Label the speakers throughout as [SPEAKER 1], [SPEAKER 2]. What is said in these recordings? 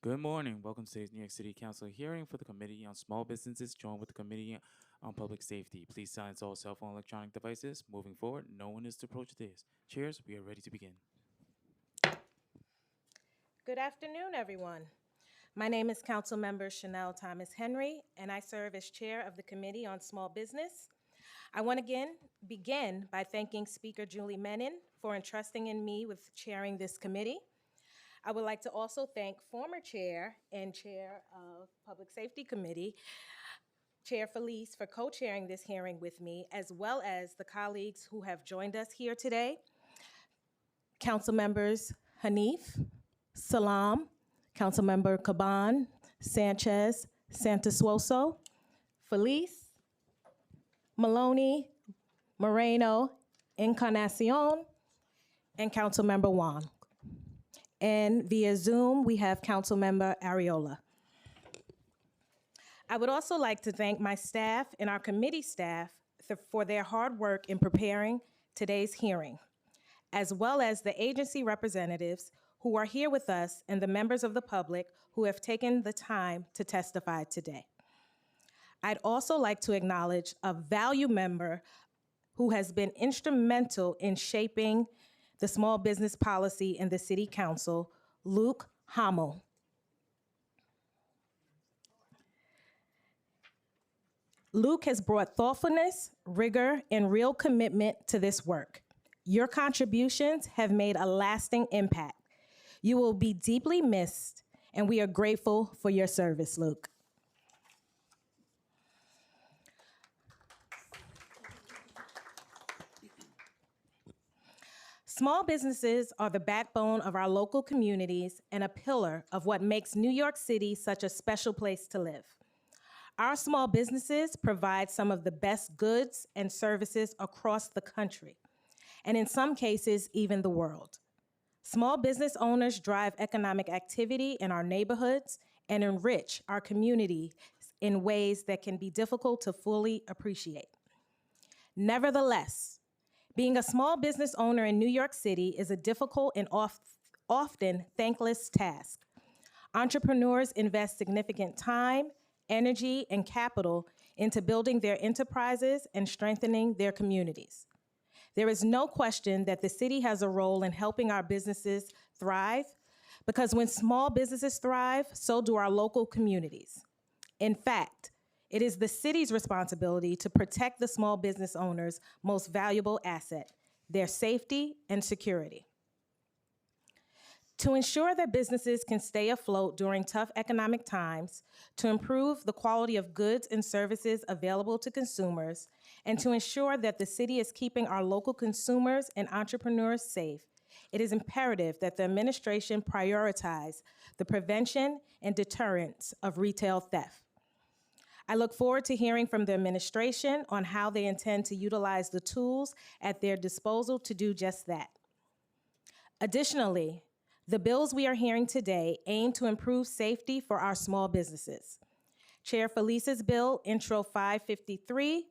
[SPEAKER 1] Good morning. Welcome to today's New York City Council hearing for the Committee on Small Businesses, joined with the Committee on Public Safety. Please silence all cell phone electronic devices. Moving forward, no one is to approach the dais. Chairs, we are ready to begin.
[SPEAKER 2] Good afternoon, everyone. My name is Councilmember Chanel Thomas Henry, and I serve as chair of the Committee on Small Business. I want to begin by thanking Speaker Julie Menin for entrusting in me with chairing this committee. I would like to also thank former chair and chair of Public Safety Committee, Chair Felice, for co-chairing this hearing with me, as well as the colleagues who have joined us here today. Council members Hanif, Salam, Councilmember Caban, Sanchez, Santasuoso, Felice, Maloney, Moreno, Encarnacion, and Councilmember Wong. And via Zoom, we have Councilmember Ariola. I would also like to thank my staff and our committee staff for their hard work in preparing today's hearing, as well as the agency representatives who are here with us and the members of the public who have taken the time to testify today. I'd also like to acknowledge a value member who has been instrumental in shaping the small business policy in the City Council, Luke Hamel. Luke has brought thoughtfulness, rigor, and real commitment to this work. Your contributions have made a lasting impact. You will be deeply missed, and we are grateful for your service, Luke. Small businesses are the backbone of our local communities and a pillar of what makes New York City such a special place to live. Our small businesses provide some of the best goods and services across the country, and in some cases, even the world. Small business owners drive economic activity in our neighborhoods and enrich our communities in ways that can be difficult to fully appreciate. Nevertheless, being a small business owner in New York City is a difficult and often thankless task. Entrepreneurs invest significant time, energy, and capital into building their enterprises and strengthening their communities. There is no question that the city has a role in helping our businesses thrive, because when small businesses thrive, so do our local communities. In fact, it is the city's responsibility to protect the small business owners' most valuable asset, their safety and security. To ensure that businesses can stay afloat during tough economic times, to improve the quality of goods and services available to consumers, and to ensure that the city is keeping our local consumers and entrepreneurs safe, it is imperative that the administration prioritize the prevention and deterrence of retail theft. I look forward to hearing from the administration on how they intend to utilize the tools at their disposal to do just that. Additionally, the bills we are hearing today aim to improve safety for our small businesses. Chair Felice's bill, Intro 553,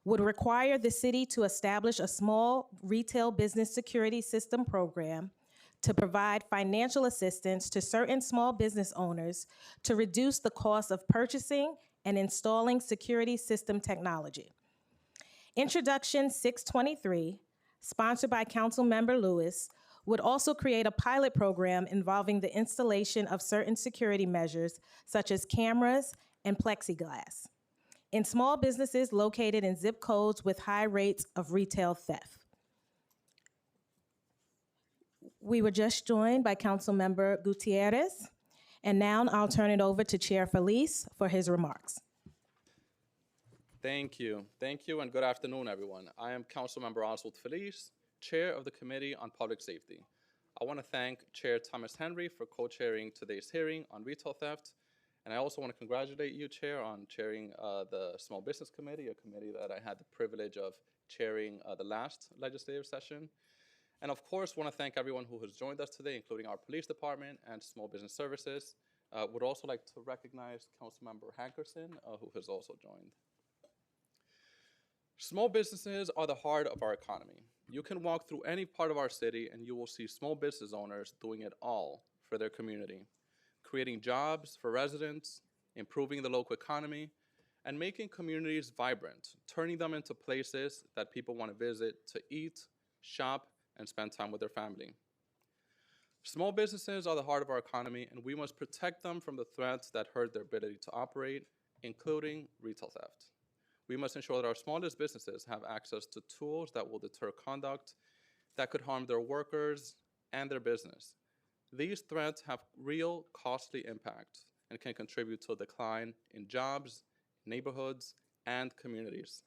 [SPEAKER 2] would require the city to establish a small retail business security system program to provide financial assistance to certain small business owners to reduce the cost of purchasing and installing security system technology. Introduction 623, sponsored by Councilmember Lewis, would also create a pilot program involving the installation of certain security measures, such as cameras and plexiglass, in small businesses located in zip codes with high rates of retail theft. We were just joined by Councilmember Gutierrez, and now I'll turn it over to Chair Felice for his remarks.
[SPEAKER 3] Thank you, and good afternoon, everyone. I am Councilmember Oswald Felice, Chair of the Committee on Public Safety. I want to thank Chair Thomas Henry for co-chairing today's hearing on retail theft, and I also want to congratulate you, Chair, on chairing the Small Business Committee, a committee that I had the privilege of chairing the last legislative session. And of course, want to thank everyone who has joined us today, including our police department and small business services. Would also like to recognize Councilmember Hankerson, who has also joined. Small businesses are the heart of our economy. You can walk through any part of our city and you will see small business owners doing it all for their community, creating jobs for residents, improving the local economy, and making communities vibrant, turning them into places that people want to visit to eat, shop, and spend time with their family. Small businesses are the heart of our economy, and we must protect them from the threats that hurt their ability to operate, including retail theft. We must ensure that our smallest businesses have access to tools that will deter conduct that could harm their workers and their business. These threats have real costly impact and can contribute to a decline in jobs, neighborhoods, and communities.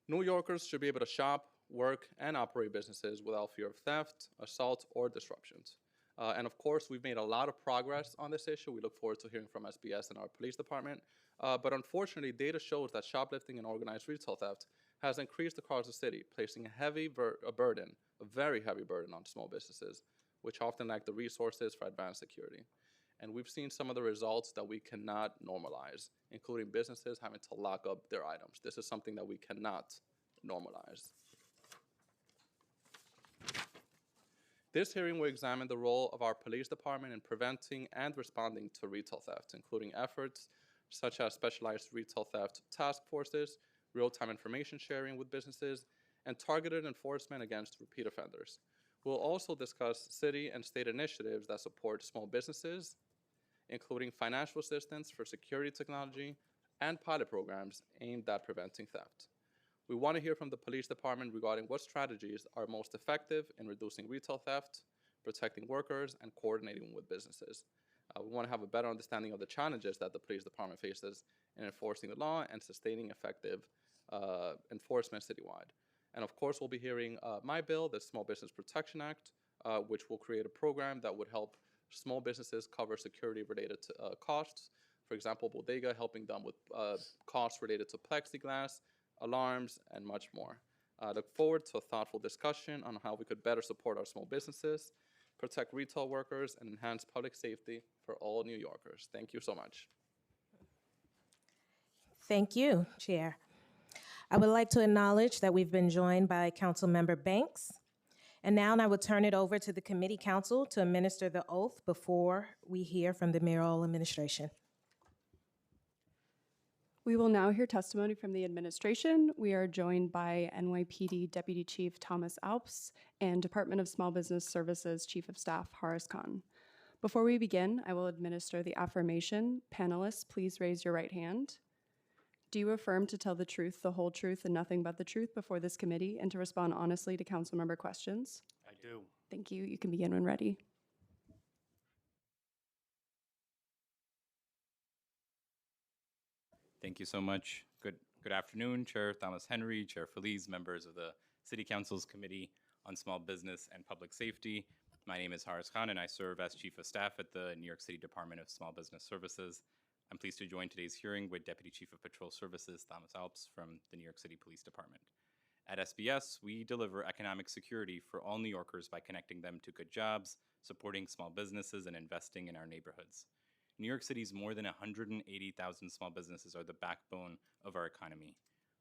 [SPEAKER 3] New Yorkers should be able to shop, work, and operate businesses without fear of theft, assault, or disruptions. And of course, we've made a lot of progress on this issue. We look forward to hearing from SBS and our police department. But unfortunately, data shows that shoplifting and organized retail theft has increased across the city, placing a very heavy burden on small businesses, which often lack the resources for advanced security. And we've seen some of the results that we cannot normalize, including businesses having to lock up their items. This is something that we cannot normalize. This hearing will examine the role of our police department in preventing and responding to retail theft, including efforts such as specialized retail theft task forces, real-time information sharing with businesses, and targeted enforcement against repeat offenders. We'll also discuss city and state initiatives that support small businesses, including financial assistance for security technology and pilot programs aimed at preventing theft. We want to hear from the police department regarding what strategies are most effective in reducing retail theft, protecting workers, and coordinating with businesses. We want to have a better understanding of the challenges that the police department faces in enforcing the law and sustaining effective enforcement citywide. And of course, we'll be hearing my bill, the Small Business Protection Act, which will create a program that would help small businesses cover security-related costs. For example, Bodega helping them with costs related to plexiglass, alarms, and much more. I look forward to a thoughtful discussion on how we could better support our small businesses, protect retail workers, and enhance public safety for all New Yorkers. Thank you so much.
[SPEAKER 2] Thank you, Chair. I would like to acknowledge that we've been joined by Councilmember Banks. And now I will turn it over to the committee counsel to administer the oath before we hear from the mayoral administration.
[SPEAKER 4] We will now hear testimony from the administration. We are joined by NYPD Deputy Chief Thomas Alps and Department of Small Business Services Chief of Staff Haris Khan. Before we begin, I will administer the affirmation. Panelists, please raise your right hand. Do you affirm to tell the truth, the whole truth, and nothing but the truth before this committee and to respond honestly to council member questions?
[SPEAKER 5] I do.
[SPEAKER 4] Thank you. You can begin when ready.
[SPEAKER 5] Thank you so much. Good afternoon, Chair Thomas Henry, Chair Feliz, members of the City Council's Committee on Small Business and Public Safety. My name is Haris Khan, and I serve as Chief of Staff at the New York City Department of Small Business Services. I'm pleased to join today's hearing with Deputy Chief of Patrol Services Thomas Alps from the New York City Police Department. At SBS, we deliver economic security for all New Yorkers by connecting them to good jobs, supporting small businesses, and investing in our neighborhoods. New York City's more than 180,000 small businesses are the backbone of our economy.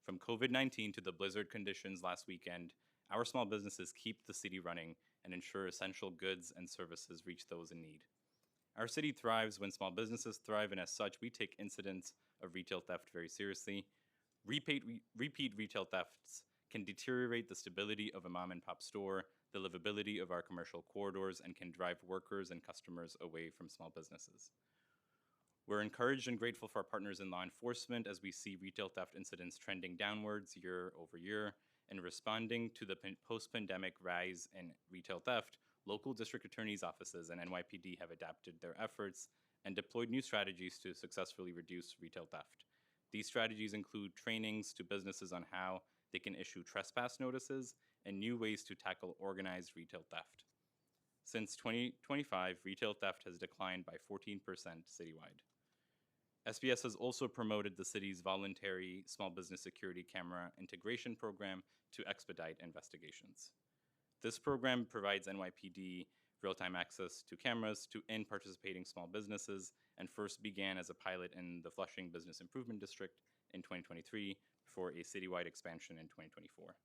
[SPEAKER 5] From COVID-19 to the blizzard conditions last weekend, our small businesses keep the city running and ensure essential goods and services reach those in need. Our city thrives when small businesses thrive, and as such, we take incidents of retail theft very seriously. Repeat retail thefts can deteriorate the stability of a mom-and-pop store, the livability of our commercial corridors, and can drive workers and customers away from small businesses. We're encouraged and grateful for our partners in law enforcement as we see retail theft incidents trending downwards year over year. In responding to the post-pandemic rise in retail theft, local district attorneys' offices and NYPD have adapted their efforts and deployed new strategies to successfully reduce retail theft. These strategies include trainings to businesses on how they can issue trespass notices and new ways to tackle organized retail theft. Since 2025, retail theft has declined by 14% citywide. SBS has also promoted the city's voluntary small business security camera integration program to expedite investigations. This program provides NYPD real-time access to cameras in participating small businesses and first began as a pilot in the Flushing Business Improvement District in 2023 before a citywide expansion in 2024.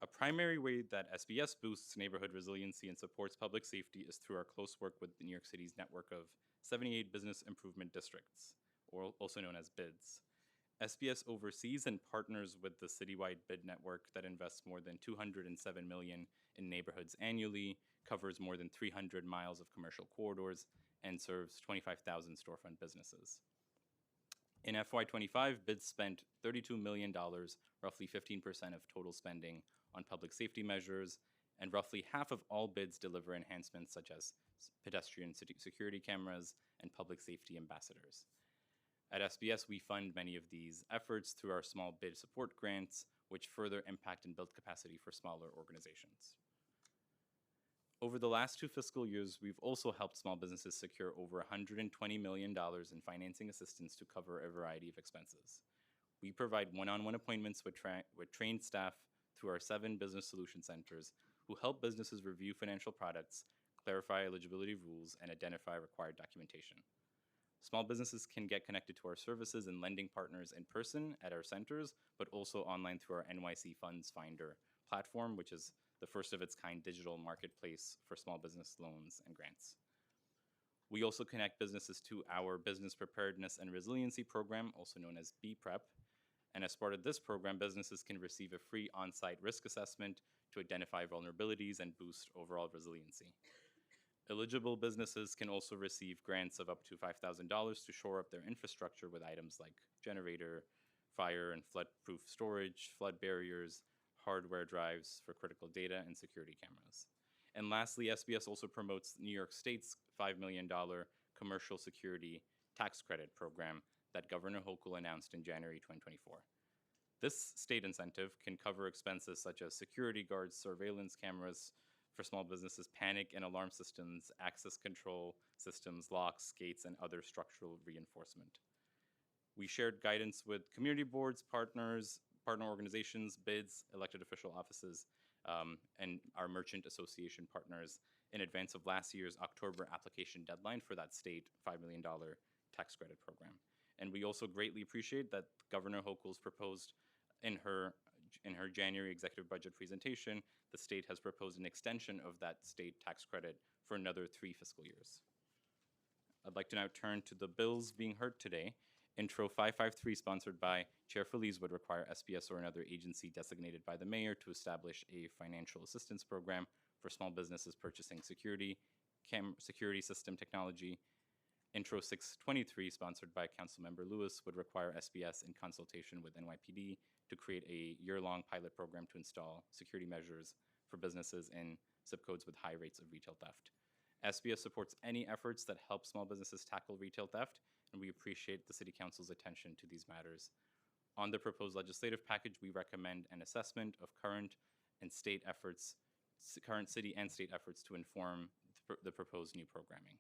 [SPEAKER 5] A primary way that SBS boosts neighborhood resiliency and supports public safety is through our close work with New York City's network of 78 business improvement districts, or also known as BIDs. SBS oversees and partners with the citywide bid network that invests more than $207 million in neighborhoods annually, covers more than 300 miles of commercial corridors, and serves 25,000 storefront businesses. In FY25, BIDs spent $32 million, roughly 15% of total spending, on public safety measures, and roughly half of all bids deliver enhancements such as pedestrian security cameras and public safety ambassadors. At SBS, we fund many of these efforts through our small bid support grants, which further impact and build capacity for smaller organizations. Over the last 2 fiscal years, we've also helped small businesses secure over $120 million in financing assistance to cover a variety of expenses. We provide one-on-one appointments with trained staff through our 7 business solution centers who help businesses review financial products, clarify eligibility rules, and identify required documentation. Small businesses can get connected to our services and lending partners in person at our centers, but also online through our Nycc Funds Finder platform, which is the first of its kind digital marketplace for small business loans and grants. We also connect businesses to our Business Preparedness and Resiliency Program, also known as BPREP. And as part of this program, businesses can receive a free on-site risk assessment to identify vulnerabilities and boost overall resiliency. Eligible businesses can also receive grants of up to $5,000 to shore up their infrastructure with items like generator, fire and flood-proof storage, flood barriers, hardware drives for critical data, and security cameras. And lastly, SBS also promotes New York State's $5 million commercial security tax credit program that Governor Hochul announced in January 2024. This state incentive can cover expenses such as security guards, surveillance cameras for small businesses, panic and alarm systems, access control systems, locks, gates, and other structural reinforcement. We shared guidance with community boards, partner organizations, BIDs, elected official offices, and our merchant association partners in advance of last year's October application deadline for that state $5 million tax credit program. And we also greatly appreciate that Governor Hochul's proposed in her January executive budget presentation, the state has proposed an extension of that state tax credit for another 3 fiscal years. I'd like to now turn to the bills being heard today. Intro 553, sponsored by Chair Feliz, would require SBS or another agency designated by the mayor to establish a financial assistance program for small businesses purchasing security system technology. Intro 623, sponsored by Councilmember Lewis, would require SBS in consultation with NYPD to create a year-long pilot program to install security measures for businesses in zip codes with high rates of retail theft. SBS supports any efforts that help small businesses tackle retail theft, and we appreciate the City Council's attention to these matters. On the proposed legislative package, we recommend an assessment of current city and state efforts to inform the proposed new programming.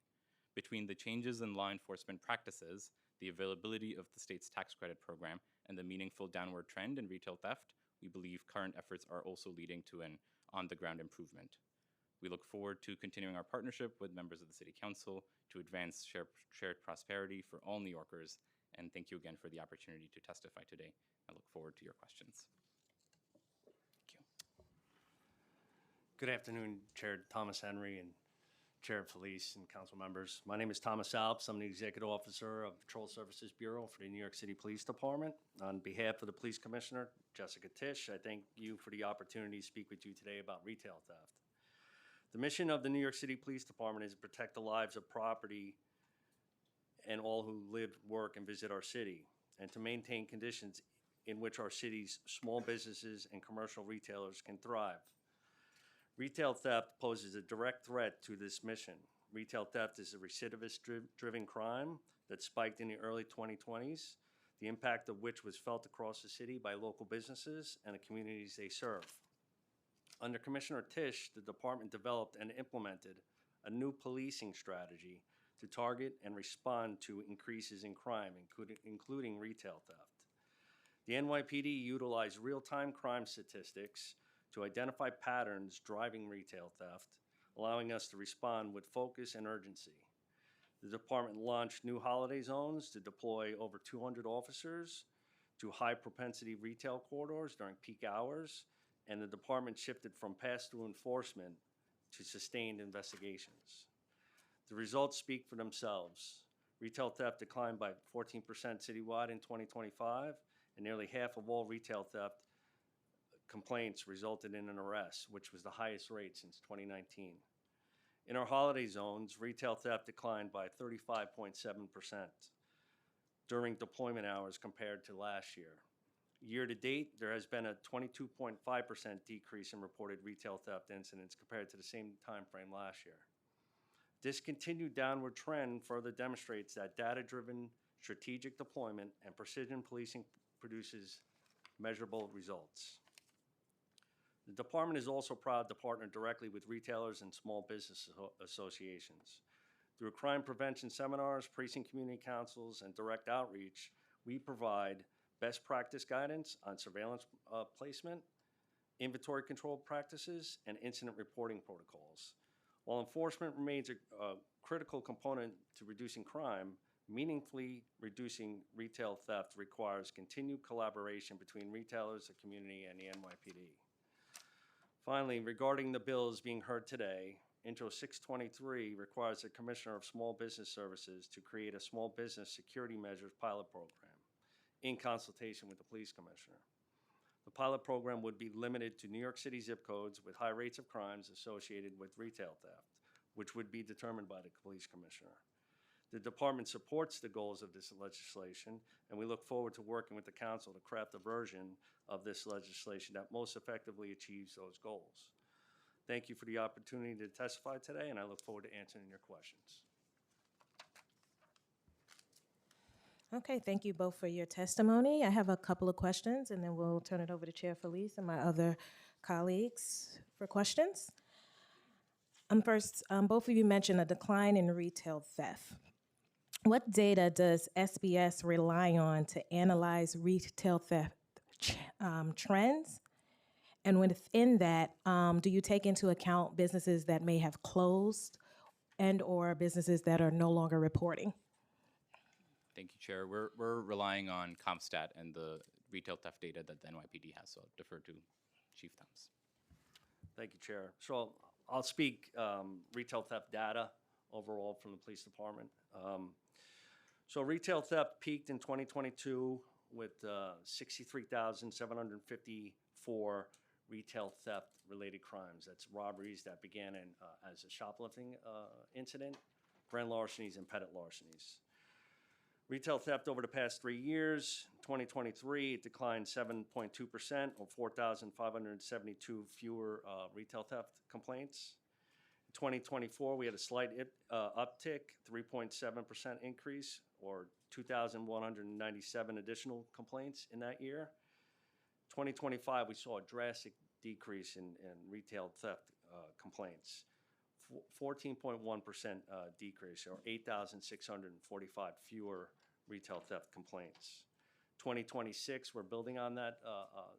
[SPEAKER 5] Between the changes in law enforcement practices, the availability of the state's tax credit program, and the meaningful downward trend in retail theft, we believe current efforts are also leading to an on-the-ground improvement. We look forward to continuing our partnership with members of the City Council to advance shared prosperity for all New Yorkers, and thank you again for the opportunity to testify today. I look forward to your questions. Thank you.
[SPEAKER 6] Good afternoon, Chair Thomas Henry and Chair Felice and council members. My name is Thomas Alps. I'm the Executive Officer of Patrol Services Bureau for the New York City Police Department. On behalf of the Police Commissioner, Jessica Tisch, I thank you for the opportunity to speak with you today about retail theft. The mission of the New York City Police Department is to protect the lives of property and all who live, work, and visit our city, and to maintain conditions in which our city's small businesses and commercial retailers can thrive. Retail theft poses a direct threat to this mission. Retail theft is a recidivist-driven crime that spiked in the early 2020s, the impact of which was felt across the city by local businesses and the communities they serve. Under Commissioner Tisch, the department developed and implemented a new policing strategy to target and respond to increases in crime, including retail theft. The NYPD utilized real-time crime statistics to identify patterns driving retail theft, allowing us to respond with focus and urgency. The department launched new holiday zones to deploy over 200 officers to high-propensity retail corridors during peak hours and the department shifted from pass-through enforcement to sustained investigations. The results speak for themselves. Retail theft declined by 14% citywide in 2025, and nearly half of all retail theft complaints resulted in an arrest, which was the highest rate since 2019. In our holiday zones, retail theft declined by 35.7% during deployment hours compared to last year. Year to date, there has been a 22.5% decrease in reported retail theft incidents compared to the same time frame last year. This continued downward trend further demonstrates that data-driven strategic deployment and precision policing produces measurable results. The department is also proud to partner directly with retailers and small business associations. Through crime prevention seminars, precinct community councils, and direct outreach, we provide best practice guidance on surveillance placement, inventory control practices, and incident reporting protocols. While enforcement remains a critical component to reducing crime, meaningfully reducing retail theft requires continued collaboration between retailers, the community, and the NYPD. Finally, regarding the bills being heard today, Intro 623 requires the Commissioner of Small Business Services to create a small business security measures pilot program in consultation with the Police Commissioner. The pilot program would be limited to New York City zip codes with high rates of crimes associated with retail theft, which would be determined by the Police Commissioner. The department supports the goals of this legislation, and we look forward to working with the council to craft a version of this legislation that most effectively achieves those goals. Thank you for the opportunity to testify today, and I look forward to answering your questions.
[SPEAKER 2] Okay, thank you both for your testimony. I have a couple of questions, and then we'll turn it over to Chair Felice and my other colleagues for questions. First, both of you mentioned a decline in retail theft. What data does SBS rely on to analyze retail theft trends? And within that, do you take into account businesses that may have closed and/or businesses that are no longer reporting?
[SPEAKER 5] Thank you, Chair. We're relying on CompStat and the retail theft data that the NYPD has, so I'll defer to Chief Thomas.
[SPEAKER 6] Thank you, Chair. So I'll speak retail theft data overall from the police department. So retail theft peaked in 2022 with 63,754 retail theft-related crimes. That's robberies that began as a shoplifting incident, grand larcenies, and petty larcenies. Retail theft over the past 3 years, 2023, it declined 7.2%, or 4,572 fewer retail theft complaints. In 2024, we had a slight uptick, 3.7% increase, or 2,197 additional complaints in that year. 2025, we saw a drastic decrease in retail theft complaints. 14.1% decrease, or 8,645 fewer retail theft complaints. 2026, we're building on that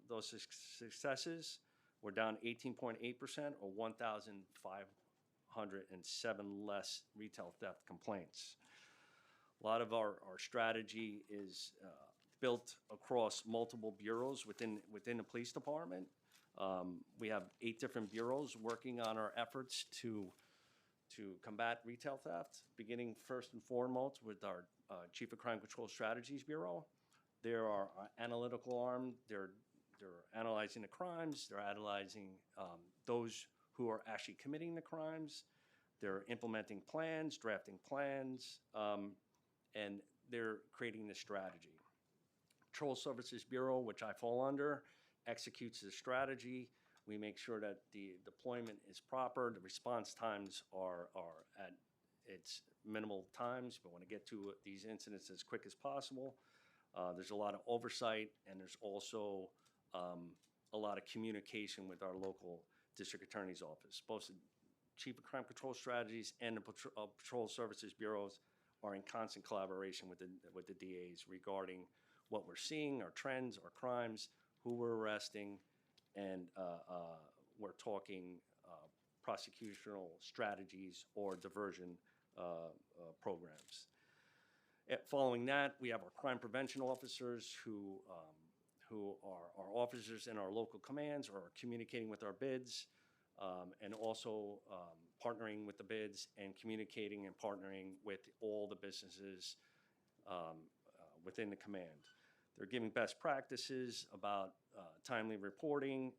[SPEAKER 6] those successes. We're down 18.8%, or 1,507 less retail theft complaints. A lot of our strategy is built across multiple bureaus within the police department. We have 8 different bureaus working on our efforts to combat retail theft, beginning first and foremost with our Chief of Crime Control Strategies Bureau. They're our analytical arm. They're analyzing the crimes. They're analyzing those who are actually committing the crimes. They're implementing plans, drafting plans, and they're creating the strategy. Patrol Services Bureau, which I fall under, executes the strategy. We make sure that the deployment is proper, the response times are at its minimal times. We want to get to these incidents as quick as possible. There's a lot of oversight, and there's also a lot of communication with our local district attorney's office. Both the Chief of Crime Control Strategies and the Patrol Services Bureaus are in constant collaboration with the DAs regarding what we're seeing, our trends, our crimes, who we're arresting, and we're talking prosecutorial strategies or diversion programs. Following that, we have our crime prevention officers who who are our officers in our local commands or communicating with our bids, and also partnering with the bids and communicating and partnering with all the businesses within the command. They're giving best practices about timely reporting,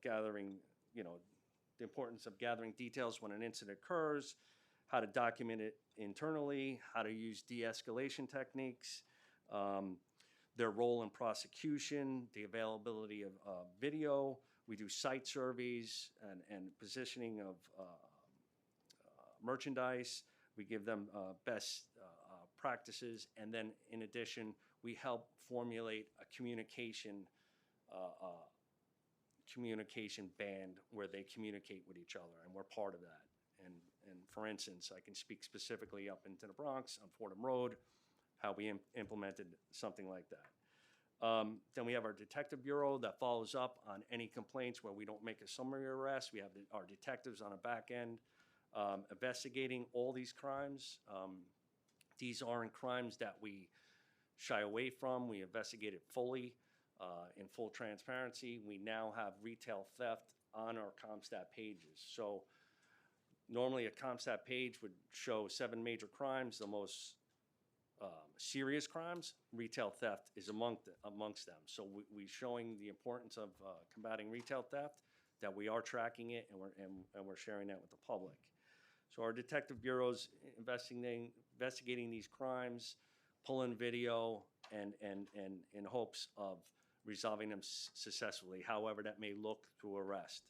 [SPEAKER 6] gathering, the importance of gathering details when an incident occurs, how to document it internally, how to use de-escalation techniques, their role in prosecution, the availability of video. We do site surveys and positioning of merchandise. We give them best practices, and then in addition, we help formulate a communication band where they communicate with each other, and we're part of that. And for instance, I can speak specifically up into the Bronx on Fordham Road, how we implemented something like that. Then we have our detective bureau that follows up on any complaints where we don't make a summary arrest. We have our detectives on the back end investigating all these crimes. These aren't crimes that we shy away from. We investigate it fully in full transparency. We now have retail theft on our CompStat pages. So normally a CompStat page would show 7 major crimes, the most serious crimes. Retail theft is amongst them. So we're showing the importance of combating retail theft, that we are tracking it, and we're sharing that with the public. So our detective bureaus investigating these crimes, pulling video, and in hopes of resolving them successfully, however that may look through arrest.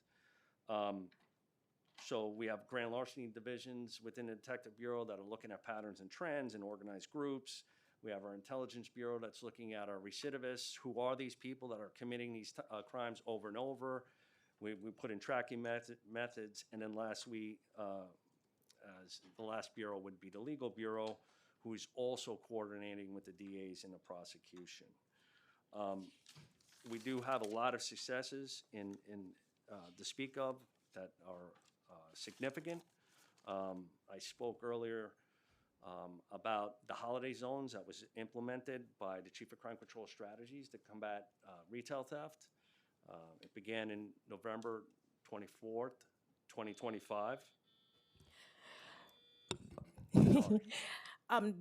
[SPEAKER 6] So we have grand larceny divisions within the Detective Bureau that are looking at patterns and trends and organized groups. We have our Intelligence Bureau that's looking at our recidivists. Who are these people that are committing these crimes over and over? We put in tracking methods. And then last, as the last bureau would be the Legal Bureau, who is also coordinating with the DAs in the prosecution. We do have a lot of successes to speak of that are significant. I spoke earlier about the holiday zones that was implemented by the Chief of Crime Control Strategies to combat retail theft. It began in November 24th, 2025.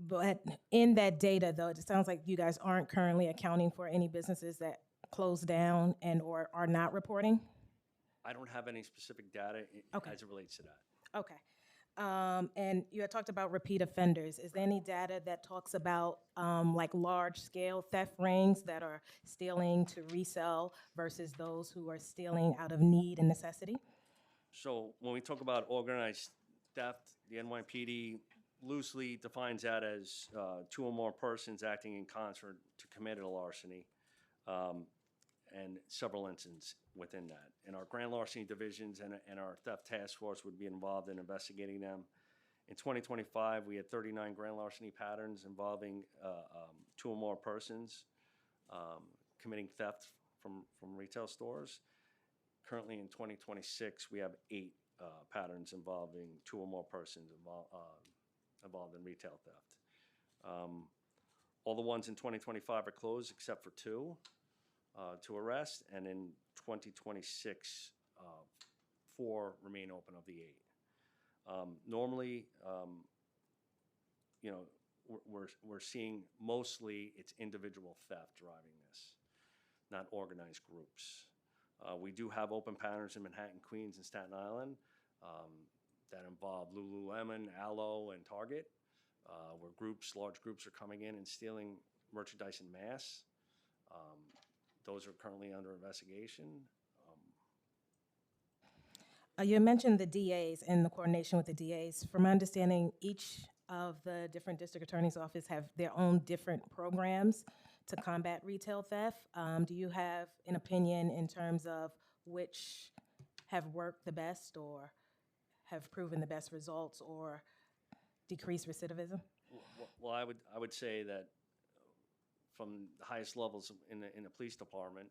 [SPEAKER 2] But in that data, though, it sounds like you guys aren't currently accounting for any businesses that closed down and or are not reporting.
[SPEAKER 6] I don't have any specific data
[SPEAKER 2] Okay.
[SPEAKER 6] as it relates to that.
[SPEAKER 2] Okay. And you had talked about repeat offenders. Is there any data that talks about like large-scale theft rings that are stealing to resell versus those who are stealing out of need and necessity?
[SPEAKER 6] So when we talk about organized theft, the NYPD loosely defines that as 2 or more persons acting in concert to commit a larceny, and several incidents within that. And our grand larceny divisions and our theft task force would be involved in investigating them. In 2025, we had 39 grand larceny patterns involving 2 or more persons committing theft from retail stores. Currently in 2026, we have 8 patterns involving 2 or more persons involved in retail theft. All the ones in 2025 are closed except for 2 to arrest, and in 2026, 4 remain open of the 8. Normally, we're seeing mostly it's individual theft driving this, not organized groups. We do have open patterns in Manhattan, Queens, and Staten Island that involve Lululemon, Alo, and Target, where large groups are coming in and stealing merchandise in mass. Those are currently under investigation.
[SPEAKER 2] You mentioned the DAs and the coordination with the DAs. From my understanding, each of the different district attorney's office have their own different programs to combat retail theft. Do you have an opinion in terms of which have worked the best or have proven the best results or decreased recidivism?
[SPEAKER 6] Well, I would say that from the highest levels in the police department,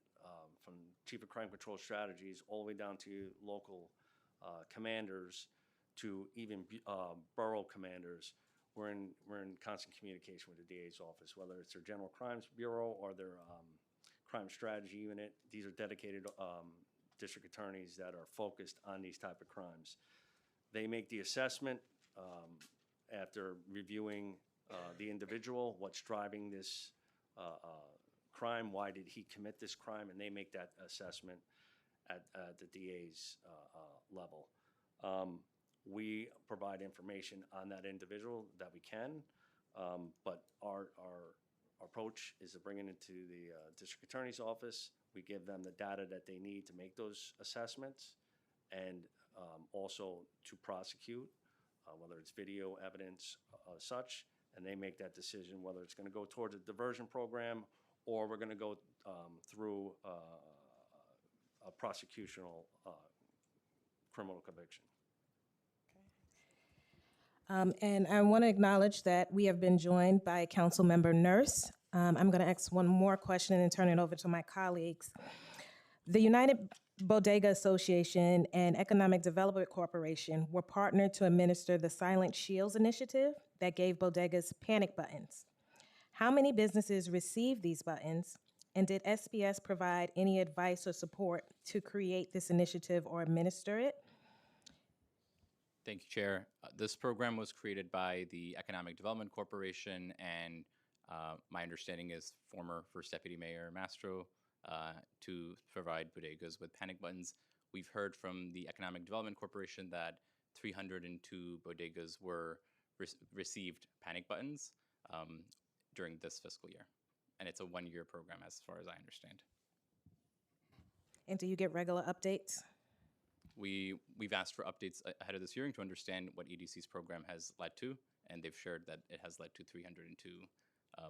[SPEAKER 6] from Chief of Crime Control Strategies all the way down to local commanders to even borough commanders, we're in constant communication with the DA's office, whether it's their General Crimes Bureau or their crime strategy unit. These are dedicated district attorneys that are focused on these type of crimes. They make the assessment after reviewing the individual, what's driving this crime, why did he commit this crime, and they make that assessment at the DA's level. We provide information on that individual that we can, but our approach is to bring it into the district attorney's office. We give them the data that they need to make those assessments, and also to prosecute, whether it's video evidence, such, and they make that decision whether it's going to go towards a diversion program or we're going to go through a prosecutional criminal conviction.
[SPEAKER 2] And I want to acknowledge that we have been joined by Councilmember Nurse. I'm going to ask one more question and then turn it over to my colleagues. The United Bodega Association and Economic Development Corporation were partnered to administer the Silent Shields initiative that gave bodegas panic buttons. How many businesses received these buttons, and did SBS provide any advice or support to create this initiative or administer it?
[SPEAKER 5] Thank you, Chair. This program was created by the Economic Development Corporation, and my understanding is former First Deputy Mayor Mastro to provide bodegas with panic buttons. We've heard from the Economic Development Corporation that 302 bodegas were received panic buttons during this fiscal year, and it's a one-year program as far as I understand.
[SPEAKER 2] And do you get regular updates?
[SPEAKER 5] We've asked for updates ahead of this hearing to understand what EDC's program has led to, and they've shared that it has led to 302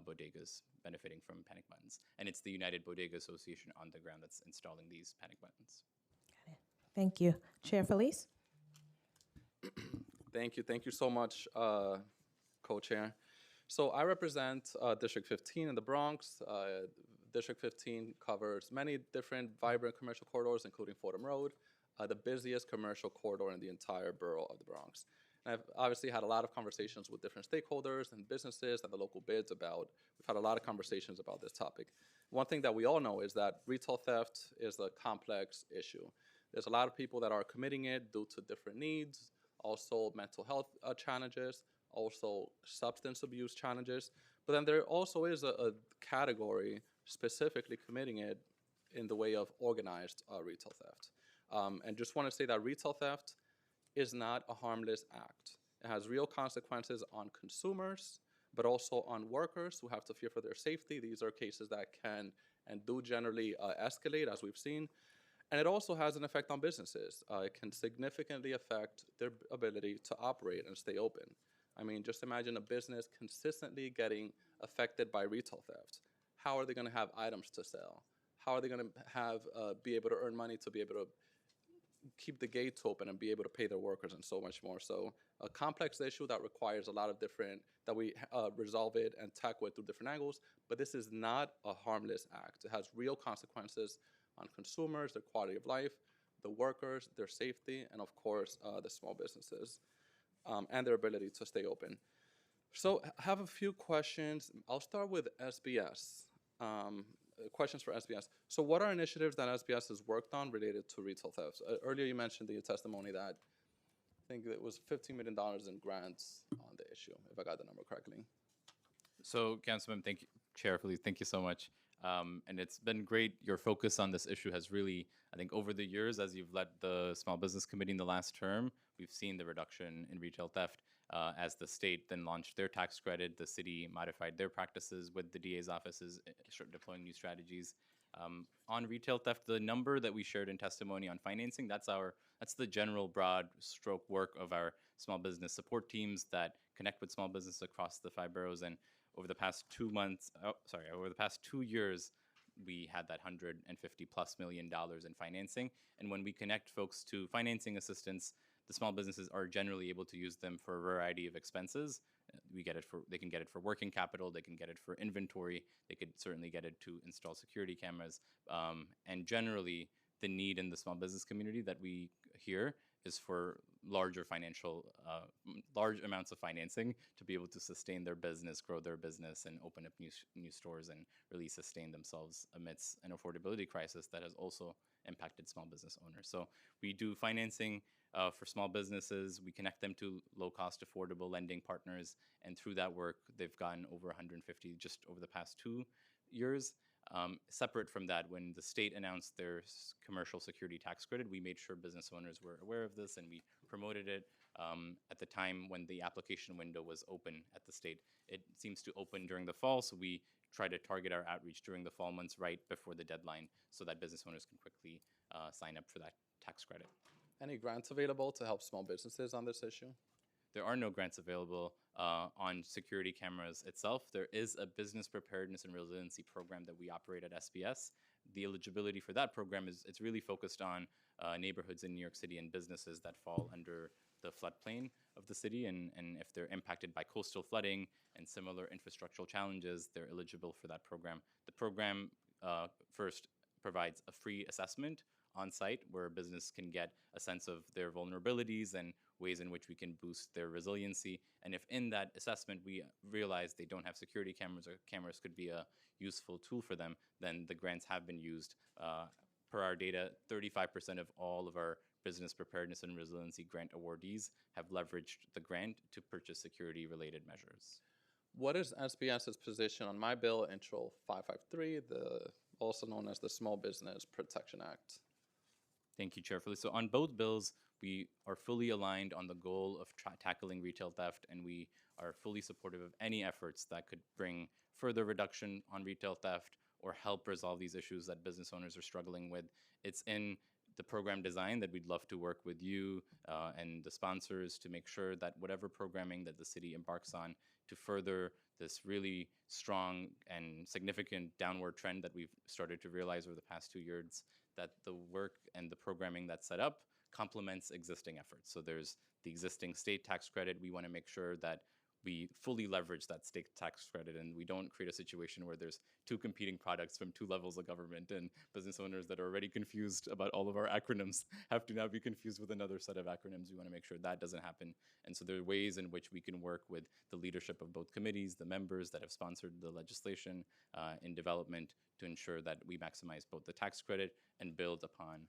[SPEAKER 5] bodegas benefiting from panic buttons. And it's the United Bodega Association on the ground that's installing these panic buttons.
[SPEAKER 2] Got it. Thank you. Chair Felice?
[SPEAKER 3] Thank you so much, co-chair. So I represent District 15 in the Bronx. District 15 covers many different vibrant commercial corridors, including Fordham Road, the busiest commercial corridor in the entire borough of the Bronx. And I've obviously had a lot of conversations with different stakeholders and businesses and the local bids about, we've had a lot of conversations about this topic. One thing that we all know is that retail theft is a complex issue. There's a lot of people that are committing it due to different needs, also mental health challenges, also substance abuse challenges. But then there also is a category specifically committing it in the way of organized retail theft. And just want to say that retail theft is not a harmless act. It has real consequences on consumers, but also on workers who have to fear for their safety. These are cases that can and do generally escalate, as we've seen. And it also has an effect on businesses. It can significantly affect their ability to operate and stay open. I mean, just imagine a business consistently getting affected by retail theft. How are they going to have items to sell? How are they going to have be able to earn money to be able to keep the gates open and be able to pay their workers and so much more? So a complex issue that requires a lot of different, that we resolve it and tackle it through different angles, but this is not a harmless act. It has real consequences on consumers, their quality of life, the workers, their safety, and of course, the small businesses and their ability to stay open. So I have a few questions. I'll start with SBS. Questions for SBS. So what are initiatives that SBS has worked on related to retail thefts? Earlier you mentioned in your testimony that I think it was $15 million in grants on the issue, if I got the number correctly.
[SPEAKER 5] So, Councilman, thank you, Chair Felice, thank you so much. And it's been great. Your focus on this issue has really, I think, over the years, as you've led the Small Business Committee in the last term, we've seen the reduction in retail theft. As the state then launched their tax credit, the city modified their practices with the DA's offices, deploying new strategies. On retail theft, the number that we shared in testimony on financing, that's the general broad stroke work of our small business support teams that connect with small business across the 5 boroughs. And over the past 2 months, over the past 2 years, we had that $150+ million in financing. And when we connect folks to financing assistance, the small businesses are generally able to use them for a variety of expenses. They can get it for working capital, they can get it for inventory, they could certainly get it to install security cameras. And generally, the need in the small business community that we hear is for larger large amounts of financing to be able to sustain their business, grow their business, and open up new stores and really sustain themselves amidst an affordability crisis that has also impacted small business owners. So we do financing for small businesses. We connect them to low-cost, affordable lending partners, and through that work, they've gotten over 150 just over the past 2 years. Separate from that, when the state announced their commercial security tax credit, we made sure business owners were aware of this and we promoted it at the time when the application window was open at the state. It seems to open during the fall, so we try to target our outreach during the fall months right before the deadline so that business owners can quickly sign up for that tax credit.
[SPEAKER 3] Any grants available to help small businesses on this issue?
[SPEAKER 5] There are no grants available on security cameras itself. There is a business preparedness and resiliency program that we operate at SBS. The eligibility for that program it's really focused on neighborhoods in New York City and businesses that fall under the floodplain of the city. And if they're impacted by coastal flooding and similar infrastructural challenges, they're eligible for that program. The program first provides a free assessment on site where a business can get a sense of their vulnerabilities and ways in which we can boost their resiliency. And if in that assessment we realize they don't have security cameras or cameras could be a useful tool for them, then the grants have been used. Per our data, 35% of all of our business preparedness and resiliency grant awardees have leveraged the grant to purchase security-related measures.
[SPEAKER 3] What is SBS's position on my bill, Intro 553, also known as the Small Business Protection Act?
[SPEAKER 5] Thank you, Chair Felice. So on both bills, we are fully aligned on the goal of tackling retail theft, and we are fully supportive of any efforts that could bring further reduction on retail theft or help resolve these issues that business owners are struggling with. It's in the program design that we'd love to work with you and the sponsors to make sure that whatever programming that the city embarks on to further this really strong and significant downward trend that we've started to realize over the past 2 years, that the work and the programming that's set up complements existing efforts. So there's the existing state tax credit. We want to make sure that we fully leverage that state tax credit and we don't create a situation where there's two competing products from two levels of government and business owners that are already confused about all of our acronyms have to now be confused with another set of acronyms. We want to make sure that doesn't happen. And so there are ways in which we can work with the leadership of both committees, the members that have sponsored the legislation in development to ensure that we maximize both the tax credit and build upon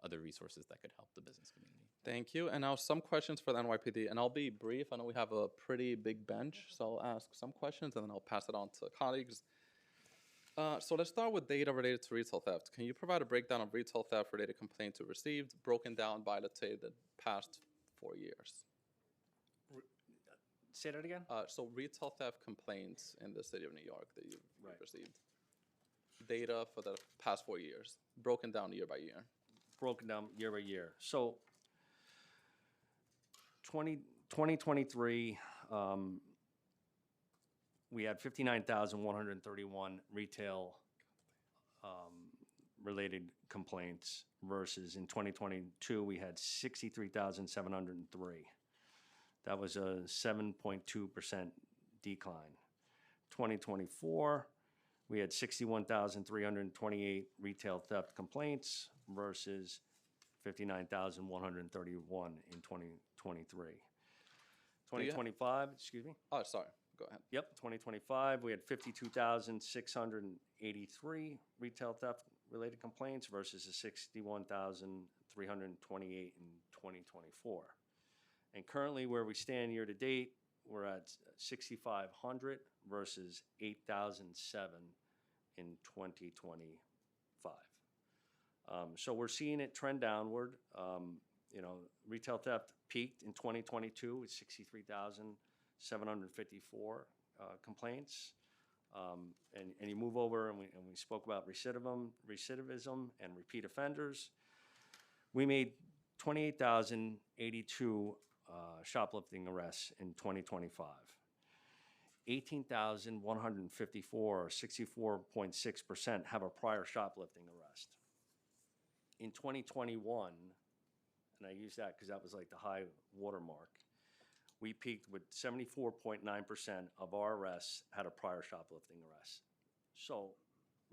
[SPEAKER 5] other resources that could help the business community.
[SPEAKER 3] Thank you. And now some questions for the NYPD, and I'll be brief. I know we have a pretty big bench, so I'll ask some questions and then I'll pass it on to colleagues. So let's start with data related to retail theft. Can you provide a breakdown of retail theft related complaints you received, broken down by, let's say, the past 4 years?
[SPEAKER 6] Say that again?
[SPEAKER 3] So retail theft complaints in the city of New York that you've received. Data for the past 4 years, broken down year by year.
[SPEAKER 6] Broken down year by year. So 2023, we had 59,131 retail related complaints versus in 2022, we had 63,703. That was a 7.2% decline. 2024, we had 61,328 retail theft complaints versus 59,131 in 2023. 2025, excuse me?
[SPEAKER 3] Oh, sorry. Go ahead.
[SPEAKER 6] Yep, 2025, we had 52,683 retail theft-related complaints versus the 61,328 in 2024. And currently, where we stand year-to-date, we're at 6,500 versus 8,007 in 2025. So we're seeing it trend downward. Retail theft peaked in 2022 with 63,754 complaints. And you move over, and we spoke about recidivism and repeat offenders. We made 28,082 shoplifting arrests in 2025. 18,154, or 64.6%, have a prior shoplifting arrest. In 2021, and I use that because that was like the high watermark, we peaked with 74.9% of our arrests had a prior shoplifting arrest. So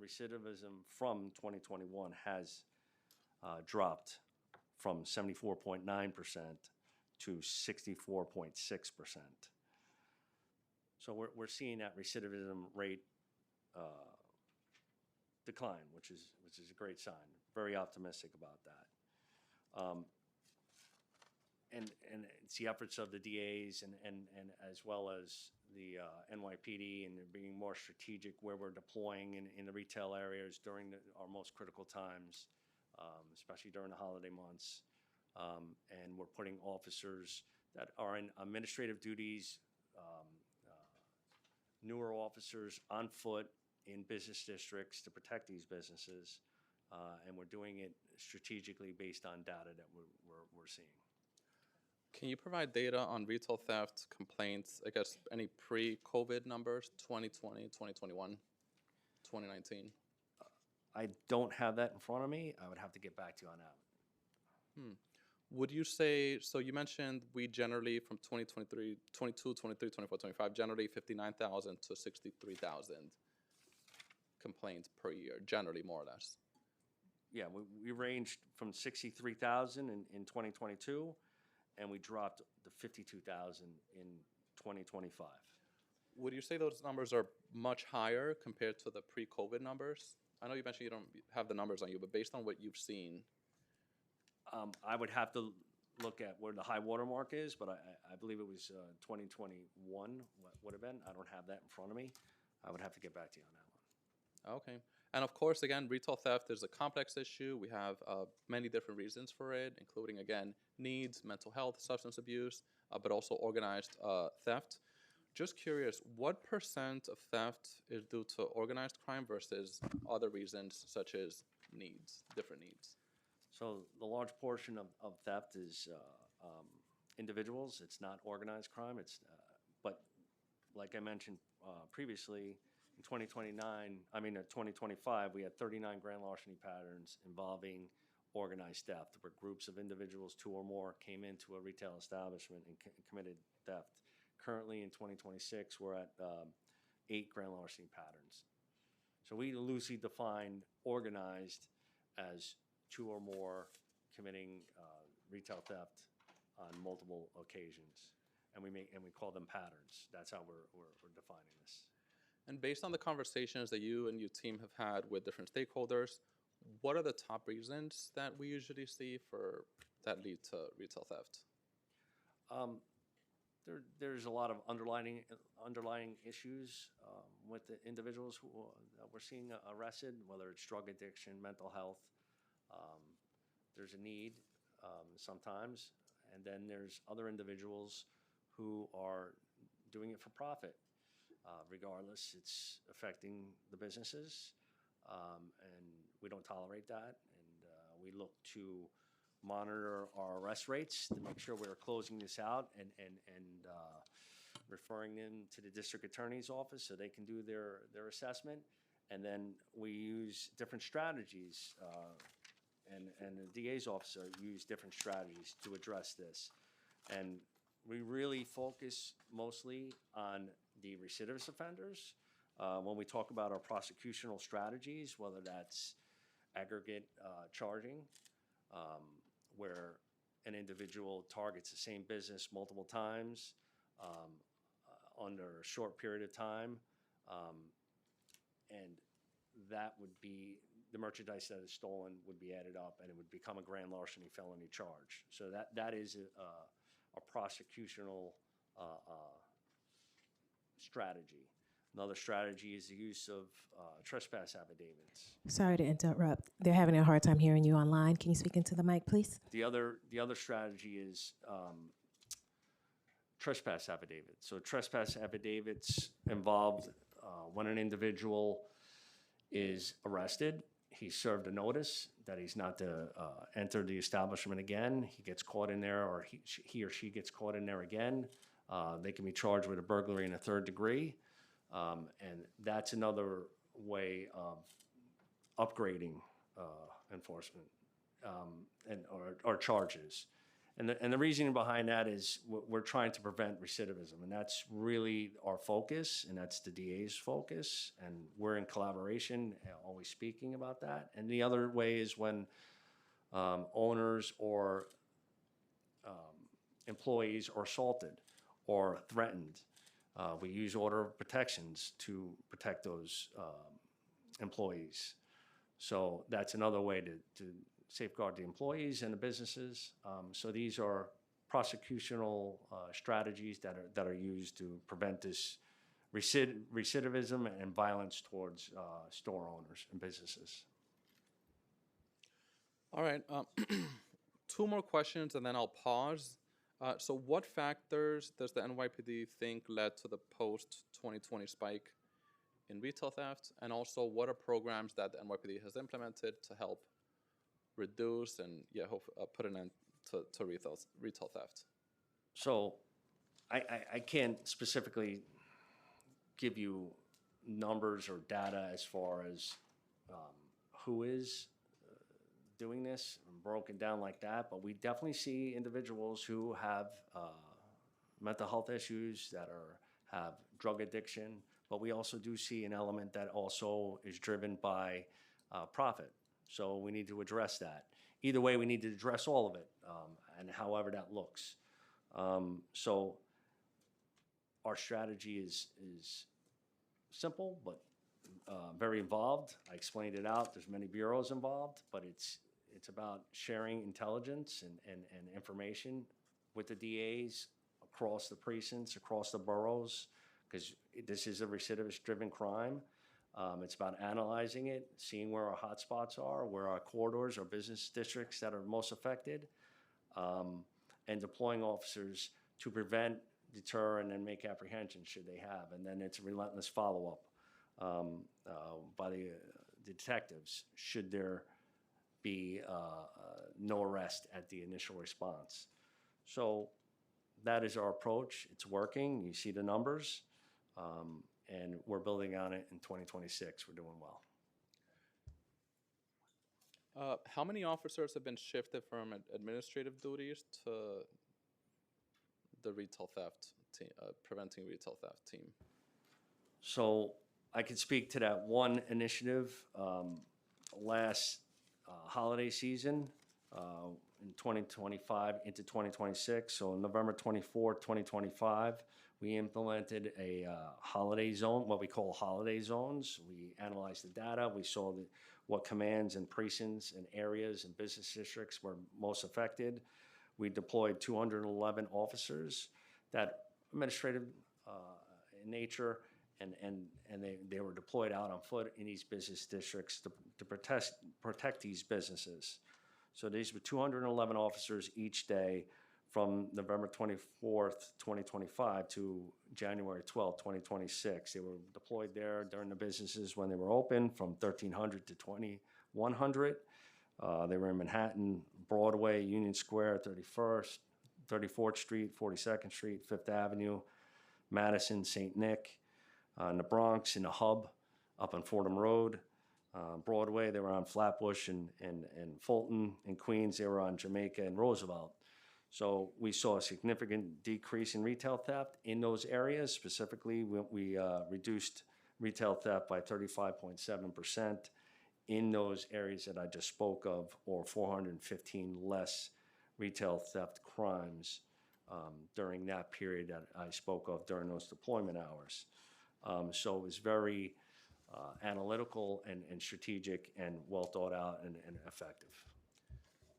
[SPEAKER 6] recidivism from 2021 has dropped from 74.9% to 64.6%. So we're seeing that recidivism rate decline, which is a great sign. Very optimistic about that. And it's the efforts of the DAs and as well as the NYPD, and they're being more strategic where we're deploying in the retail areas during our most critical times, especially during the holiday months. And we're putting officers that are in administrative duties, newer officers on foot in business districts to protect these businesses, and we're doing it strategically based on data that we're seeing.
[SPEAKER 3] Can you provide data on retail theft complaints, I guess, any pre-COVID numbers, 2020, 2021, 2019?
[SPEAKER 6] I don't have that in front of me. I would have to get back to you on that.
[SPEAKER 3] Would you say, so you mentioned we generally from 2023, 22, 23, 24, 25, generally 59,000 to 63,000 complaints per year, generally more or less.
[SPEAKER 6] Yeah, we ranged from 63,000 in 2022, and we dropped to 52,000 in 2025.
[SPEAKER 3] Would you say those numbers are much higher compared to the pre-COVID numbers? I know you mentioned you don't have the numbers on you, but based on what you've seen.
[SPEAKER 6] I would have to look at where the high water mark is, but I believe it was 2021 would have been. I don't have that in front of me. I would have to get back to you on that one.
[SPEAKER 3] Okay. And of course, again, retail theft is a complex issue. We have many different reasons for it, including, again, needs, mental health, substance abuse, but also organized theft. Just curious, what % of theft is due to organized crime versus other reasons such as needs, different needs?
[SPEAKER 6] So the large portion of theft is individuals. It's not organized crime. But like I mentioned previously, in 2025, we had 39 grand larceny patterns involving organized theft, where groups of individuals, 2 or more, came into a retail establishment and committed theft. Currently, in 2026, we're at 8 grand larceny patterns. So we loosely define organized as 2 or more committing retail theft on multiple occasions, and we call them patterns. That's how we're defining this.
[SPEAKER 3] And based on the conversations that you and your team have had with different stakeholders, what are the top reasons that we usually see for that lead to retail theft?
[SPEAKER 6] There's a lot of underlying issues with the individuals that we're seeing arrested, whether it's drug addiction, mental health. There's a need sometimes, and then there's other individuals who are doing it for profit. Regardless, it's affecting the businesses, and we don't tolerate that. And we look to monitor our arrest rates to make sure we're closing this out and referring them to the district attorney's office so they can do their assessment. And then we use different strategies, and the DA's office use different strategies to address this. And we really focus mostly on the recidivist offenders. When we talk about our prosecutional strategies, whether that's aggregate charging, where an individual targets the same business multiple times under a short period of time, and that would be the merchandise that is stolen would be added up, and it would become a grand larceny felony charge. So that is a prosecutional strategy. Another strategy is the use of trespass affidavits.
[SPEAKER 2] Sorry to interrupt. They're having a hard time hearing you online. Can you speak into the mic, please?
[SPEAKER 6] The other strategy is trespass affidavits. So trespass affidavits involved when an individual is arrested, he's served a notice that he's not to enter the establishment again. He gets caught in there, or he or she gets caught in there again. They can be charged with a burglary in a 3rd degree. And that's another way of upgrading enforcement or charges. And the reasoning behind that is we're trying to prevent recidivism, and that's really our focus, and that's the DA's focus, and we're in collaboration, always speaking about that. And the other way is when owners or employees are assaulted or threatened. We use order of protections to protect those employees. So that's another way to safeguard the employees and the businesses. So these are prosecutional strategies that are used to prevent this recidivism and violence towards store owners and businesses.
[SPEAKER 3] All right. Two more questions and then I'll pause. So what factors does the NYPD think led to the post-2020 spike in retail theft? And also, what are programs that the NYPD has implemented to help reduce and put an end to retail theft?
[SPEAKER 6] So I can't specifically give you numbers or data as far as who is doing this broken down like that, but we definitely see individuals who have mental health issues, that have drug addiction, but we also do see an element that also is driven by profit. So we need to address that. Either way, we need to address all of it, and however that looks. So our strategy is simple, but very involved. I explained it out. There's many bureaus involved, but it's about sharing intelligence and information with the DAs across the precincts, across the boroughs, because this is a recidivist-driven crime. It's about analyzing it, seeing where our hotspots are, where our corridors, our business districts that are most affected, and deploying officers to prevent, deter, and then make apprehensions should they have. And then it's a relentless follow-up by the detectives should there be no arrest at the initial response. So that is our approach. It's working. You see the numbers. And we're building on it in 2026. We're doing well.
[SPEAKER 3] How many officers have been shifted from administrative duties to the retail theft team, preventing retail theft team?
[SPEAKER 6] So I could speak to that one initiative last holiday season in 2025 into 2026. So November 24th, 2025, we implemented a holiday zone, what we call holiday zones. We analyzed the data. We saw what commands and precincts and areas and business districts were most affected. We deployed 211 officers that administrative in nature, and they were deployed out on foot in these business districts to protect these businesses. So these were 211 officers each day from November 24th, 2025 to January 12th, 2026. They were deployed there during the businesses when they were open from 1300 to 2100. They were in Manhattan, Broadway, Union Square, 31st, 34th Street, 42nd Street, 5th Avenue, Madison, St. Nick, in the Bronx, in the Hub, up on Fordham Road. Broadway, they were on Flatbush and Fulton. In Queens, they were on Jamaica and Roosevelt. So we saw a significant decrease in retail theft in those areas. Specifically, we reduced retail theft by 35.7% in those areas that I just spoke of, or 415 less retail theft crimes during that period that I spoke of during those deployment hours. So it was very analytical and strategic and well thought out and effective.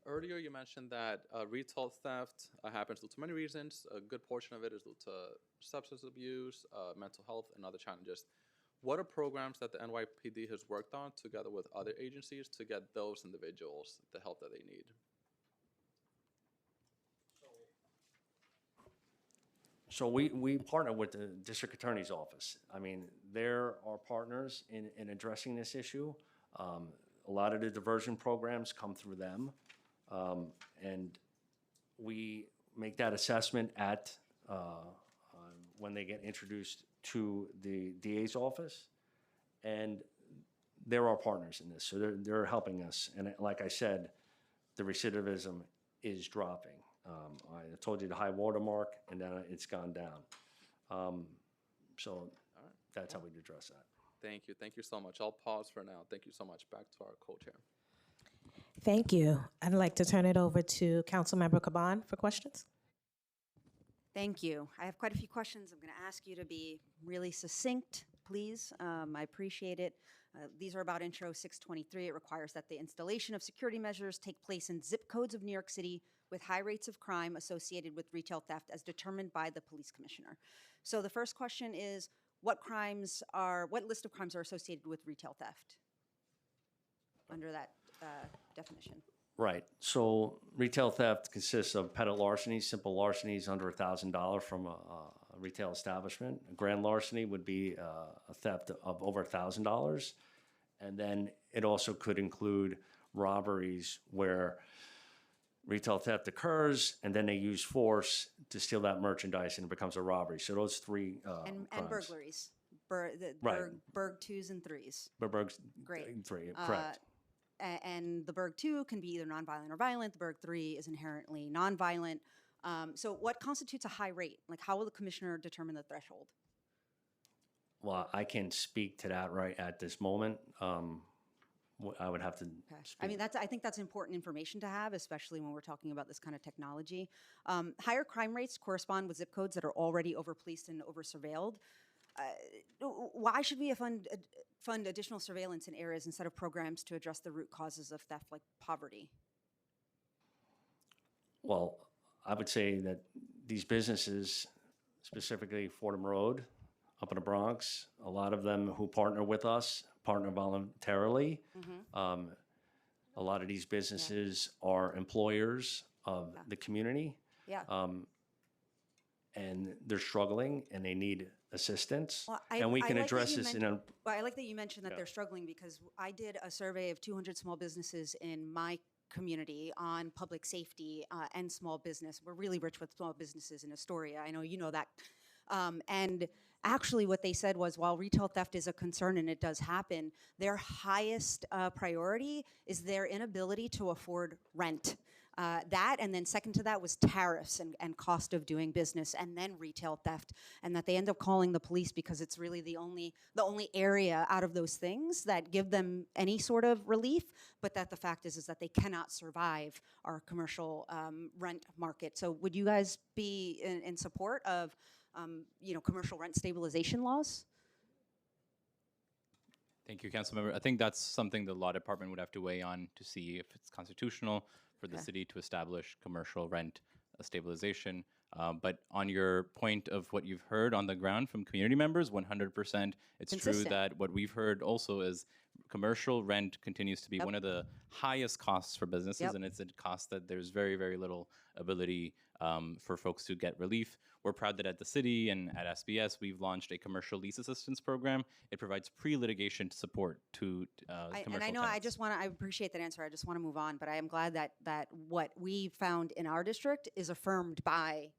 [SPEAKER 3] Earlier, you mentioned that retail theft happens due to many reasons. A good portion of it is due to substance abuse, mental health, and other challenges. What are programs that the NYPD has worked on together with other agencies to get those individuals the help that they need?
[SPEAKER 6] So we partner with the district attorney's office. I mean, they're our partners in addressing this issue. A lot of the diversion programs come through them. And we make that assessment at when they get introduced to the DA's office, and they're our partners in this. So they're helping us. And like I said, the recidivism is dropping. I told you the high water mark, and then it's gone down. So
[SPEAKER 3] All right.
[SPEAKER 6] that's how we address that.
[SPEAKER 3] Thank you. Thank you so much. I'll pause for now. Thank you so much. Back to our co-chair.
[SPEAKER 2] Thank you. I'd like to turn it over to Councilmember Caban for questions.
[SPEAKER 7] Thank you. I have quite a few questions. I'm going to ask you to be really succinct, please. I appreciate it. These are about Intro 623. It requires that the installation of security measures take place in zip codes of New York City with high rates of crime associated with retail theft as determined by the police commissioner. So the first question is, what list of crimes are associated with retail theft under that definition?
[SPEAKER 6] Right. So retail theft consists of petty larcenies, simple larcenies under $1,000 from a retail establishment. A grand larceny would be a theft of over $1,000. And then it also could include robberies where retail theft occurs and then they use force to steal that merchandise and it becomes a robbery. So those three
[SPEAKER 7] And
[SPEAKER 6] crimes.
[SPEAKER 7] burglaries.
[SPEAKER 6] Right.
[SPEAKER 7] Berg 2s and 3s.
[SPEAKER 6] Burg's
[SPEAKER 7] Great.
[SPEAKER 6] three, correct.
[SPEAKER 7] And the Berg 2 can be either nonviolent or violent. The Berg 3 is inherently nonviolent. So what constitutes a high rate? Like, how will the commissioner determine the threshold?
[SPEAKER 6] Well, I can't speak to that right at this moment. I would have to
[SPEAKER 7] Okay.
[SPEAKER 6] speak.
[SPEAKER 7] I mean, I think that's important information to have, especially when we're talking about this kind of technology. Higher crime rates correspond with zip codes that are already over-policed and over-surveilled. Why should we fund additional surveillance in areas instead of programs to address the root causes of theft like poverty?
[SPEAKER 6] Well, I would say that these businesses, specifically Fordham Road, up in the Bronx, a lot of them who partner with us partner voluntarily. A lot of these businesses are employers of the community.
[SPEAKER 7] Yeah.
[SPEAKER 6] And they're struggling and they need assistance.
[SPEAKER 7] Well,
[SPEAKER 6] and we
[SPEAKER 7] I
[SPEAKER 6] can
[SPEAKER 7] like that
[SPEAKER 6] address
[SPEAKER 7] you
[SPEAKER 6] this in a,
[SPEAKER 7] Well, I like that you mentioned that they're struggling because I did a survey of 200 small businesses in my community on public safety and small business. We're really rich with small businesses in Astoria. I know you know that. And actually what they said was while retail theft is a concern and it does happen, their highest priority is their inability to afford rent. That, and then second to that was tariffs and cost of doing business, and then retail theft, and that they end up calling the police because it's really the only area out of those things that give them any sort of relief, but that the fact is that they cannot survive our commercial rent market. So would you guys be in support of commercial rent stabilization laws?
[SPEAKER 5] Thank you, Councilmember. I think that's something the law department would have to weigh on to see if it's constitutional for the city to establish commercial rent stabilization. But on your point of what you've heard on the ground from community members, 100%, it's true
[SPEAKER 7] Consistent.
[SPEAKER 5] that what we've heard also is commercial rent continues to be one of the highest costs for businesses, and it's a cost that there's very, very little ability for folks to get relief. We're proud that at the city and at SBS, we've launched a commercial lease assistance program. It provides pre-litigation support to commercial
[SPEAKER 7] And I know
[SPEAKER 5] tenants.
[SPEAKER 7] I appreciate that answer. I just want to move on, but I am glad that what we found in our district is affirmed by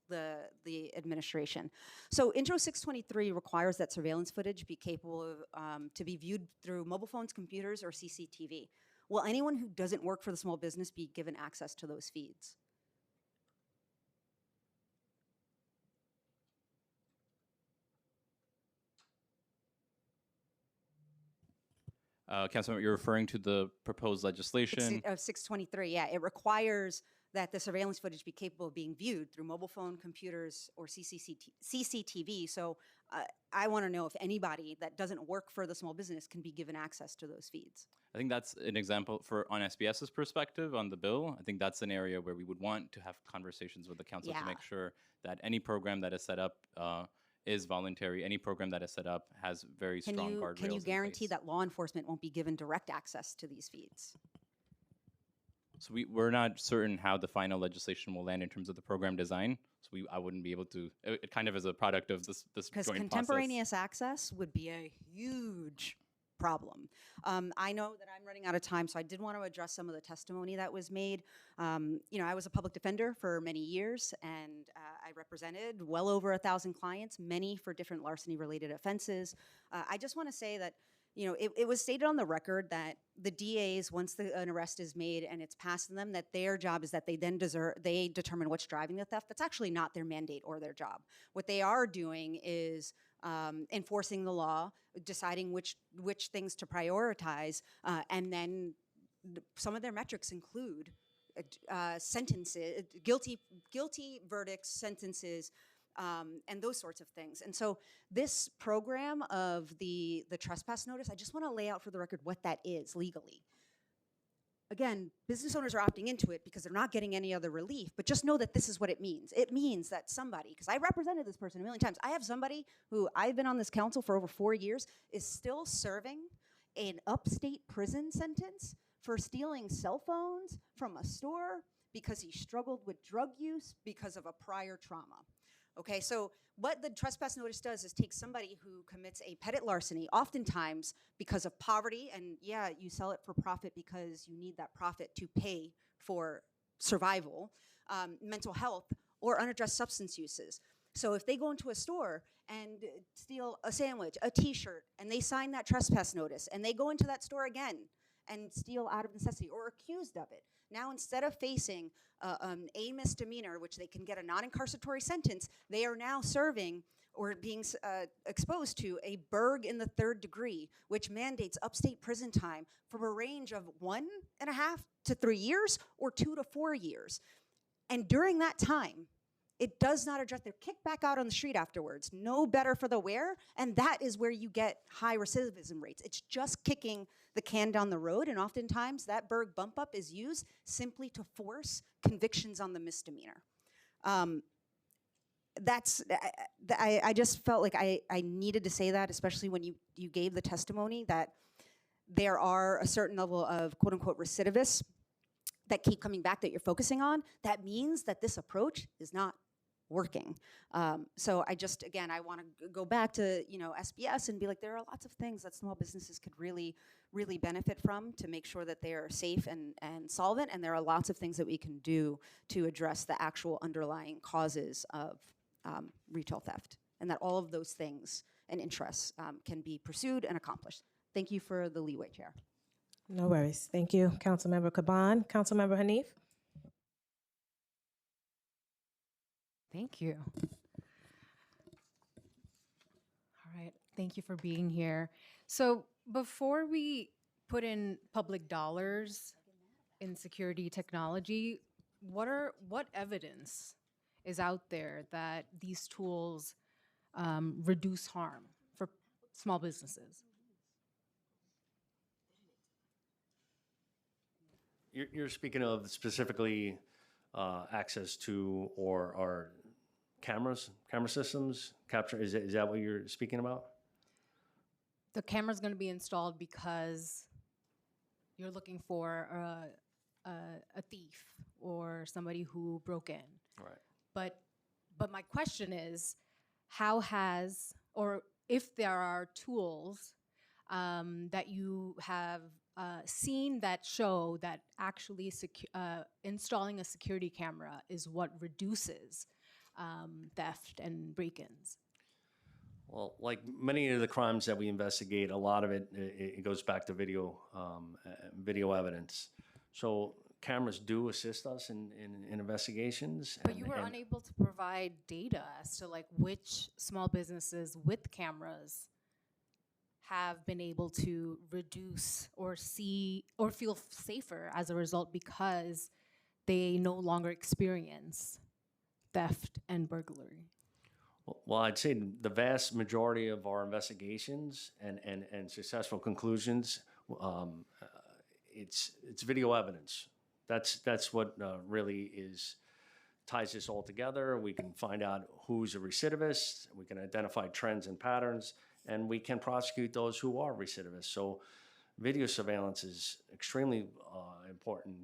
[SPEAKER 7] the administration. So Intro 623 requires that surveillance footage be capable of to be viewed through mobile phones, computers, or CCTV. Will anyone who doesn't work for the small business be given access to those feeds?
[SPEAKER 5] Councilmember, you're referring to the proposed legislation.
[SPEAKER 7] Of 623, yeah. It requires that the surveillance footage be capable of being viewed through mobile phone, computers, or CCTV. So I want to know if anybody that doesn't work for the small business can be given access to those feeds.
[SPEAKER 5] I think that's an example on SBS's perspective on the bill. I think that's an area where we would want to have conversations with the council to make sure that any program that is set up is voluntary. Any program that is set up has very strong guardrails.
[SPEAKER 7] Can you
[SPEAKER 5] in
[SPEAKER 7] guarantee
[SPEAKER 5] place.
[SPEAKER 7] that law enforcement won't be given direct access to these feeds?
[SPEAKER 5] So we're not certain how the final legislation will land in terms of the program design. So I wouldn't be able to. It kind of is a product of this
[SPEAKER 7] Because
[SPEAKER 5] joint
[SPEAKER 7] contemporaneous access would be a huge problem. I know that I'm running out of time, so I did want to address some of the testimony that was made. I was a public defender for many years, and I represented well over 1,000 clients, many for different larceny-related offenses. I just want to say that it was stated on the record that the DAs, once an arrest is made and it's passed to them, that their job is that they then they determine what's driving the theft. That's actually not their mandate or their job. What they are doing is enforcing the law, deciding which things to prioritize, and then some of their metrics include sentences, guilty verdicts, sentences, and those sorts of things. And so this program of the trespass notice, I just want to lay out for the record what that is legally. Again, business owners are opting into it because they're not getting any other relief, but just know that this is what it means. It means that somebody, because I represented this person a million times, I have somebody who I've been on this council for over 4 years, is still serving an upstate prison sentence for stealing cell phones from a store because he struggled with drug use because of a prior trauma. Okay, so what the trespass notice does is take somebody who commits a petty larceny, oftentimes because of poverty, and yeah, you sell it for profit because you need that profit to pay for survival, mental health, or unaddressed substance uses. So if they go into a store and steal a sandwich, a t-shirt, and they sign that trespass notice, and they go into that store again and steal out of necessity or accused of it, now instead of facing a misdemeanor, which they can get a non-incarceratory sentence, they are now serving or being exposed to a burg in the 3rd degree, which mandates upstate prison time from a range of 1.5 to 3 years or 2 to 4 years. And during that time, it does not address, they're kicked back out on the street afterwards, no better for the wear, and that is where you get high recidivism rates. It's just kicking the can down the road, and oftentimes that burg bump up is used simply to force convictions on the misdemeanor. I just felt like I needed to say that, especially when you gave the testimony that there are a certain level of quote unquote recidivists that keep coming back that you're focusing on. That means that this approach is not working. So I just, again, I want to go back to, SBS and be like, there are lots of things that small businesses could really, really benefit from to make sure that they are safe and solvent. And there are lots of things that we can do to address the actual underlying causes of retail theft. And that all of those things and interests can be pursued and accomplished. Thank you for the leeway, Chair.
[SPEAKER 2] No worries. Thank you, Councilmember Caban. Councilmember Hanif?
[SPEAKER 8] Thank you. All right, thank you for being here. So before we put in public dollars in security technology, what evidence is out there that these tools reduce harm for small businesses?
[SPEAKER 6] You're speaking of specifically access to or camera systems, capture, is that what you're speaking about?
[SPEAKER 8] The camera's going to be installed because you're looking for a thief or somebody who broke in.
[SPEAKER 6] Right.
[SPEAKER 8] But my question is, how has, or if there are tools that you have seen that show that actually installing a security camera is what reduces theft and break-ins?
[SPEAKER 6] Well, like many of the crimes that we investigate, a lot of it goes back to video evidence. So cameras do assist us in investigations.
[SPEAKER 8] But you were unable to provide data as to like which small businesses with cameras have been able to reduce or see or feel safer as a result because they no longer experience theft and burglary.
[SPEAKER 6] Well, I'd say the vast majority of our investigations and successful conclusions, it's video evidence. That's what really ties this all together. We can find out who's a recidivist. We can identify trends and patterns, and we can prosecute those who are recidivists. So video surveillance is extremely important.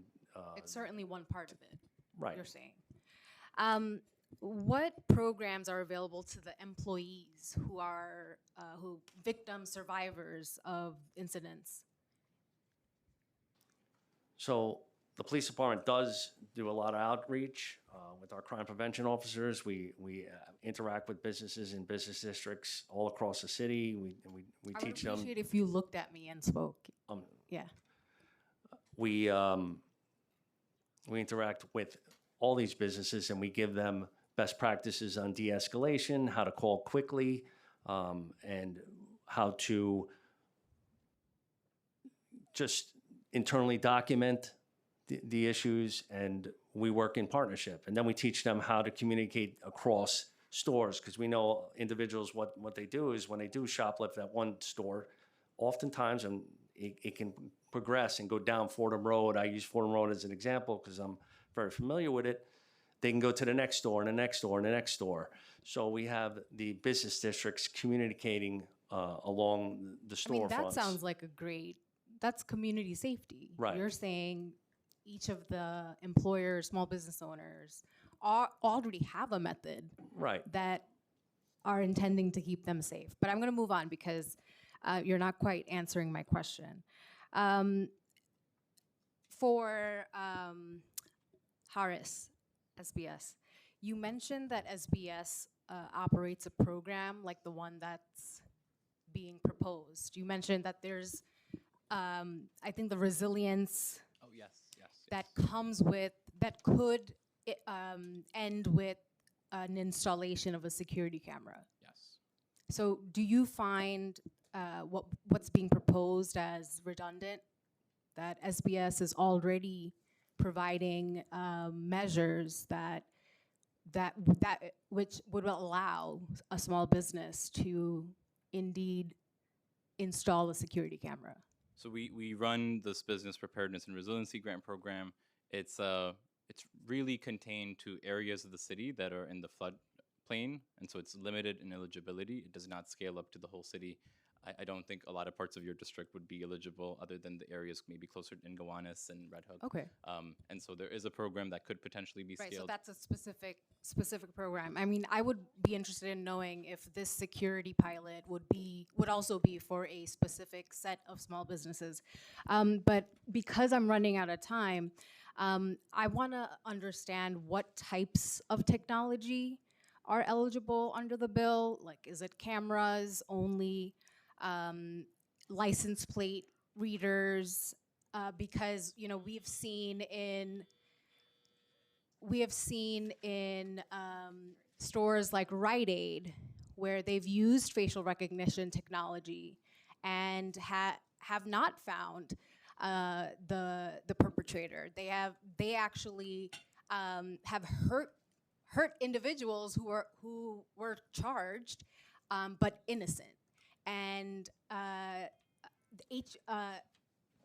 [SPEAKER 8] It's certainly one part of it,
[SPEAKER 6] Right.
[SPEAKER 8] you're saying. What programs are available to the employees who are victims, survivors of incidents?
[SPEAKER 6] So the police department does do a lot of outreach with our crime prevention officers. We interact with businesses in business districts all across the city. We
[SPEAKER 8] I
[SPEAKER 6] teach
[SPEAKER 8] would
[SPEAKER 6] them.
[SPEAKER 8] appreciate if you looked at me and spoke. Yeah.
[SPEAKER 6] We interact with all these businesses and we give them best practices on de-escalation, how to call quickly, and how to just internally document the issues, and we work in partnership. And then we teach them how to communicate across stores, because we know individuals, what they do is when they do shoplift at one store, oftentimes, and it can progress and go down Fordham Road. I use Fordham Road as an example because I'm very familiar with it. They can go to the next store and the next store and the next store. So we have the business districts communicating along the
[SPEAKER 8] I mean,
[SPEAKER 6] storefronts.
[SPEAKER 8] that sounds like that's community safety.
[SPEAKER 6] Right.
[SPEAKER 8] You're saying each of the employers, small business owners already have a method
[SPEAKER 6] Right.
[SPEAKER 8] that are intending to keep them safe. But I'm going to move on because you're not quite answering my question. For Harris, SBS, you mentioned that SBS operates a program like the one that's being proposed. You mentioned that there's, I think, the resilience
[SPEAKER 5] Oh, yes, yes.
[SPEAKER 8] that comes with, that could end with an installation of a security camera.
[SPEAKER 5] Yes.
[SPEAKER 8] So do you find what's being proposed as redundant? That SBS is already providing measures that which would allow a small business to indeed install a security camera?
[SPEAKER 5] So we run this business preparedness and resiliency grant program. It's really contained to areas of the city that are in the floodplain, and so it's limited in eligibility. It does not scale up to the whole city. I don't think a lot of parts of your district would be eligible, other than the areas maybe closer in Gowanus and Red Hook.
[SPEAKER 8] Okay.
[SPEAKER 5] And so there is a program that could potentially be
[SPEAKER 8] Right, so
[SPEAKER 5] scaled.
[SPEAKER 8] that's a specific program. I mean, I would be interested in knowing if this security pilot would also be for a specific set of small businesses. But because I'm running out of time, I want to understand what types of technology are eligible under the bill. Like, is it cameras only, license plate readers? Because we have seen in stores like Rite Aid where they've used facial recognition technology and have not found the perpetrator. They actually have hurt individuals who were charged but innocent. And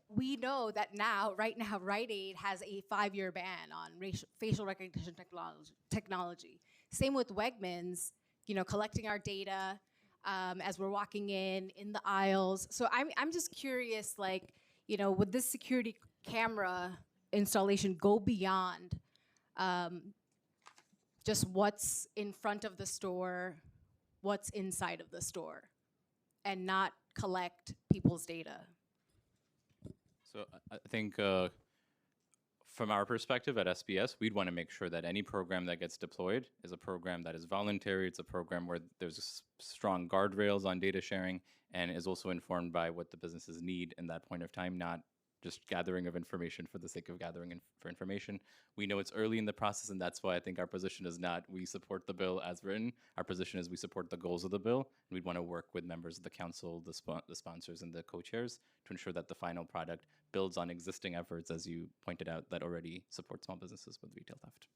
[SPEAKER 8] we know that right now, Rite Aid has a 5-year ban on facial recognition technology. Same with Wegmans, collecting our data as we're walking in the aisles. So I'm just curious, would this security camera installation go beyond just what's in front of the store, what's inside of the store, and not collect people's data?
[SPEAKER 5] So I think from our perspective at SBS, we'd want to make sure that any program that gets deployed is a program that is voluntary. It's a program where there's strong guardrails on data sharing and is also informed by what the businesses need in that point of time, not just gathering of information for the sake of gathering for information. We know it's early in the process, and that's why I think our position is not we support the bill as written. Our position is we support the goals of the bill, and we'd want to work with members of the council, the sponsors, and the co-chairs to ensure that the final product builds on existing efforts, as you pointed out, that already support small businesses with retail theft.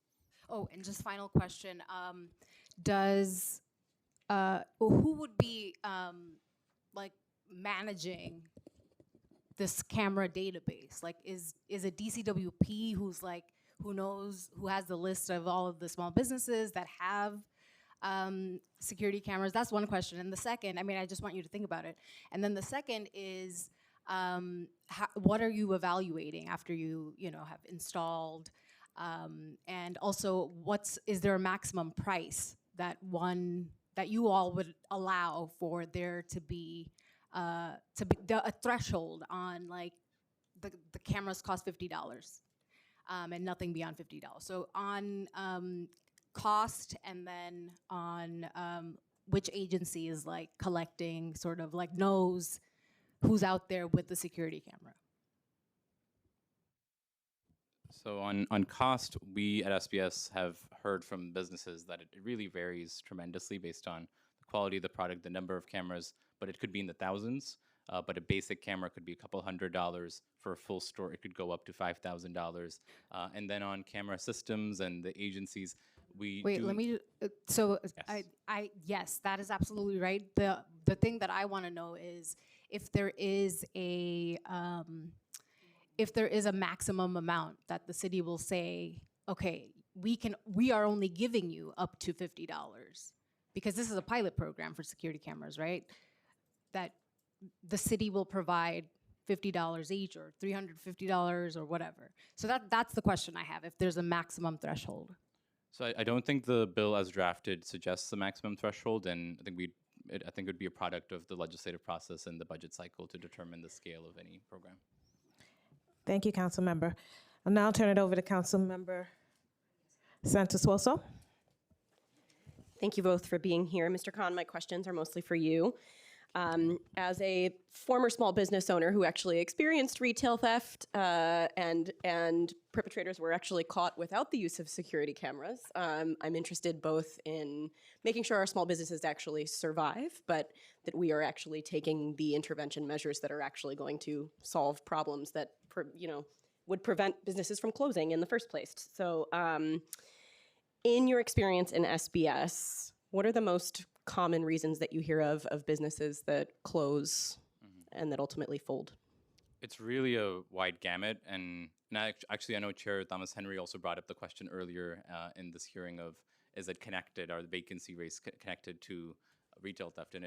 [SPEAKER 8] Oh, and just final question. Who would be managing this camera database? Like, is it DCWP who has the list of all of the small businesses that have security cameras? That's one question. And the second, I just want you to think about it. And then the second is, what are you evaluating after you have installed? And also, is there a maximum price that you all would allow for there to be a threshold on, like, the cameras cost $50 and nothing beyond $50. So on cost, and then on which agency is collecting, sort of knows who's out there with the security camera.
[SPEAKER 5] So on cost, we at SBS have heard from businesses that it really varies tremendously based on the quality of the product, the number of cameras, but it could be in the thousands. but a basic camera could be a couple $100. For a full store, it could go up to $5,000. And then on camera systems and the agencies, we
[SPEAKER 8] Wait,
[SPEAKER 5] do.
[SPEAKER 8] let me. So
[SPEAKER 5] Yes.
[SPEAKER 8] yes, that is absolutely right. The thing that I want to know is if there is a maximum amount that the city will say, okay, we are only giving you up to $50, because this is a pilot program for security cameras, right? That the city will provide $50 each or $350 or whatever. So that's the question I have. If there's a maximum threshold.
[SPEAKER 5] So I don't think the bill as drafted suggests the maximum threshold, and I think it would be a product of the legislative process and the budget cycle to determine the scale of any program.
[SPEAKER 2] Thank you, Council Member. I'll now turn it over to Council Member Santos-Woso.
[SPEAKER 9] Thank you both for being here. Mr. Khan, my questions are mostly for you. As a former small business owner who actually experienced retail theft and perpetrators were actually caught without the use of security cameras, I'm interested both in making sure our small businesses actually survive, but that we are actually taking the intervention measures that are actually going to solve problems that would prevent businesses from closing in the first place. So in your experience in SBS, what are the most common reasons that you hear of businesses that close and that ultimately fold?
[SPEAKER 5] It's really a wide gamut, and I know Chair Thomas Henry also brought up the question earlier in this hearing of, is it connected, are the vacancy rates connected to retail theft? And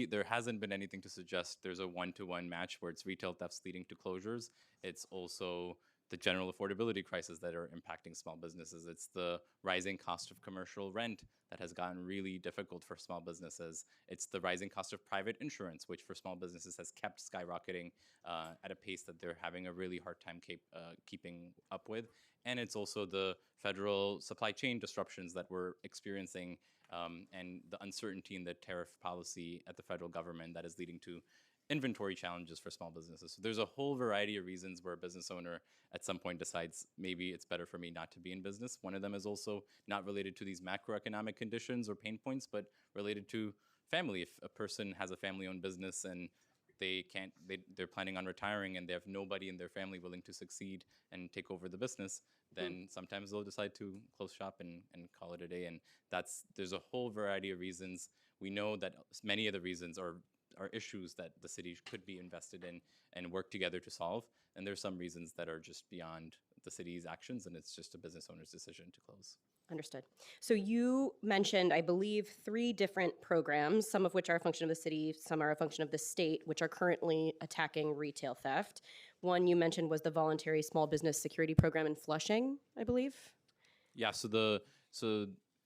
[SPEAKER 5] there hasn't been anything to suggest there's a one-to-one match where it's retail thefts leading to closures. It's also the general affordability crisis that are impacting small businesses. It's the rising cost of commercial rent that has gotten really difficult for small businesses. It's the rising cost of private insurance, which for small businesses has kept skyrocketing at a pace that they're having a really hard time keeping up with. And it's also the federal supply chain disruptions that we're experiencing and the uncertainty in the tariff policy at the federal government that is leading to inventory challenges for small businesses. So there's a whole variety of reasons where a business owner at some point decides maybe it's better for me not to be in business. One of them is also not related to these macroeconomic conditions or pain points, but related to family. If a person has a family-owned business and they're planning on retiring and they have nobody in their family willing to succeed and take over the business, then sometimes they'll decide to close shop and call it a day. And there's a whole variety of reasons. We know that many of the reasons are issues that the city could be invested in and work together to solve. And there's some reasons that are just beyond the city's actions, and it's just a business owner's decision to close.
[SPEAKER 9] Understood. So you mentioned, I believe, 3 different programs, some of which are a function of the city, some are a function of the state, which are currently attacking retail theft. One you mentioned was the voluntary small business security program in Flushing, I believe.
[SPEAKER 5] Yeah, so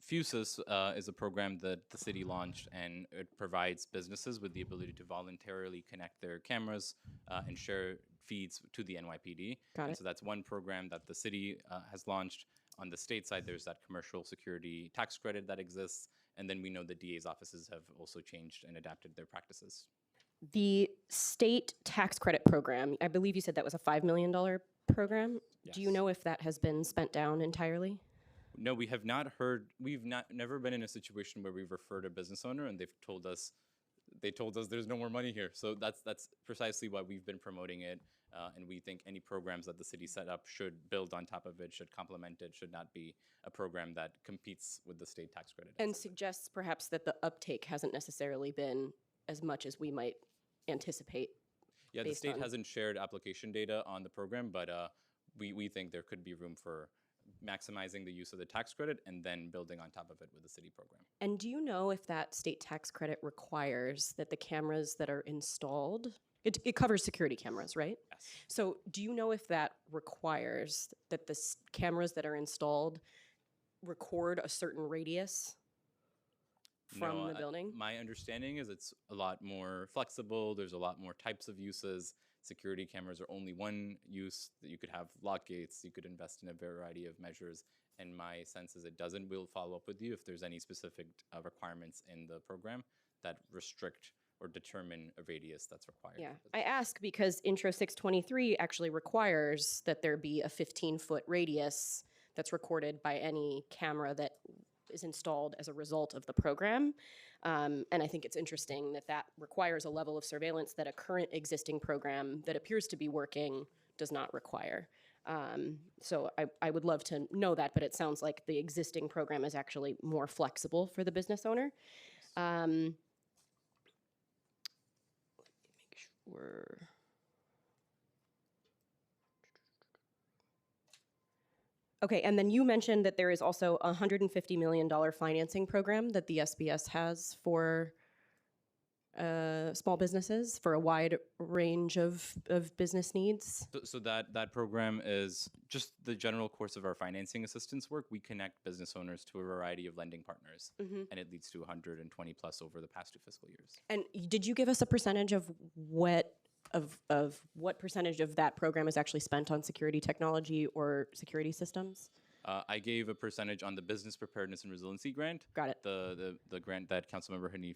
[SPEAKER 5] FUSIS is a program that the city launched, and it provides businesses with the ability to voluntarily connect their cameras and share feeds to the NYPD.
[SPEAKER 9] Got it.
[SPEAKER 5] So that's one program that the city has launched. On the state side, there's that commercial security tax credit that exists, and then we know the DA's offices have also changed and adapted their practices.
[SPEAKER 9] The state tax credit program, I believe you said that was a $5 million program.
[SPEAKER 5] Yes.
[SPEAKER 9] Do you know if that has been spent down entirely?
[SPEAKER 5] No, we have not heard. Never been in a situation where we've referred a business owner and they've told us there's no more money here. So that's precisely why we've been promoting it, and we think any programs that the city set up should build on top of it, should complement it, should not be a program that competes with the state tax credit.
[SPEAKER 9] And suggests perhaps that the uptake hasn't necessarily been as much as we might anticipate.
[SPEAKER 5] Yeah, the state hasn't shared application data on the program, but we think there could be room for maximizing the use of the tax credit and then building on top of it with the city program.
[SPEAKER 9] And do you know if that state tax credit requires that the cameras that are installed, it covers security cameras, right?
[SPEAKER 5] Yes.
[SPEAKER 9] So do you know if that requires that the cameras that are installed record a certain radius from the building?
[SPEAKER 5] My understanding is it's a lot more flexible. There's a lot more types of uses. Security cameras are only one use. That you could have lock gates. You could invest in a variety of measures. And my sense is it doesn't. We'll follow up with you if there's any specific requirements in the program that restrict or determine a radius that's required.
[SPEAKER 9] Yeah, I ask because Intro 623 actually requires that there be a 15-foot radius that's recorded by any camera that is installed as a result of the program. And I think it's interesting that that requires a level of surveillance that a current existing program that appears to be working does not require. So I would love to know that, but it sounds like the existing program is actually more flexible for the business owner. Let me make sure. Okay, and then you mentioned that there is also a $150 million financing program that the SBS has for small businesses for a wide range of business needs.
[SPEAKER 5] So that program is just the general course of our financing assistance work. We connect business owners to a variety of lending partners, and it leads to 120 plus over the past 2 fiscal years.
[SPEAKER 9] And did you give us a percentage of what percentage of that program is actually spent on security technology or security systems?
[SPEAKER 5] I gave a percentage on the Business Preparedness and Resiliency Grant.
[SPEAKER 9] Got it.
[SPEAKER 5] The grant that Councilmember Hanif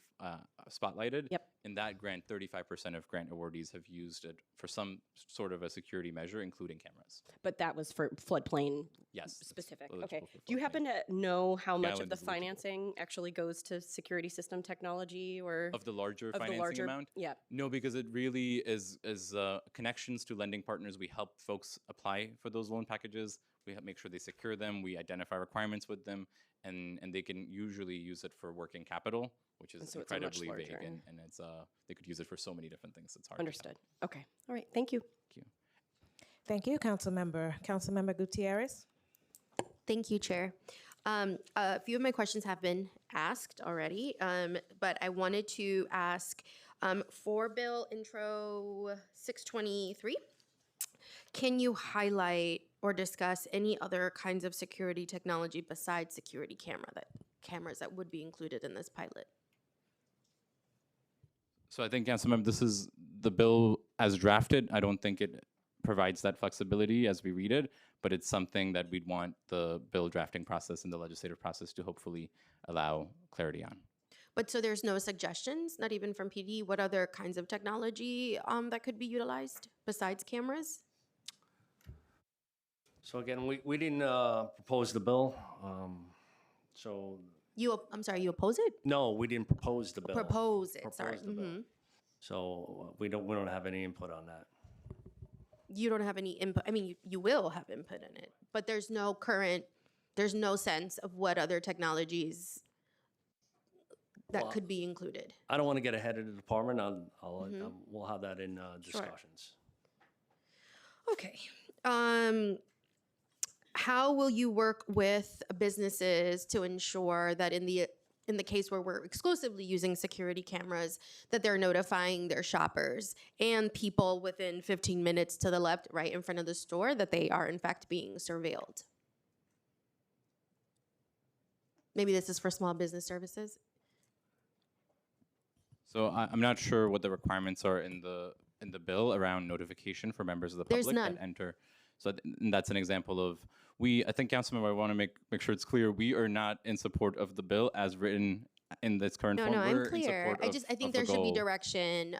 [SPEAKER 5] spotlighted.
[SPEAKER 9] Yep.
[SPEAKER 5] In that grant, 35% of grant awardees have used it for some sort of a security measure, including cameras.
[SPEAKER 9] But that was for floodplain
[SPEAKER 5] Yes. it's
[SPEAKER 9] specific.
[SPEAKER 5] eligible
[SPEAKER 9] Okay.
[SPEAKER 5] for
[SPEAKER 9] Do you
[SPEAKER 5] floodplain.
[SPEAKER 9] happen to know how much of the
[SPEAKER 5] it's eligible.
[SPEAKER 9] financing actually goes to security system technology or
[SPEAKER 5] Of the larger
[SPEAKER 9] of the
[SPEAKER 5] financing
[SPEAKER 9] larger
[SPEAKER 5] amount?
[SPEAKER 9] Yeah.
[SPEAKER 5] No, because it really is connections to lending partners. We help folks apply for those loan packages. We make sure they secure them. We identify requirements with them, and they can usually use it for working capital, which is
[SPEAKER 9] so it's a much
[SPEAKER 5] incredibly vague,
[SPEAKER 9] larger-
[SPEAKER 5] and it's they could use it for so many different things. It's hard.
[SPEAKER 9] Understood. Okay. All right. Thank you.
[SPEAKER 5] To tell.
[SPEAKER 2] Thank you, Councilmember. Councilmember Gutierrez.
[SPEAKER 10] Thank you, Chair. A few of my questions have been asked already, but I wanted to ask for Bill Intro 623, can you highlight or discuss any other kinds of security technology besides security cameras that would be included in this pilot?
[SPEAKER 5] So I think, Councilmember, this is the bill as drafted. I don't think it provides that flexibility as we read it, but it's something that we'd want the bill drafting process and the legislative process to hopefully allow clarity on.
[SPEAKER 10] But so there's no suggestions, not even from PD, what other kinds of technology that could be utilized besides cameras?
[SPEAKER 6] So again, we didn't propose the bill. So
[SPEAKER 10] I'm sorry, you oppose it?
[SPEAKER 6] no, we didn't propose the bill.
[SPEAKER 10] Propose it, sorry.
[SPEAKER 6] Propose the bill. So we don't have any input on that.
[SPEAKER 10] You don't have any input. I mean, you will have input in it, but there's no sense of what other technologies that
[SPEAKER 6] Well,
[SPEAKER 10] could be included.
[SPEAKER 6] I don't want to get ahead of the department. We'll have that in discussions.
[SPEAKER 10] Okay. How will you work with businesses to ensure that in the case where we're exclusively using security cameras, that they're notifying their shoppers and people within 15 minutes to the left, right in front of the store, that they are in fact being surveilled? Maybe this is for small business services.
[SPEAKER 5] So I'm not sure what the requirements are in the bill around notification for members of the
[SPEAKER 10] There's
[SPEAKER 5] public
[SPEAKER 10] none.
[SPEAKER 5] that enter. So and that's an example of I think, Councilmember, I want to make sure it's clear, we are not in support of the bill as written in this current form.
[SPEAKER 10] No, I'm
[SPEAKER 5] We're in
[SPEAKER 10] clear.
[SPEAKER 5] support
[SPEAKER 10] I think
[SPEAKER 5] of the
[SPEAKER 10] there should be
[SPEAKER 5] goal.
[SPEAKER 10] direction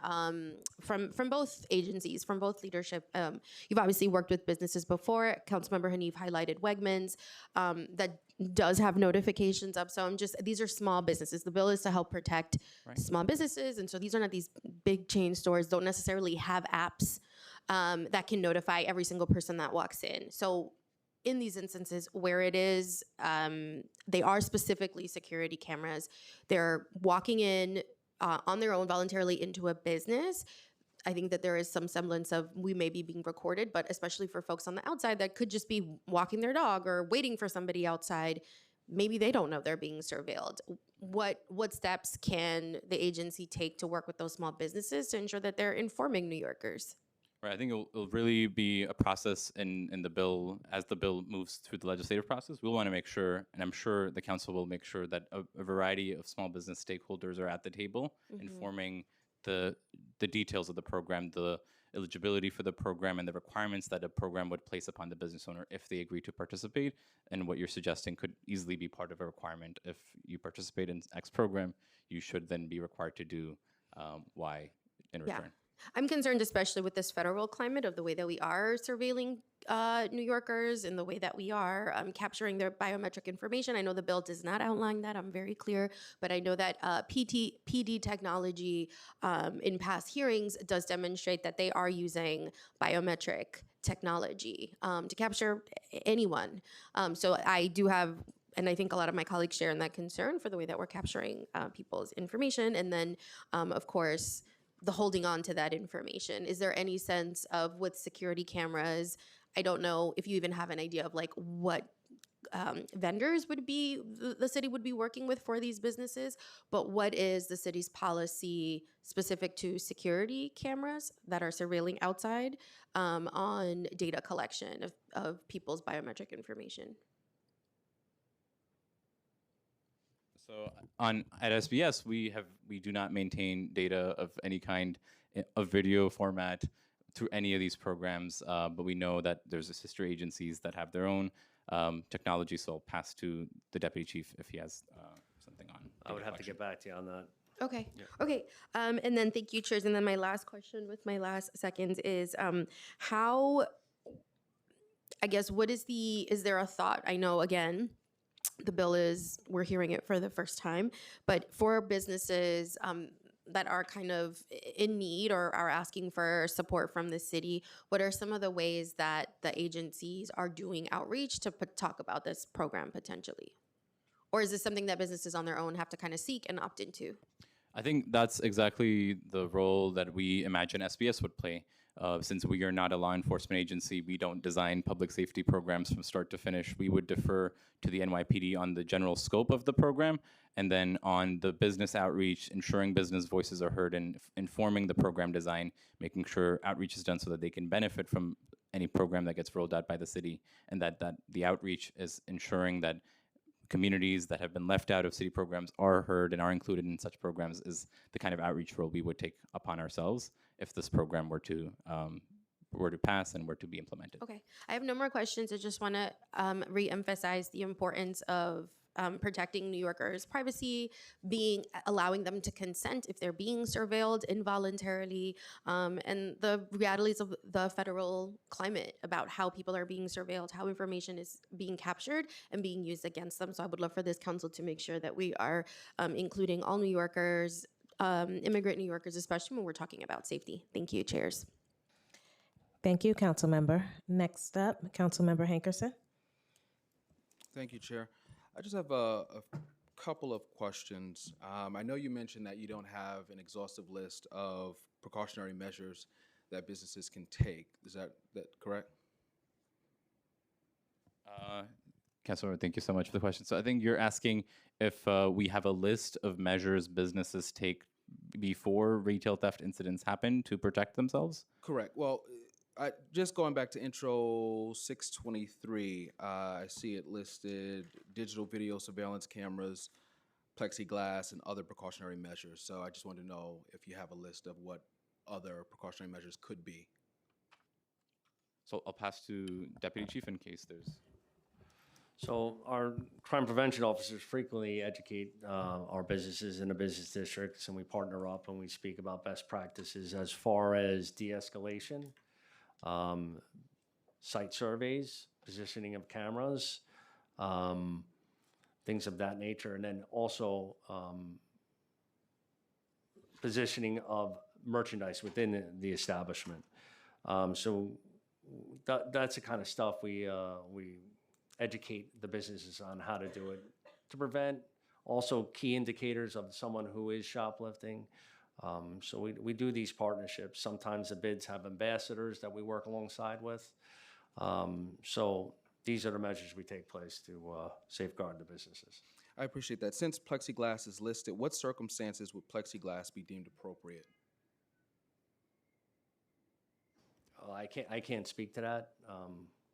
[SPEAKER 10] from both agencies, from both leadership. You've obviously worked with businesses before. Councilmember Hanif highlighted Wegmans that does have notifications up. So these are small businesses. The bill is to help protect small businesses, and so these are not these big chain stores. Don't necessarily have apps that can notify every single person that walks in. So in these instances where it is, they are specifically security cameras. They're walking in on their own voluntarily into a business. I think that there is some semblance of we may be being recorded, but especially for folks on the outside that could just be walking their dog or waiting for somebody outside, maybe they don't know they're being surveilled. What steps can the agency take to work with those small businesses to ensure that they're informing New Yorkers?
[SPEAKER 5] Right, I think it'll really be a process in the bill as the bill moves through the legislative process. We'll want to make sure, and I'm sure the council will make sure that a variety of small business stakeholders are at the table, informing the details of the program, the eligibility for the program, and the requirements that a program would place upon the business owner if they agree to participate. And what you're suggesting could easily be part of a requirement. If you participate in X program, you should then be required to do Y in return.
[SPEAKER 10] I'm concerned, especially with this federal climate of the way that we are surveilling New Yorkers and the way that we are capturing their biometric information. I know the bill does not outline that. I'm very clear, but I know that PD technology in past hearings does demonstrate that they are using biometric technology to capture anyone. So I do have. And I think a lot of my colleagues share in that concern for the way that we're capturing people's information. And then, of course, the holding on to that information. Is there any sense of with security cameras? I don't know if you even have an idea of like what vendors would be the city would be working with for these businesses, but what is the city's policy specific to security cameras that are surveilling outside on data collection of people's biometric information?
[SPEAKER 5] So at SBS, we do not maintain data of any kind of video format through any of these programs, but we know that there's sister agencies that have their own technology. So I'll pass to the deputy chief if he has something on.
[SPEAKER 6] I would have to get back to you on that.
[SPEAKER 10] Okay. Okay. And then thank you, chairs. And then my last question with my last seconds is how, I guess, is there a thought? I know, again, the bill is, we're hearing it for the first time, but for businesses that are kind of in need or are asking for support from the city, what are some of the ways that the agencies are doing outreach to talk about this program potentially? Or is this something that businesses on their own have to kind of seek and opt into?
[SPEAKER 5] I think that's exactly the role that we imagine SBS would play. Since we are not a law enforcement agency, we don't design public safety programs from start to finish. We would defer to the NYPD on the general scope of the program, and then on the business outreach, ensuring business voices are heard and informing the program design, making sure outreach is done so that they can benefit from any program that gets rolled out by the city, and that the outreach is ensuring that communities that have been left out of city programs are heard and are included in such programs is the kind of outreach role we would take upon ourselves if this program were to pass and were to be implemented.
[SPEAKER 10] Okay, I have no more questions. I just want to re-emphasize the importance of protecting New Yorkers' privacy, allowing them to consent if they're being surveilled involuntarily, and the realities of the federal climate about how people are being surveilled, how information is being captured and being used against them. So I would love for this council to make sure that we are including all New Yorkers, immigrant New Yorkers, especially when we're talking about safety. Thank you, chairs.
[SPEAKER 2] Thank you, Councilmember. Next up, Councilmember Hankerson.
[SPEAKER 11] Thank you, Chair. I just have a couple of questions. I know you mentioned that you don't have an exhaustive list of precautionary measures that businesses can take. Is that correct?
[SPEAKER 5] Councilor, thank you so much for the question. So I think you're asking if we have a list of measures businesses take before retail theft incidents happen to protect themselves?
[SPEAKER 11] Correct. Well, just going back to intro 623, I see it listed digital video surveillance cameras, plexiglass, and other precautionary measures. So I just wanted to know if you have a list of what other precautionary measures could be.
[SPEAKER 5] So I'll pass to Deputy Chief in case there's...
[SPEAKER 6] So our crime prevention officers frequently educate our businesses in the business districts, and we partner up and we speak about best practices as far as de-escalation, site surveys, positioning of cameras, things of that nature, and then also positioning of merchandise within the establishment. So that's the kind of stuff we educate the businesses on how to do it to prevent. Also key indicators of someone who is shoplifting. So we do these partnerships. Sometimes the bids have ambassadors that we work alongside with. So these are the measures we take place to safeguard the businesses.
[SPEAKER 11] I appreciate that. Since plexiglass is listed, what circumstances would plexiglass be deemed appropriate?
[SPEAKER 6] I can't speak to that.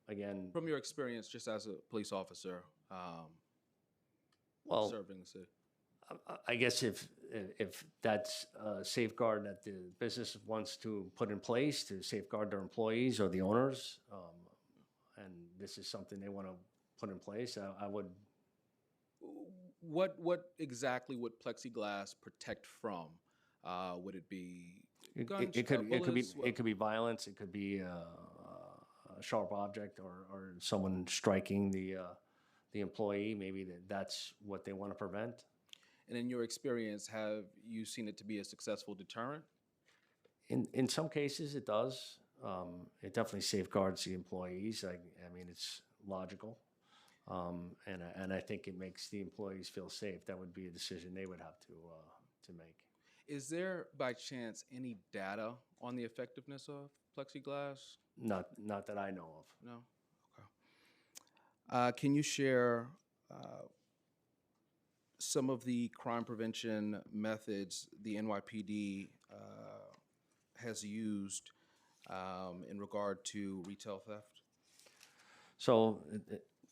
[SPEAKER 6] Again,
[SPEAKER 11] From your experience just as a police officer
[SPEAKER 6] well,
[SPEAKER 11] serving the city.
[SPEAKER 6] I guess if that's a safeguard that the business wants to put in place to safeguard their employees or the owners, and this is something they want to put in place, I would.
[SPEAKER 11] What exactly would plexiglass protect from? Would it be
[SPEAKER 6] It,
[SPEAKER 11] Guns,
[SPEAKER 6] it could
[SPEAKER 11] bullets,
[SPEAKER 6] it could be violence. It could be a sharp object or someone striking the employee. Maybe that's what they want to prevent.
[SPEAKER 11] And in your experience, have you seen it to be a successful deterrent?
[SPEAKER 6] In some cases, it does. It definitely safeguards the employees. I mean, it's logical, and I think it makes the employees feel safe. That would be a decision they would have to make.
[SPEAKER 11] Is there, by chance, any data on the effectiveness of plexiglass?
[SPEAKER 6] Not that I know of.
[SPEAKER 11] No? Okay. Can you share some of the crime prevention methods the NYPD has used in regard to retail theft?
[SPEAKER 6] So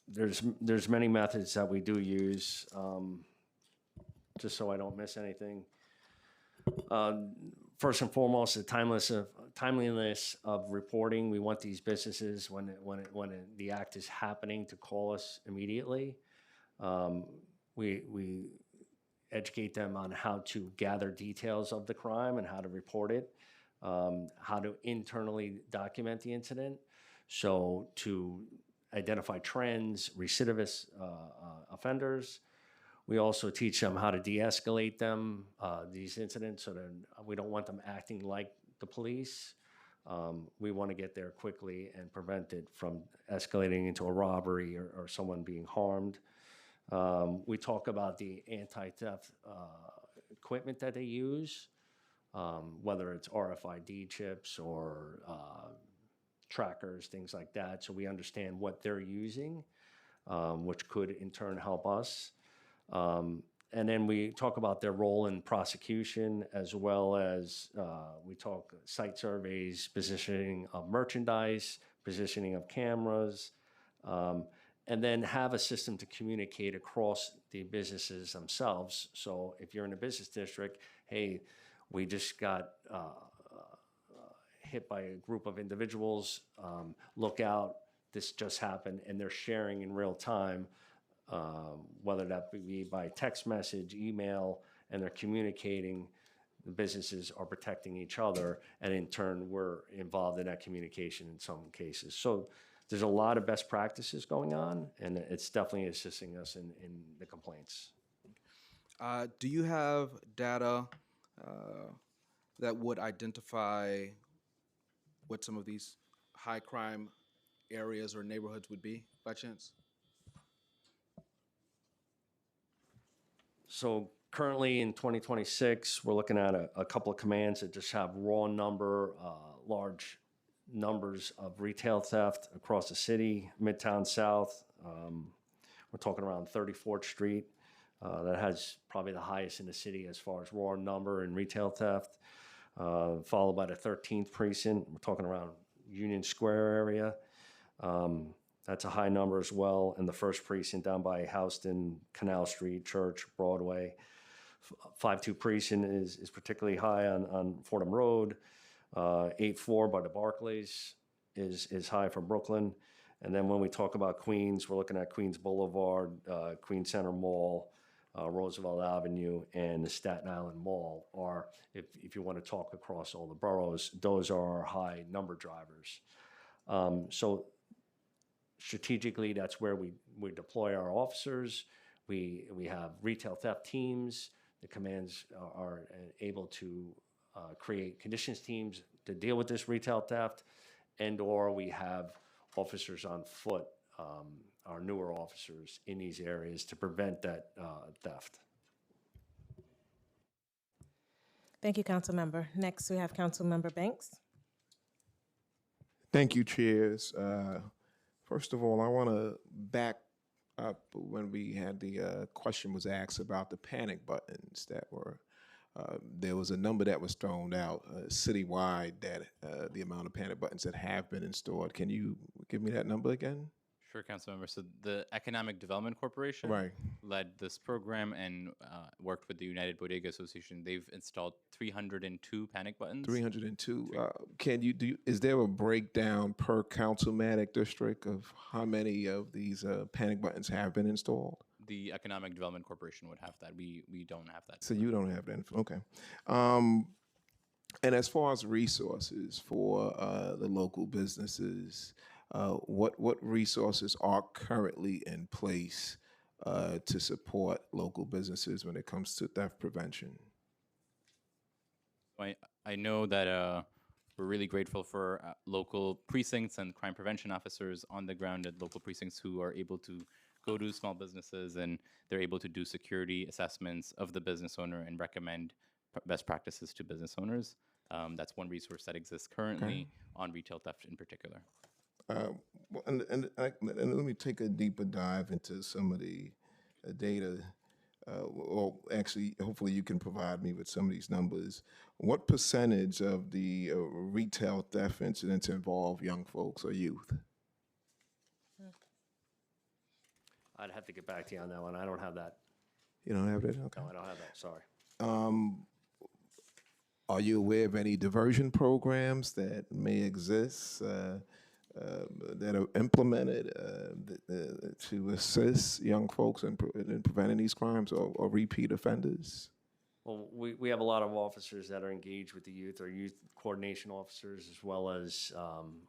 [SPEAKER 6] there's many methods that we do use, just so I don't miss anything. First and foremost, the timeliness of reporting. We want these businesses when the act is happening to call us immediately. We educate them on how to gather details of the crime and how to report it, how to internally document the incident, so to identify trends, recidivist offenders. We also teach them how to de-escalate them, these incidents, so that we don't want them acting like the police. We want to get there quickly and prevent it from escalating into a robbery or someone being harmed. We talk about the anti-theft equipment that they use, whether it's RFID chips or trackers, things like that, so we understand what they're using, which could in turn help us. And then we talk about their role in prosecution, as well as we talk site surveys, positioning of merchandise, positioning of cameras, and then have a system to communicate across the businesses themselves. So if you're in a business district, hey, we just got hit by a group of individuals, look out, this just happened, and they're sharing in real time, whether that be by text message, email, and they're communicating. The businesses are protecting each other, and in turn, we're involved in that communication in some cases. So there's a lot of best practices going on, and it's definitely assisting us in the complaints.
[SPEAKER 11] Do you have data that would identify what some of these high crime areas or neighborhoods would be, by chance?
[SPEAKER 6] So currently in 2026, we're looking at a couple of commands that just have raw large numbers of retail theft across the city, Midtown South. We're talking around 34th Street. That has probably the highest in the city as far as raw number and retail theft, followed by the 13th precinct. We're talking around Union Square area. That's a high number as well. And the first precinct down by Houston, Canal Street, Church, Broadway. 5-2 precinct is particularly high on Fordham Road. 8-4 by the Barclays is high for Brooklyn. And then when we talk about Queens, we're looking at Queens Boulevard, Queens Center Mall, Roosevelt Avenue, and the Staten Island Mall are, if you want to talk across all the boroughs, those are our high number drivers. So strategically, that's where we deploy our officers. We have retail theft teams. The commands are able to create conditions teams to deal with this retail theft, and/or we have officers on foot, our newer officers in these areas to prevent that theft.
[SPEAKER 2] Thank you, Councilmember. Next, we have Councilmember Banks.
[SPEAKER 12] Thank you, Chairs. First of all, I want to back up when we had the question was asked about the panic buttons that were, there was a number that was thrown out citywide that the amount of panic buttons that have been installed. Can you give me that number again?
[SPEAKER 5] Sure, Councilmember. So the Economic Development Corporation led this program and worked with the United Bodega Association. They've installed 302 panic buttons.
[SPEAKER 12] 302. Is there a breakdown per councilmatic district of how many of these panic buttons have been installed?
[SPEAKER 5] The Economic Development Corporation would have that. We don't have that.
[SPEAKER 12] So you don't have that info. Okay. And as far as resources for the local businesses, what resources are currently in place to support local businesses when it comes to theft prevention?
[SPEAKER 5] I know that we're really grateful for local precincts and crime prevention officers on the ground at local precincts who are able to go to small businesses and they're able to do security assessments of the business owner and recommend best practices to business owners. That's one resource that exists currently on retail theft in particular.
[SPEAKER 12] And let me take a deeper dive into some of the data. Well, actually, hopefully you can provide me with some of these numbers. What percentage of the retail theft incidents involve young folks or youth?
[SPEAKER 6] I'd have to get back to you on that one. I don't have that.
[SPEAKER 12] You don't have that? Okay.
[SPEAKER 6] No, I don't have that. Sorry.
[SPEAKER 12] Are you aware of any diversion programs that may exist that are implemented to assist young folks in preventing these crimes or repeat offenders?
[SPEAKER 6] Well, we have a lot of officers that are engaged with the youth, our youth coordination officers, as well as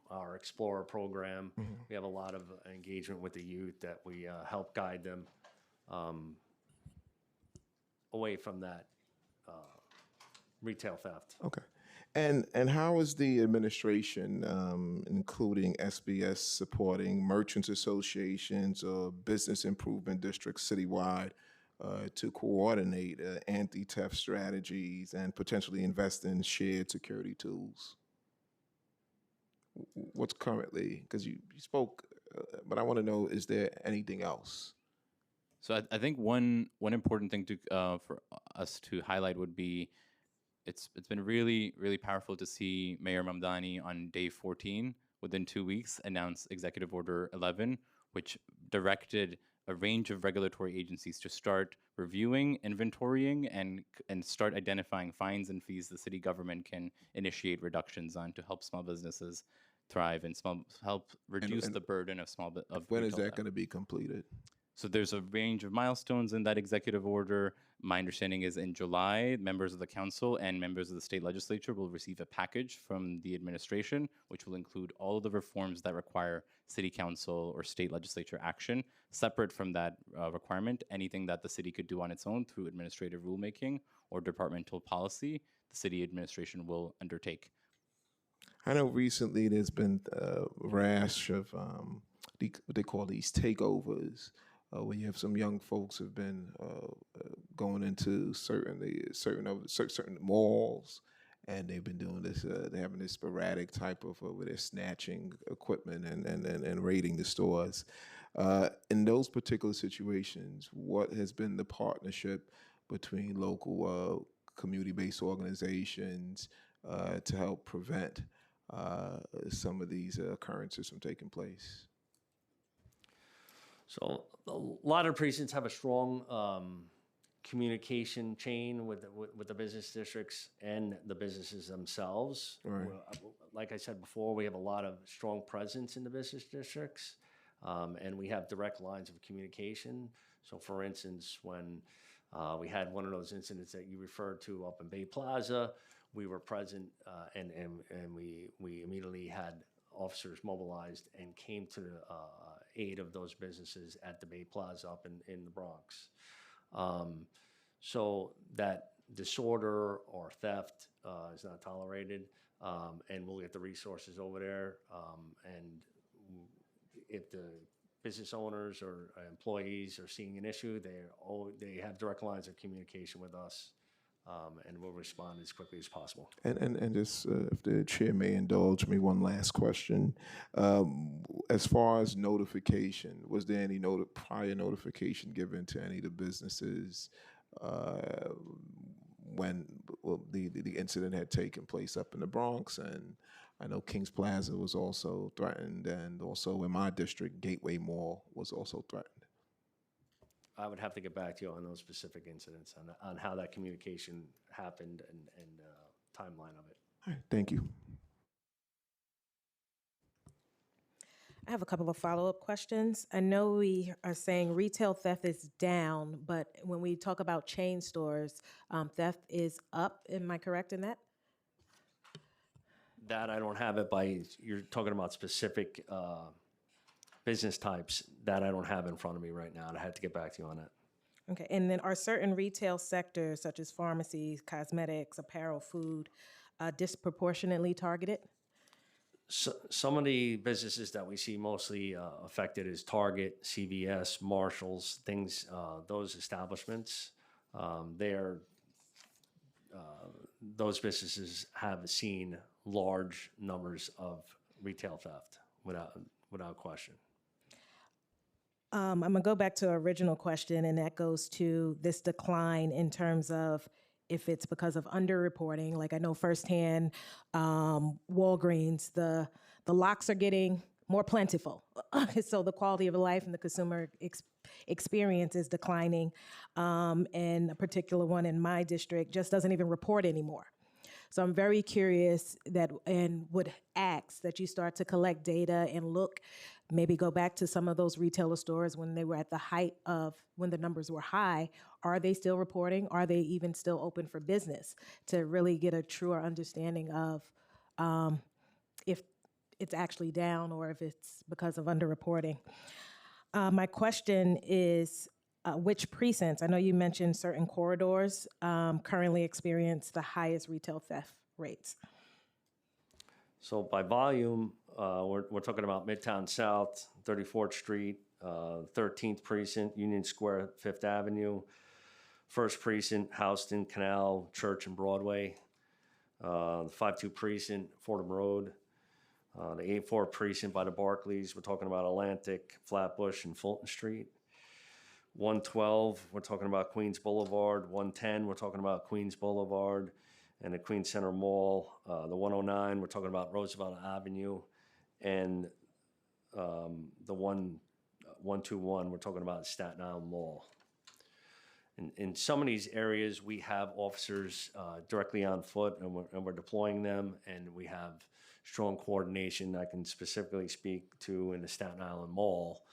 [SPEAKER 6] our Explorer program. We have a lot of engagement with the youth that we help guide them away from that retail theft.
[SPEAKER 12] Okay. And how is the administration, including SBS, supporting merchants associations or business improvement districts citywide to coordinate anti-theft strategies and potentially invest in shared security tools? What's currently, because you spoke, but I want to know, is there anything else?
[SPEAKER 5] So I think one important thing to for us to highlight would be it's been really powerful to see Mayor Mamdani on day 14 within 2 weeks announce Executive Order 11, which directed a range of regulatory agencies to start reviewing, inventorying, and start identifying fines and fees the city government can initiate reductions on to help small businesses thrive and help reduce the burden of
[SPEAKER 12] When is
[SPEAKER 5] retail
[SPEAKER 12] that
[SPEAKER 5] theft.
[SPEAKER 12] going to be completed?
[SPEAKER 5] So there's a range of milestones in that executive order. My understanding is in July, members of the council and members of the state legislature will receive a package from the administration, which will include all of the reforms that require city council or state legislature action. Separate from that requirement, anything that the city could do on its own through administrative rulemaking or departmental policy, the city administration will undertake.
[SPEAKER 12] I know recently there's been a rash of what they call these takeovers, where you have some young folks have been going into certain malls, and they've been doing this. They're having this sporadic type of where they're snatching equipment and raiding the stores. In those particular situations, what has been the partnership between local community-based organizations to help prevent some of these occurrences from taking place?
[SPEAKER 6] So a lot of precincts have a strong communication chain with the business districts and the businesses themselves.
[SPEAKER 12] Right.
[SPEAKER 6] Like I said before, we have a lot of strong presence in the business districts, and we have direct lines of communication. So for instance, when we had one of those incidents that you referred to up in Bay Plaza, we were present and we immediately had officers mobilized and came to the aid of those businesses at the Bay Plaza up in the Bronx. So that disorder or theft is not tolerated, and we'll get the resources over there. And if the business owners or employees are seeing an issue, they have direct lines of communication with us. And we'll respond as quickly as possible.
[SPEAKER 12] And just if the chair may indulge me, one last question. As far as notification, was there any prior notification given to any of the businesses when the incident had taken place up in the Bronx? And I know Kings Plaza was also threatened, and also in my district, Gateway Mall was also threatened.
[SPEAKER 6] I would have to get back to you on those specific incidents, on how that communication happened and timeline of it.
[SPEAKER 12] All right, thank you.
[SPEAKER 2] I have a couple of follow-up questions. I know we are saying retail theft is down, but when we talk about chain stores, theft is up. Am I correct in that?
[SPEAKER 6] That I don't have it by, you're talking about specific business types. That I don't have in front of me right now. And I had to get back to you on that.
[SPEAKER 2] Okay, and then are certain retail sectors such as pharmacies, cosmetics, apparel, food disproportionately targeted?
[SPEAKER 6] So, some of the businesses that we see mostly affected is Target, CVS, Marshalls, things, those establishments. Those businesses have seen large numbers of retail theft without question.
[SPEAKER 2] I'm gonna go back to our original question, and that goes to this decline in terms of if it's because of underreporting. Like I know firsthand, Walgreens, the locks are getting more plentiful, so the quality of life and the consumer experience is declining. And a particular one in my district just doesn't even report anymore. So I'm very curious that, and would ask that you start to collect data and look, maybe go back to some of those retailer stores when they were at the height of when the numbers were high. Are they still reporting? Are they even still open for business? To really get a truer understanding of if it's actually down or if it's because of underreporting. My question is, which precincts, I know you mentioned certain corridors, currently experience the highest retail theft rates?
[SPEAKER 6] So by volume, we're talking about Midtown South, 34th Street, 13th Precinct, Union Square, 5th Avenue, 1st Precinct, Houston, Canal, Church, and Broadway, the 52 Precinct, Fordham Road, the 84 Precinct by the Barclays, we're talking about Atlantic, Flatbush, and Fulton Street. 112, we're talking about Queens Boulevard. 110, we're talking about Queens Boulevard and the Queens Center Mall. The 109, we're talking about Roosevelt Avenue. And the 121, we're talking about Staten Island Mall. In some of these areas, we have officers directly on foot, and we're deploying them, and we have strong coordination. I can specifically speak to in the Staten Island Mall.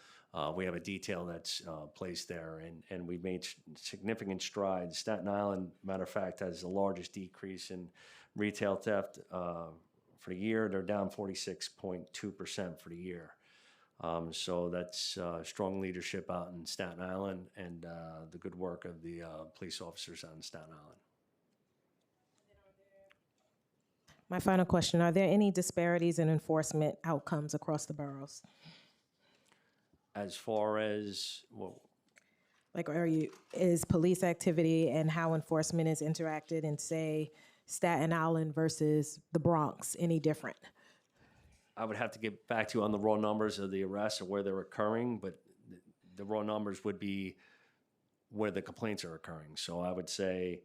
[SPEAKER 6] We have a detail that's placed there, and we've made significant strides. Staten Island, matter of fact, has the largest decrease in retail theft for the year. They're down 46.2% for the year. So that's strong leadership out in Staten Island and the good work of the police officers out in Staten Island.
[SPEAKER 2] My final question, are there any disparities in enforcement outcomes across the boroughs?
[SPEAKER 6] As far as, well,
[SPEAKER 2] Like, is police activity and how enforcement is interacted in, say, Staten Island versus the Bronx any different?
[SPEAKER 6] I would have to get back to you on the raw numbers of the arrests or where they're occurring, but the raw numbers would be where the complaints are occurring. So I would say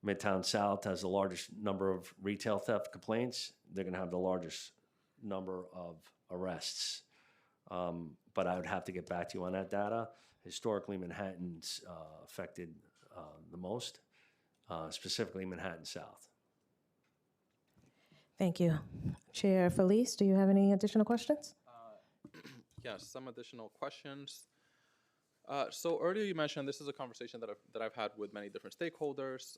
[SPEAKER 6] Midtown South has the largest number of retail theft complaints. They're going to have the largest number of arrests. But I would have to get back to you on that data. Historically, Manhattan's affected the most, specifically Manhattan South.
[SPEAKER 2] Thank you. Chair Felice, do you have any additional questions?
[SPEAKER 3] Yes, some additional questions. So earlier you mentioned this is a conversation that I've had with many different stakeholders.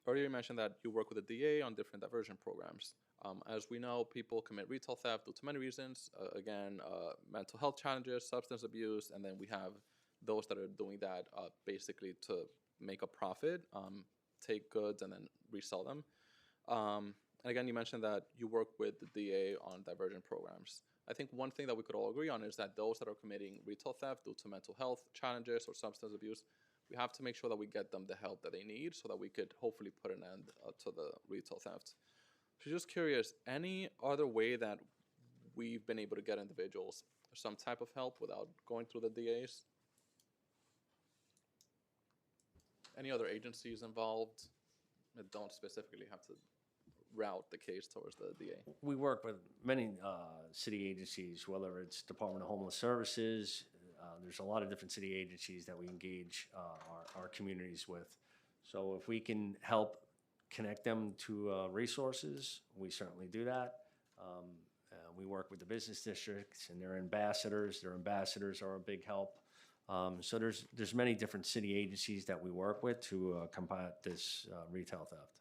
[SPEAKER 3] Earlier you mentioned that you work with the DA on different diversion programs. As we know, people commit retail theft due to many reasons. Again, mental health challenges, substance abuse, and then we have those that are doing that basically to make a profit, take goods and then resell them. And again, you mentioned that you work with the DA on diversion programs. I think one thing that we could all agree on is that those that are committing retail theft due to mental health challenges or substance abuse, we have to make sure that we get them the help that they need so that we could hopefully put an end to the retail theft. So just curious, any other way that we've been able to get individuals some type of help without going through the DAs? Any other agencies involved that don't specifically have to route the case towards the DA?
[SPEAKER 6] We work with many city agencies, whether it's Department of Homeless Services. There's a lot of different city agencies that we engage our communities with. So if we can help connect them to resources, we certainly do that. We work with the business districts and their ambassadors. Their ambassadors are a big help. So there's many different city agencies that we work with to combat this retail theft.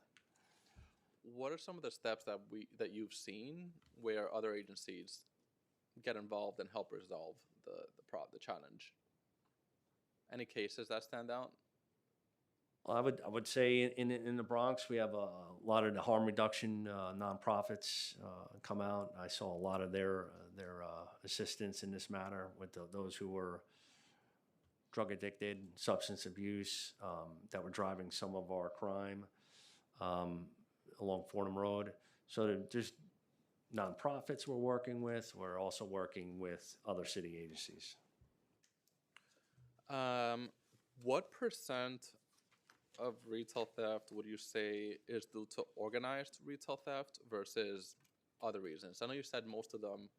[SPEAKER 3] what are some of the steps that you've seen where other agencies get involved and help resolve the challenge? Any cases that stand out?
[SPEAKER 6] Well, I would say in the Bronx, we have a lot of the harm reduction nonprofits come out. I saw a lot of their assistance in this matter with those who were drug addicted, substance abuse, that were driving some of our crime along Fordham Road. So there's nonprofits we're working with. We're also working with other city agencies.
[SPEAKER 3] What percent of retail theft would you say is due to organized retail theft versus other reasons? I know you said most of them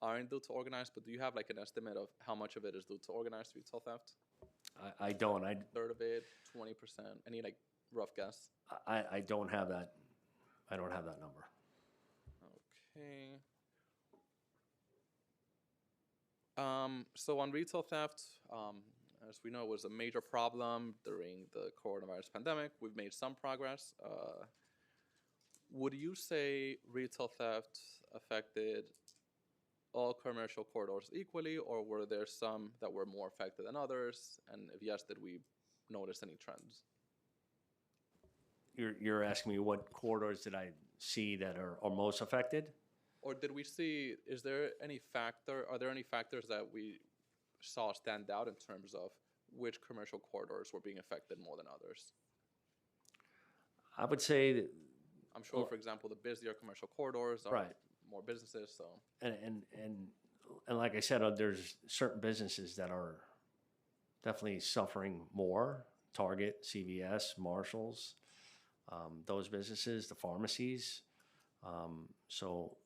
[SPEAKER 3] aren't due to organized, but do you have like an estimate of how much of it is due to organized retail theft?
[SPEAKER 6] I don't.
[SPEAKER 3] Third of it, 20%? Any like rough guess?
[SPEAKER 6] I don't have that. I don't have that number.
[SPEAKER 3] Okay. So on retail theft, as we know, it was a major problem during the coronavirus pandemic. We've made some progress. Would you say retail theft affected all commercial corridors equally, or were there some that were more affected than others? And if yes, did we notice any trends?
[SPEAKER 6] You're asking me what corridors did I see that are most affected?
[SPEAKER 3] Or did we see, are there any factors that we saw stand out in terms of which commercial corridors were being affected more than others?
[SPEAKER 6] I would say that,
[SPEAKER 3] I'm sure, for example, the busier commercial corridors are
[SPEAKER 6] right.
[SPEAKER 3] more businesses, so.
[SPEAKER 6] And like I said, there's certain businesses that are definitely suffering more. Target, CVS, Marshalls, those businesses, the pharmacies. So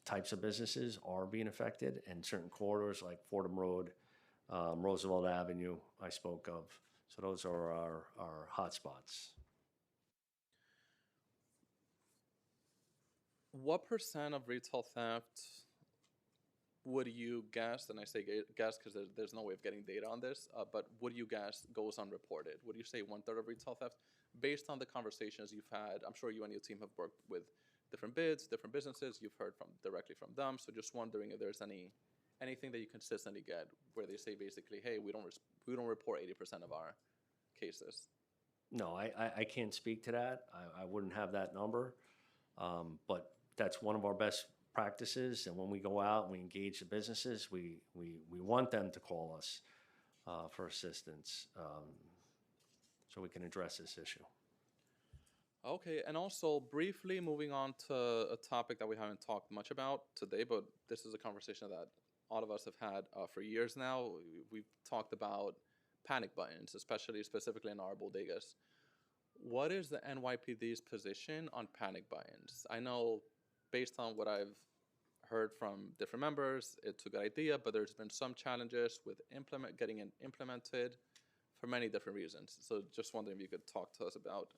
[SPEAKER 6] types of businesses are being affected, and certain corridors like Fordham Road, Roosevelt Avenue, I spoke of. So those are our hot spots.
[SPEAKER 3] What percent of retail theft would you guess, and I say guess because there's no way of getting data on this, but would you guess goes unreported? Would you say 1/3 of retail theft? Based on the conversations you've had, I'm sure you and your team have worked with different bids, different businesses, you've heard directly from them, so just wondering if there's anything that you consistently get where they say basically, hey, we don't report 80% of our cases.
[SPEAKER 6] No, I can't speak to that. I wouldn't have that number, but that's one of our best practices. And when we go out and we engage the businesses, we want them to call us for assistance, so we can address this issue.
[SPEAKER 3] Okay, and also briefly moving on to a topic that we haven't talked much about today, but this is a conversation that all of us have had for years now. We've talked about panic buttons, specifically in our bodegas. What is the NYPD's position on panic buttons? I know, based on what I've heard from different members, it's a good idea, but there's been some challenges with getting it implemented for many different reasons. So just wondering if you could talk to us about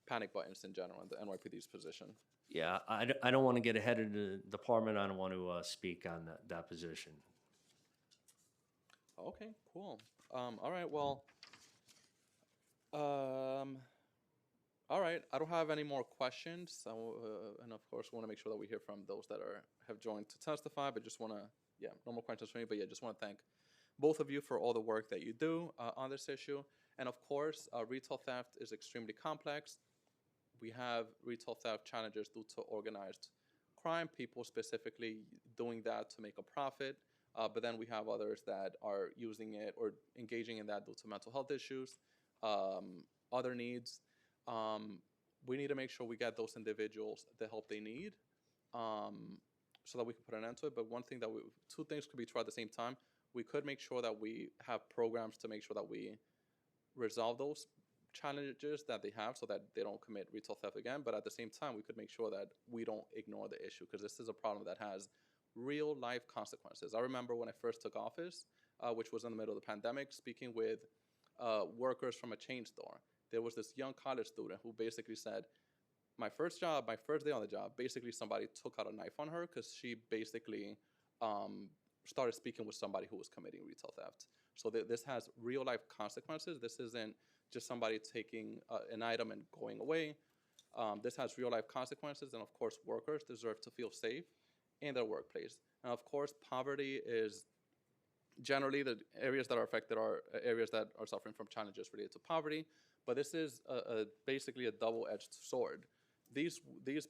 [SPEAKER 3] panic buttons in general and the NYPD's position.
[SPEAKER 6] Yeah, I don't want to get ahead of the department. I don't want to speak on that position.
[SPEAKER 3] Okay, cool. All right, well, all right, I don't have any more questions. And of course, we want to make sure that we hear from those that have joined to testify, but just want to, no more questions for me, but just want to thank both of you for all the work that you do on this issue. And of course, retail theft is extremely complex. We have retail theft challenges due to organized crime, people specifically doing that to make a profit. But then we have others that are using it or engaging in that due to mental health issues, other needs. We need to make sure we get those individuals the help they need, so that we can put an end to it. But two things could be true at the same time. We could make sure that we have programs to make sure that we resolve those challenges that they have so that they don't commit retail theft again. But at the same time, we could make sure that we don't ignore the issue, because this is a problem that has real life consequences. I remember when I first took office, which was in the middle of the pandemic, speaking with workers from a chain store. There was this young college student who basically said, my first day on the job, basically somebody took out a knife on her because she basically started speaking with somebody who was committing retail theft. So this has real life consequences. This isn't just somebody taking an item and going away. This has real-life consequences, and of course, workers deserve to feel safe in their workplace. And of course, poverty is generally the areas that are affected are areas that are suffering from challenges related to poverty, but this is basically a double-edged sword. These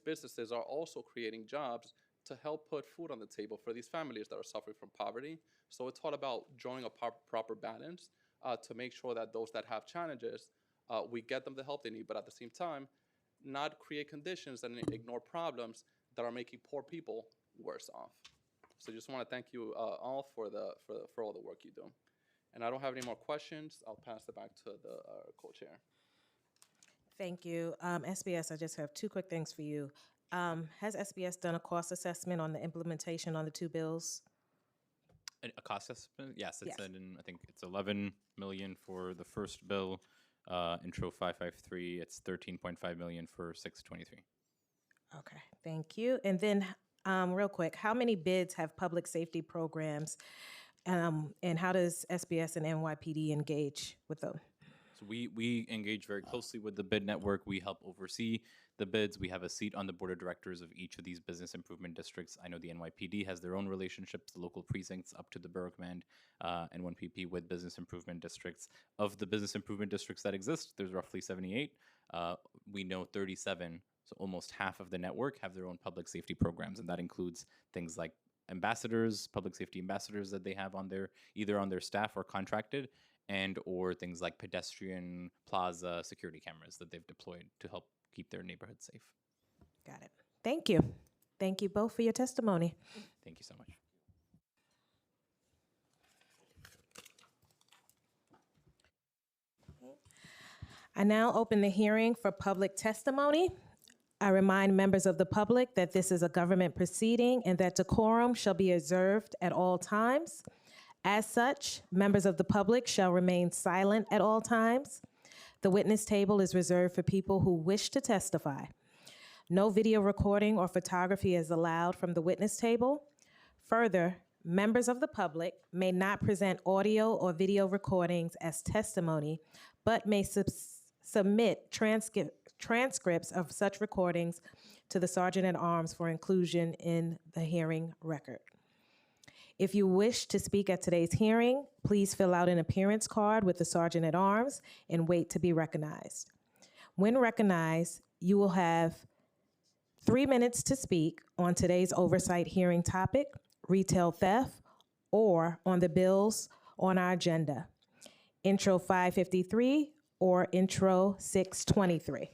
[SPEAKER 3] businesses are also creating jobs to help put food on the table for these families that are suffering from poverty. So it's all about drawing a proper balance to make sure that those that have challenges, we get them the help they need, but at the same time, not create conditions and ignore problems that are making poor people worse off. So just want to thank you all for all the work you do. And I don't have any more questions. I'll pass it back to the co-chair.
[SPEAKER 2] Thank you. SBS, I just have two quick things for you. Has SBS done a cost assessment on the implementation on the two bills?
[SPEAKER 5] A cost estimate? Yes, it's
[SPEAKER 2] Yes.
[SPEAKER 5] I think it's 11 million for the first bill, intro 553. It's 13.5 million for 623.
[SPEAKER 2] Okay, thank you. And then, real quick, how many bids have public safety programs, and how does SBS and NYPD engage with them?
[SPEAKER 5] So we engage very closely with the bid network. We help oversee the bids. We have a seat on the board of directors of each of these business improvement districts. I know the NYPD has their own relationships, the local precincts up to the borough command, and 1PP with business improvement districts. Of the business improvement districts that exist, there's roughly 78. We know 37, so almost half of the network have their own public safety programs, and that includes things like ambassadors, public safety ambassadors that they have on their either on their staff or contracted, and or things like pedestrian plaza security cameras that they've deployed to help keep their neighborhood safe.
[SPEAKER 2] Got it. Thank you. Thank you both for your testimony.
[SPEAKER 5] Thank you so much.
[SPEAKER 2] I now open the hearing for public testimony. I remind members of the public that this is a government proceeding and that decorum shall be observed at all times. As such, members of the public shall remain silent at all times. The witness table is reserved for people who wish to testify. No video recording or photography is allowed from the witness table. Further, members of the public may not present audio or video recordings as testimony, but may submit transcripts of such recordings to the Sergeant at Arms for inclusion in the hearing record. If you wish to speak at today's hearing, please fill out an appearance card with the Sergeant at Arms and wait to be recognized. When recognized, you will have 3 minutes to speak on today's oversight hearing topic, retail theft, or on the bills on our agenda, Intro 553 or Intro 623.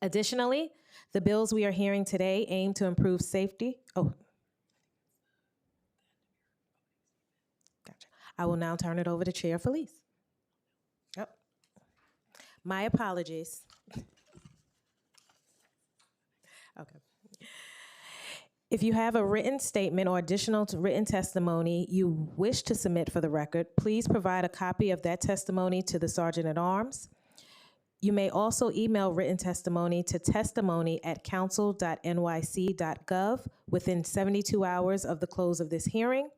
[SPEAKER 2] Additionally, the bills we are hearing today aim to improve safety. Gotcha. I will now turn it over to Chair Felice. My apologies. Okay. If you have a written statement or additional written testimony you wish to submit for the record, please provide a copy of that testimony to the Sergeant at Arms. You may also email written testimony to testimony@council.nyc.gov within 72 hours of the close of this hearing.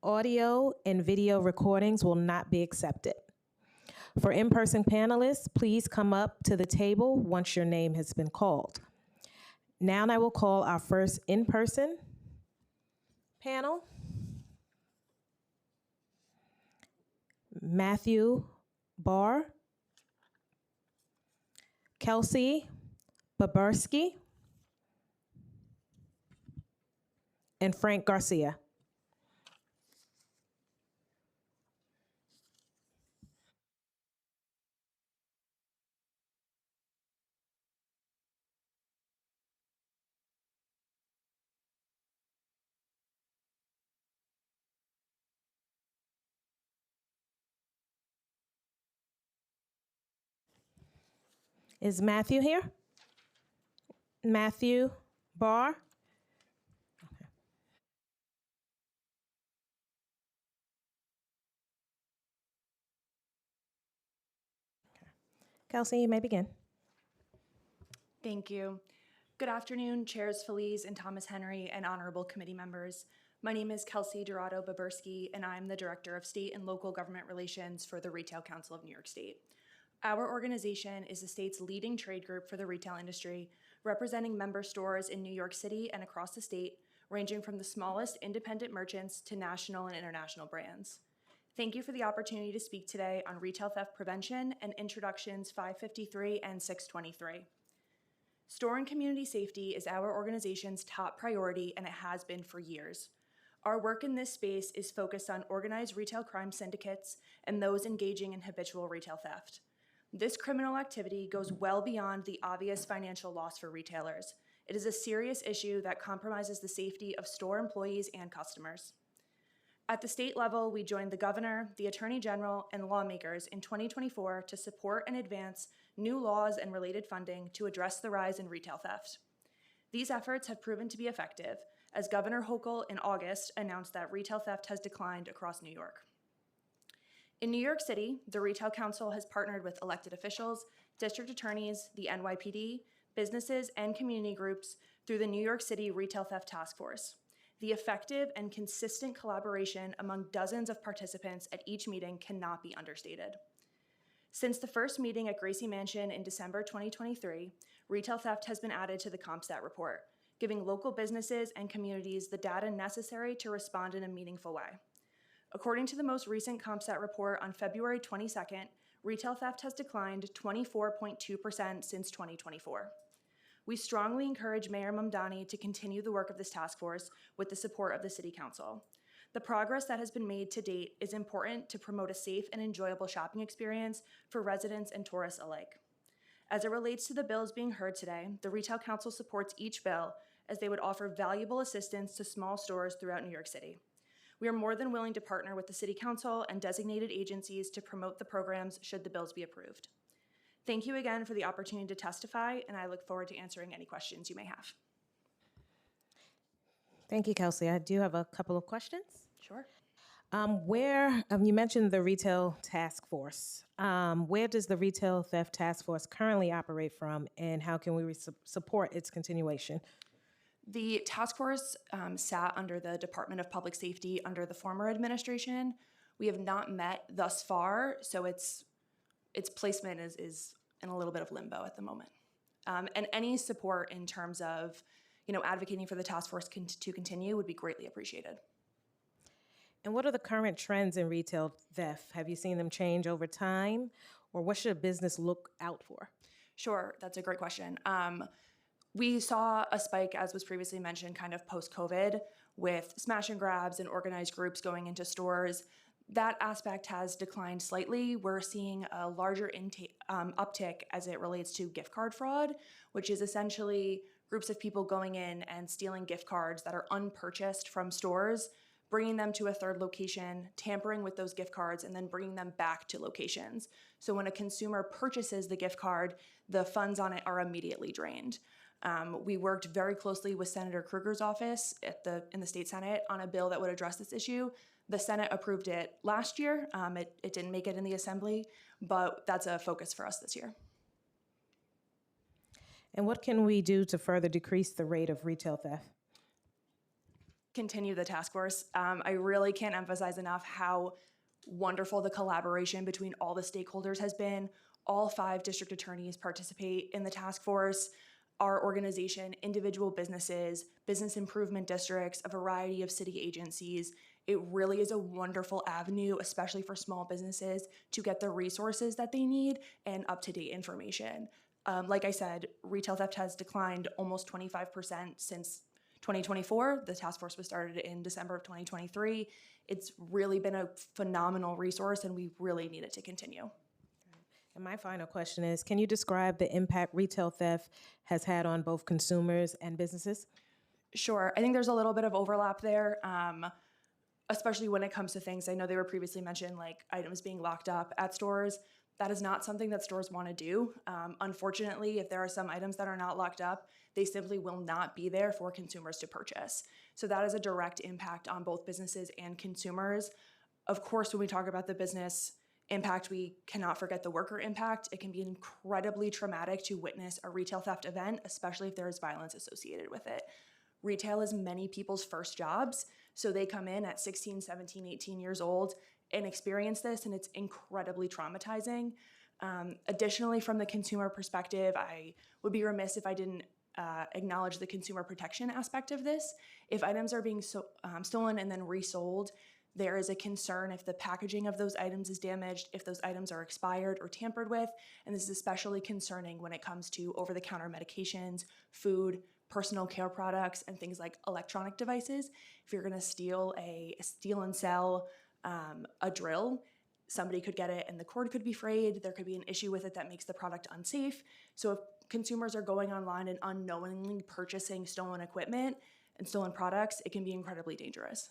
[SPEAKER 2] Audio and video recordings will not be accepted. For in-person panelists, please come up to the table once your name has been called. Now I will call our first in-person panel. Matthew Barr, Kelsey Babursky, and Frank Garcia. Is Matthew here? Matthew Barr? Okay. Kelsey, you may begin.
[SPEAKER 13] Thank you. Good afternoon, Chairs Feliz and Thomas Henry, and honorable committee members. My name is Kelsey Dorado Babursky, and I'm the Director of State and Local Government Relations for the Retail Council of New York State. Our organization is the state's leading trade group for the retail industry, representing member stores in New York City and across the state, ranging from the smallest independent merchants to national and international brands. Thank you for the opportunity to speak today on retail theft prevention and introductions 553 and 623. Store and community safety is our organization's top priority, and it has been for years. Our work in this space is focused on organized retail crime syndicates and those engaging in habitual retail theft. This criminal activity goes well beyond the obvious financial loss for retailers. It is a serious issue that compromises the safety of store employees and customers. At the state level, we joined the governor, the attorney general, and lawmakers in 2024 to support and advance new laws and related funding to address the rise in retail theft. These efforts have proven to be effective, as Governor Hochul in August announced that retail theft has declined across New York. In New York City, the Retail Council has partnered with elected officials, district attorneys, the NYPD, businesses, and community groups through the New York City Retail Theft Task Force. The effective and consistent collaboration among dozens of participants at each meeting cannot be understated. Since the first meeting at Gracie Mansion in December 2023, retail theft has been added to the CompStat report, giving local businesses and communities the data necessary to respond in a meaningful way. According to the most recent CompStat report on February 22nd, retail theft has declined 24.2% since 2024. We strongly encourage Mayor Mamdani to continue the work of this task force with the support of the City Council. The progress that has been made to date is important to promote a safe and enjoyable shopping experience for residents and tourists alike. As it relates to the bills being heard today, the Retail Council supports each bill as they would offer valuable assistance to small stores throughout New York City. We are more than willing to partner with the City Council and designated agencies to promote the programs should the bills be approved. Thank you again for the opportunity to testify, and I look forward to answering any questions you may have.
[SPEAKER 2] Thank you, Kelsey. I do have a couple of questions.
[SPEAKER 13] Sure.
[SPEAKER 2] You mentioned the Retail Task Force. Where does the Retail Theft Task Force currently operate from, and how can we support its continuation?
[SPEAKER 13] The task force sat under the Department of Public Safety under the former administration. We have not met thus far, so its placement is in a little bit of limbo at the moment. And any support in terms of advocating for the task force to continue would be greatly appreciated.
[SPEAKER 2] And what are the current trends in retail theft? Have you seen them change over time, or what should a business look out for?
[SPEAKER 13] Sure, that's a great question. We saw a spike, as was previously mentioned, kind of post-COVID with smash and grabs and organized groups going into stores. That aspect has declined slightly. We're seeing a larger uptick as it relates to gift card fraud, which is essentially groups of people going in and stealing gift cards that are unpurchased from stores, bringing them to a third location, tampering with those gift cards, and then bringing them back to locations. So when a consumer purchases the gift card, the funds on it are immediately drained. We worked very closely with Senator Kruger's office in the state Senate on a bill that would address this issue. The Senate approved it last year. It didn't make it in the Assembly, but that's a focus for us this year.
[SPEAKER 2] And what can we do to further decrease the rate of retail theft?
[SPEAKER 13] Continue the task force. I really can't emphasize enough how wonderful the collaboration between all the stakeholders has been. All 5 district attorneys participate in the task force. Our organization, individual businesses, business improvement districts, a variety of city agencies. It really is a wonderful avenue, especially for small businesses, to get the resources that they need and up-to-date information. Like I said, retail theft has declined almost 25% since 2024. The task force was started in December of 2023. It's really been a phenomenal resource, and we really need it to continue.
[SPEAKER 2] And my final question is, can you describe the impact retail theft has had on both consumers and businesses?
[SPEAKER 13] Sure. I think there's a little bit of overlap there, especially when it comes to things. I know they were previously mentioned, like items being locked up at stores. That is not something that stores want to do. Unfortunately, if there are some items that are not locked up, they simply will not be there for consumers to purchase. So that is a direct impact on both businesses and consumers. Of course, when we talk about the business impact, we cannot forget the worker impact. It can be incredibly traumatic to witness a retail theft event, especially if there is violence associated with it. Retail is many people's first jobs, so they come in at 16, 17, 18 years old and experience this, and it's incredibly traumatizing. Additionally, from the consumer perspective, I would be remiss if I didn't acknowledge the consumer protection aspect of this. If items are being stolen and then resold, there is a concern if the packaging of those items is damaged, if those items are expired or tampered with, and this is especially concerning when it comes to over-the-counter medications, food, personal care products, and things like electronic devices. If you're gonna steal and sell a drill, somebody could get it and the cord could be frayed. There could be an issue with it that makes the product unsafe. So if consumers are going online and unknowingly purchasing stolen equipment and stolen products, it can be incredibly dangerous.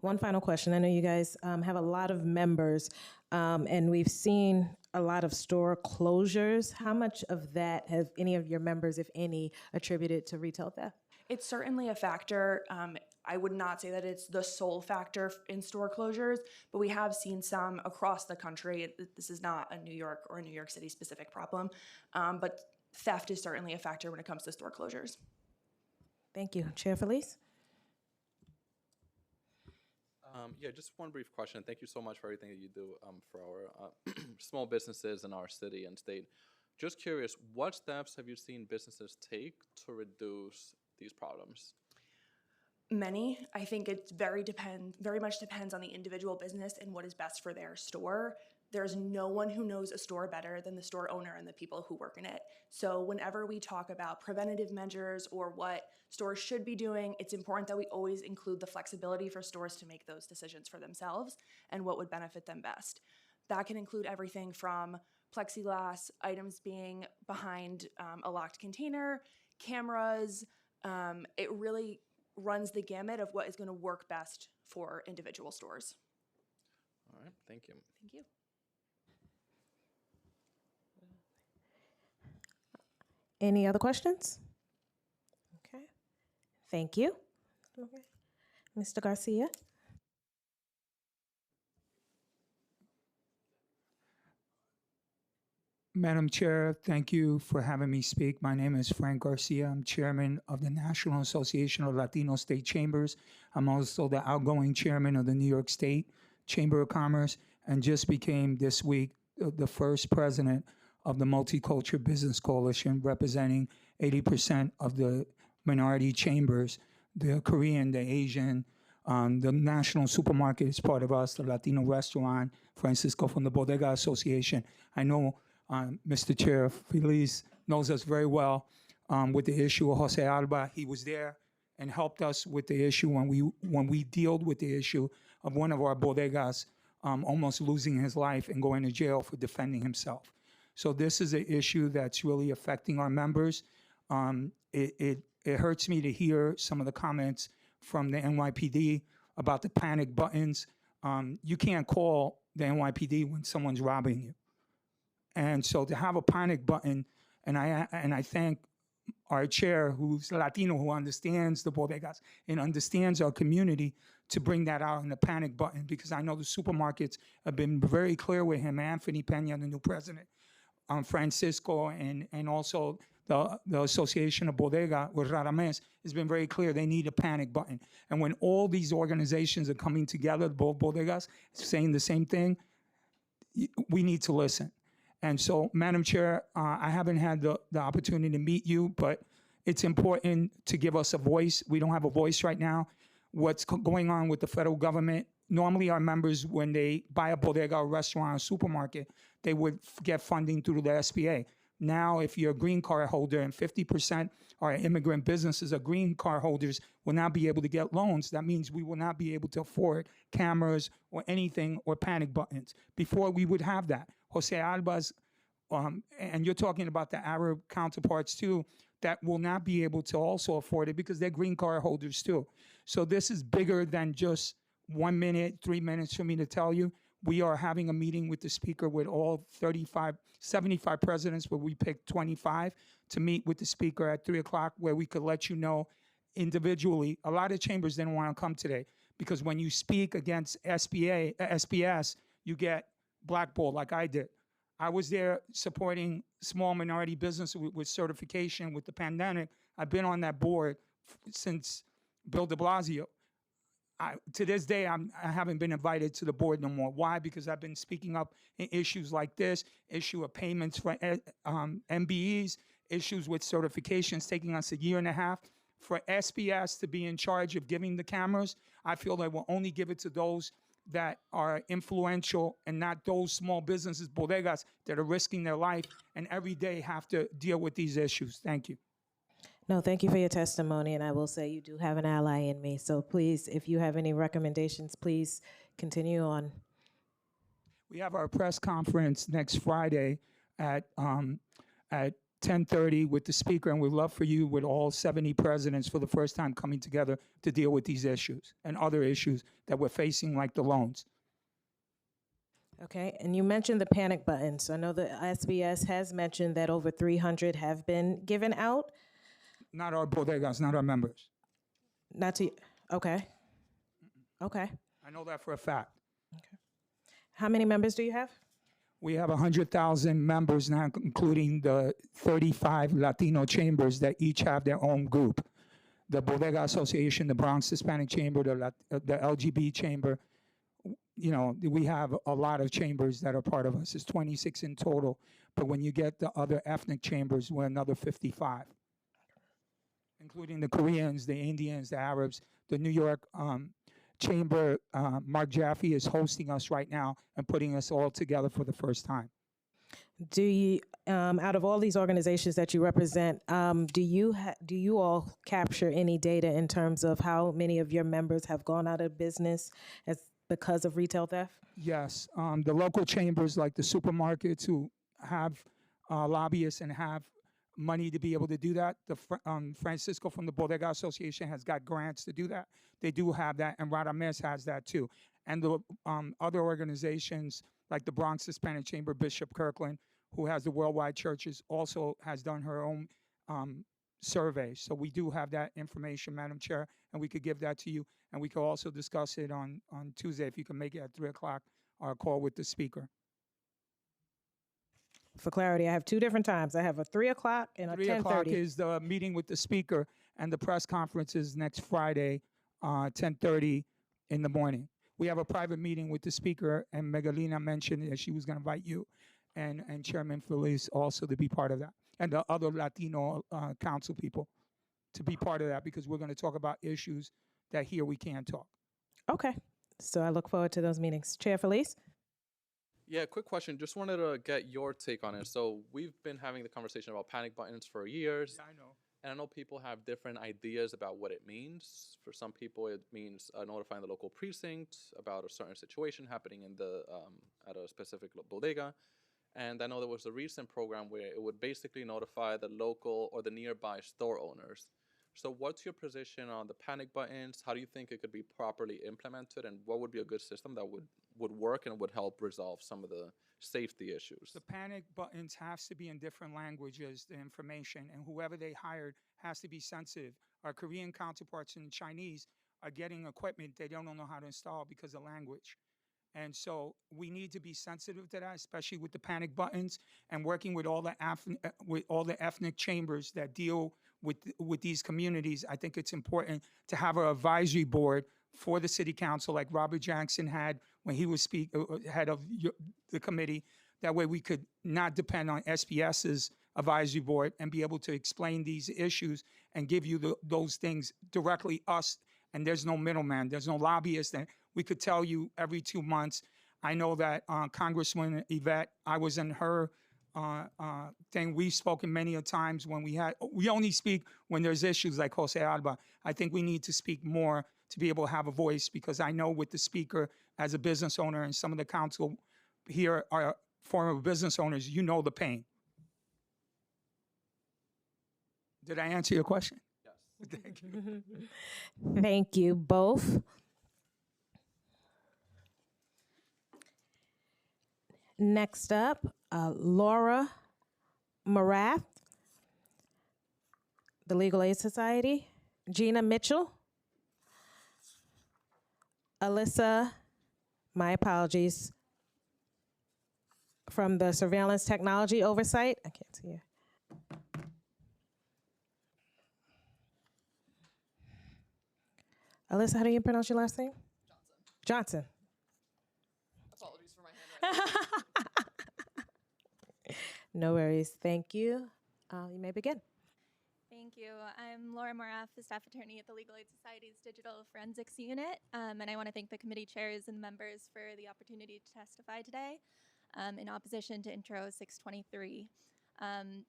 [SPEAKER 2] One final question. I know you guys have a lot of members, and we've seen a lot of store closures. How much of that have any of your members, if any, attributed to retail theft?
[SPEAKER 13] It's certainly a factor. I would not say that it's the sole factor in store closures, but we have seen some across the country. This is not a New York or a New York City specific problem, but theft is certainly a factor when it comes to store closures.
[SPEAKER 2] Thank you. Chair Felice?
[SPEAKER 3] Yeah, just one brief question. Thank you so much for everything that you do for our small businesses in our city and state. Just curious, what steps have you seen businesses take to reduce these problems?
[SPEAKER 13] Many. I think it very much depends on the individual business and what is best for their store. There's no one who knows a store better than the store owner and the people who work in it. So whenever we talk about preventative measures or what stores should be doing, it's important that we always include the flexibility for stores to make those decisions for themselves and what would benefit them best. That can include everything from plexiglass, items being behind a locked container, cameras. It really runs the gamut of what is going to work best for individual stores.
[SPEAKER 3] All right, thank you.
[SPEAKER 13] Thank you.
[SPEAKER 2] Any other questions? Okay. Thank you. Okay. Mr. Garcia?
[SPEAKER 14] Madam Chair, thank you for having me speak. My name is Frank Garcia. I'm chairman of the National Association of Latino State Chambers. I'm also the outgoing chairman of the New York State Chamber of Commerce, and just became this week the first president of the Multicultural Business Coalition, representing 80% of the minority chambers, the Korean, the Asian. The National Supermarket is part of us, the Latino Restaurant, Francisco from the Bodega Association. I know Mr. Chair Feliz knows us very well with the issue of Jose Alba. He was there and helped us with the issue when we dealt with the issue of one of our bodegas almost losing his life and going to jail for defending himself. So this is an issue that's really affecting our members. It hurts me to hear some of the comments from the NYPD about the panic buttons. You can't call the NYPD when someone's robbing you. And so to have a panic button, and I thank our chair, who's Latino, who understands the bodegas and understands our community, to bring that out in the panic button, because I know the supermarkets have been very clear with him, Anthony Pena, the new president, Francisco, and also the Association of Bodega with Radames has been very clear they need a panic button. And when all these organizations are coming together, both bodegas, saying the same thing, we need to listen. And so, Madam Chair, I haven't had the opportunity to meet you, but it's important to give us a voice. We don't have a voice right now. What's going on with the federal government? Normally, our members, when they buy a bodega, a restaurant, a supermarket, they would get funding through the SBA. Now, if you're a green card holder and 50% are immigrant businesses, or green card holders will not be able to get loans. That means we will not be able to afford cameras or anything or panic buttons. Before, we would have that. Jose Alba's, and you're talking about the Arab counterparts too, that will not be able to also afford it because they're green card holders too. So this is bigger than just 1 minute, 3 minutes for me to tell you. We are having a meeting with the speaker with all 75 presidents, where we picked 25 to meet with the speaker at 3 o'clock, where we could let you know individually. A lot of chambers didn't want to come today because when you speak against SBS, you get blackballed like I did. I was there supporting small minority business with certification with the pandemic. I've been on that board since Bill de Blasio. to this day, I haven't been invited to the board no more. Why? Because I've been speaking up in issues like this, issue of payments for MBEs, issues with certifications taking us a year and a half. For SBS to be in charge of giving the cameras, I feel they will only give it to those that are influential and not those small businesses, bodegas, that are risking their life and every day have to deal with these issues. Thank you.
[SPEAKER 2] No, thank you for your testimony, and I will say you do have an ally in me. So please, if you have any recommendations, please continue on.
[SPEAKER 14] We have our press conference next Friday at 10:30 with the speaker, and we'd love for you, with all 70 presidents, for the first time coming together to deal with these issues and other issues that we're facing, like the loans.
[SPEAKER 2] Okay, and you mentioned the panic buttons. I know the SBS has mentioned that over 300 have been given out.
[SPEAKER 14] Not our bodegas, not our members.
[SPEAKER 2] Not to, okay. Okay.
[SPEAKER 14] I know that for a fact.
[SPEAKER 2] How many members do you have?
[SPEAKER 14] We have 100,000 members now, including the 35 Latino chambers that each have their own group. The Bodega Association, the Bronx Hispanic Chamber, the LGBT Chamber. You know, we have a lot of chambers that are part of us. It's 26 in total. But when you get the other ethnic chambers, we're another 55. Including the Koreans, the Indians, the Arabs. The New York Chamber, Mark Jaffe is hosting us right now and putting us all together for the first time.
[SPEAKER 2] Do you, out of all these organizations that you represent, do you all capture any data in terms of how many of your members have gone out of business because of retail theft?
[SPEAKER 14] Yes, the local chambers like the supermarkets who have lobbyists and have money to be able to do that. Francisco from the Bodega Association has got grants to do that. They do have that, and Radames has that too. And the other organizations like the Bronx Hispanic Chamber, Bishop Kirkland, who has the worldwide churches, also has done her own survey. So we do have that information, Madam Chair, and we could give that to you. And we could also discuss it on Tuesday, if you can make it at 3 o'clock, our call with the speaker.
[SPEAKER 2] For clarity, I have two different times. I have a 3 o'clock and a 10:30.
[SPEAKER 14] 3 o'clock is the meeting with the speaker, and the press conference is next Friday, 10:30 in the morning. We have a private meeting with the speaker, and Megalina mentioned that she was going to invite you and Chairman Feliz also to be part of that, and the other Latino council people to be part of that, because we're going to talk about issues that here we can't talk.
[SPEAKER 2] Okay, so I look forward to those meetings. Chair Feliz?
[SPEAKER 3] Yeah, quick question. Just wanted to get your take on it. So we've been having the conversation about panic buttons for years.
[SPEAKER 14] Yeah, I know.
[SPEAKER 3] And I know people have different ideas about what it means. For some people, it means notifying the local precinct about a certain situation happening in the at a specific bodega. And I know there was a recent program where it would basically notify the local or the nearby store owners. So what's your position on the panic buttons? How do you think it could be properly implemented? And what would be a good system that would work and would help resolve some of the safety issues?
[SPEAKER 14] The panic buttons has to be in different languages, the information, and whoever they hired has to be sensitive. Our Korean counterparts and Chinese are getting equipment they don't know how to install because of language. And so we need to be sensitive to that, especially with the panic buttons, and working with all the ethnic chambers that deal with these communities. I think it's important to have an advisory board for the city council, like Robert Jackson had when he was head of the committee. That way we could not depend on SPS's advisory board and be able to explain these issues and give you those things directly us. And there's no middleman. There's no lobbyist. And we could tell you every 2 months. I know that Congresswoman Yvette, I was in her thing. We've spoken many a times when we only speak when there's issues like Jose Alba. I think we need to speak more to be able to have a voice, because I know with the speaker as a business owner and some of the council here are former business owners, you know the pain. Did I answer your question? Yes. Thank you.
[SPEAKER 2] Thank you both. Next up, Laura Marath, the Legal Aid Society. Gina Mitchell. Alyssa, my apologies, from the Surveillance Technology Oversight. I can't see her. Alyssa, how do you pronounce your last name? Johnson.
[SPEAKER 15] Apologies for my handwriting.
[SPEAKER 2] No worries. Thank you. You may begin.
[SPEAKER 16] Thank you. I'm Laura Moraff, the staff attorney at the Legal Aid Society's Digital Forensics Unit, and I want to thank the committee chairs and members for the opportunity to testify today in opposition to Intro 623.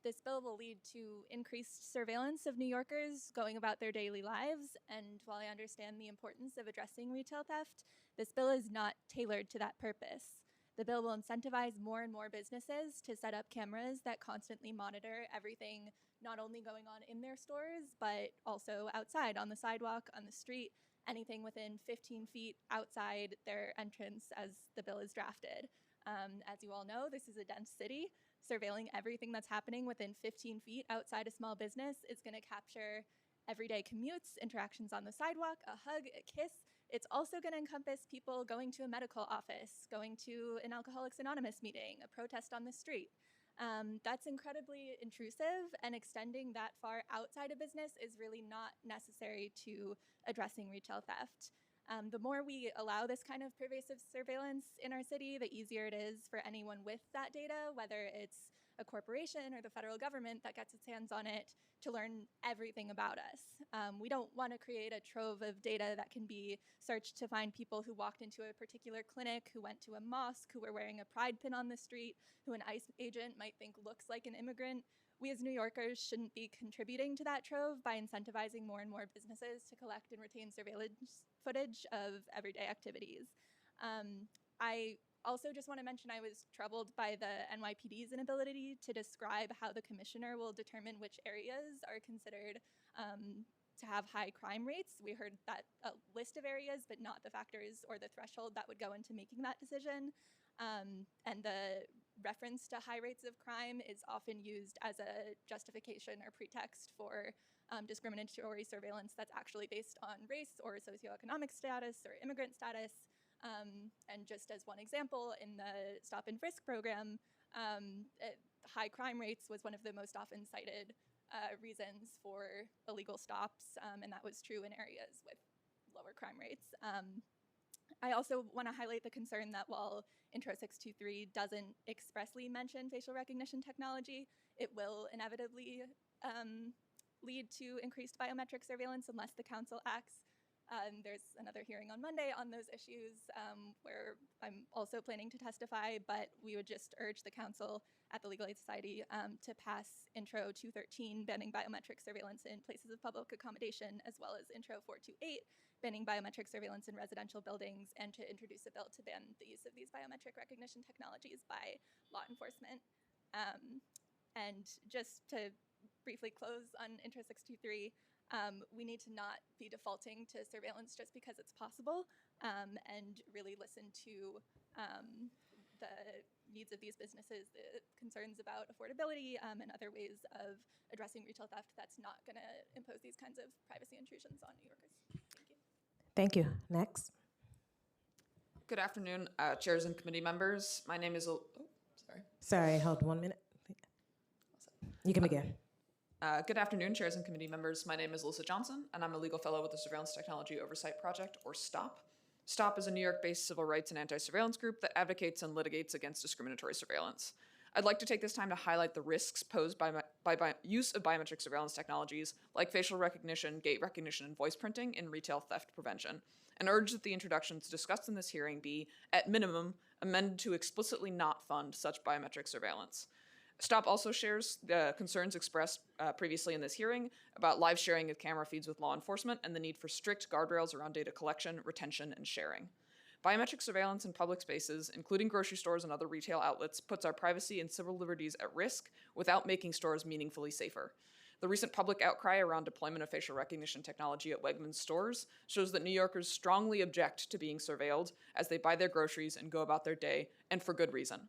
[SPEAKER 16] This bill will lead to increased surveillance of New Yorkers going about their daily lives, and while I understand the importance of addressing retail theft, this bill is not tailored to that purpose. The bill will incentivize more and more businesses to set up cameras that constantly monitor everything not only going on in their stores, but also outside, on the sidewalk, on the street, anything within 15 feet outside their entrance as the bill is drafted. As you all know, this is a dense city. Surveilling everything that's happening within 15 feet outside a small business is going to capture everyday commutes, interactions on the sidewalk, a hug, a kiss. It's also going to encompass people going to a medical office, going to an Alcoholics Anonymous meeting, a protest on the street. That's incredibly intrusive, and extending that far outside a business is really not necessary to addressing retail theft. The more we allow this kind of pervasive surveillance in our city, the easier it is for anyone with that data, whether it's a corporation or the federal government that gets its hands on it, to learn everything about us. We don't want to create a trove of data that can be searched to find people who walked into a particular clinic, who went to a mosque, who were wearing a pride pin on the street, who an ICE agent might think looks like an immigrant. We as New Yorkers shouldn't be contributing to that trove by incentivizing more and more businesses to collect and retain surveillance footage of everyday activities. I also just want to mention I was troubled by the NYPD's inability to describe how the commissioner will determine which areas are considered to have high crime rates. We heard that a list of areas, but not the factors or the threshold that would go into making that decision. And the reference to high rates of crime is often used as a justification or pretext for discriminatory surveillance that's actually based on race or socioeconomic status or immigrant status. And just as one example, in the stop and frisk program, high crime rates was one of the most often cited reasons for illegal stops, and that was true in areas with lower crime rates. I also want to highlight the concern that while Intro 623 doesn't expressly mention facial recognition technology, it will inevitably lead to increased biometric surveillance unless the council acts. There's another hearing on Monday on those issues where I'm also planning to testify, but we would just urge the council at the Legal Aid Society to pass Intro 213, banning biometric surveillance in places of public accommodation, as well as Intro 428, banning biometric surveillance in residential buildings, and to introduce a bill to ban the use of these biometric recognition technologies by law enforcement. And just to briefly close on Intro 623, we need to not be defaulting to surveillance just because it's possible, and really listen to the needs of these businesses, the concerns about affordability, and other ways of addressing retail theft that's not going to impose these kinds of privacy intrusions on New Yorkers. Thank you.
[SPEAKER 2] Thank you. Next.
[SPEAKER 15] Good afternoon, chairs and committee members. My name is,
[SPEAKER 2] Sorry, hold 1 minute. You can begin.
[SPEAKER 15] Good afternoon, chairs and committee members. My name is Alyssa Johnson, and I'm a legal fellow with the Surveillance Technology Oversight Project, or STOP. STOP is a New York-based civil rights and anti-surveillance group that advocates and litigates against discriminatory surveillance. I'd like to take this time to highlight the risks posed by use of biometric surveillance technologies like facial recognition, gait recognition, and voice printing in retail theft prevention, and urge that the introductions discussed in this hearing be, at minimum, amended to explicitly not fund such biometric surveillance. STOP also shares the concerns expressed previously in this hearing about live sharing of camera feeds with law enforcement and the need for strict guardrails around data collection, retention, and sharing. Biometric surveillance in public spaces, including grocery stores and other retail outlets, puts our privacy and civil liberties at risk without making stores meaningfully safer. The recent public outcry around deployment of facial recognition technology at Wegmans stores shows that New Yorkers strongly object to being surveilled as they buy their groceries and go about their day, and for good reason.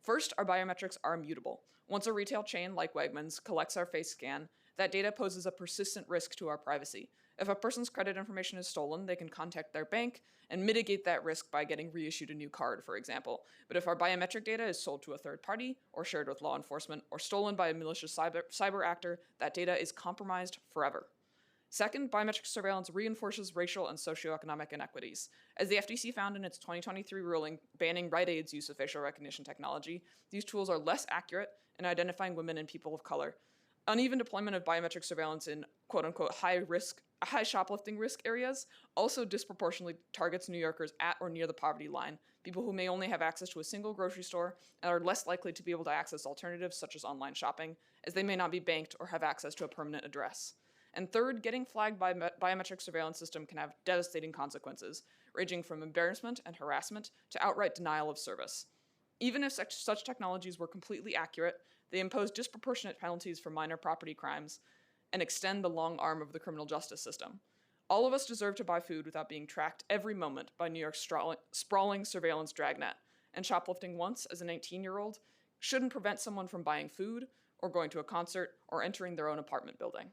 [SPEAKER 15] First, our biometrics are immutable. Once a retail chain like Wegmans collects our face scan, that data poses a persistent risk to our privacy. If a person's credit information is stolen, they can contact their bank and mitigate that risk by getting reissued a new card, for example. But if our biometric data is sold to a third party, or shared with law enforcement, or stolen by a malicious cyber actor, that data is compromised forever. Second, biometric surveillance reinforces racial and socioeconomic inequities. As the FTC found in its 2023 ruling banning Rite Aid's use of facial recognition technology, these tools are less accurate in identifying women and people of color. Uneven deployment of biometric surveillance in quote-unquote high shoplifting risk areas also disproportionately targets New Yorkers at or near the poverty line, people who may only have access to a single grocery store and are less likely to be able to access alternatives such as online shopping, as they may not be banked or have access to a permanent address. And third, getting flagged by a biometric surveillance system can have devastating consequences, ranging from embarrassment and harassment to outright denial of service. Even if such technologies were completely accurate, they impose disproportionate penalties for minor property crimes and extend the long arm of the criminal justice system. All of us deserve to buy food without being tracked every moment by New York's sprawling surveillance dragnet, and shoplifting once as an 18-year-old shouldn't prevent someone from buying food or going to a concert or entering their own apartment building.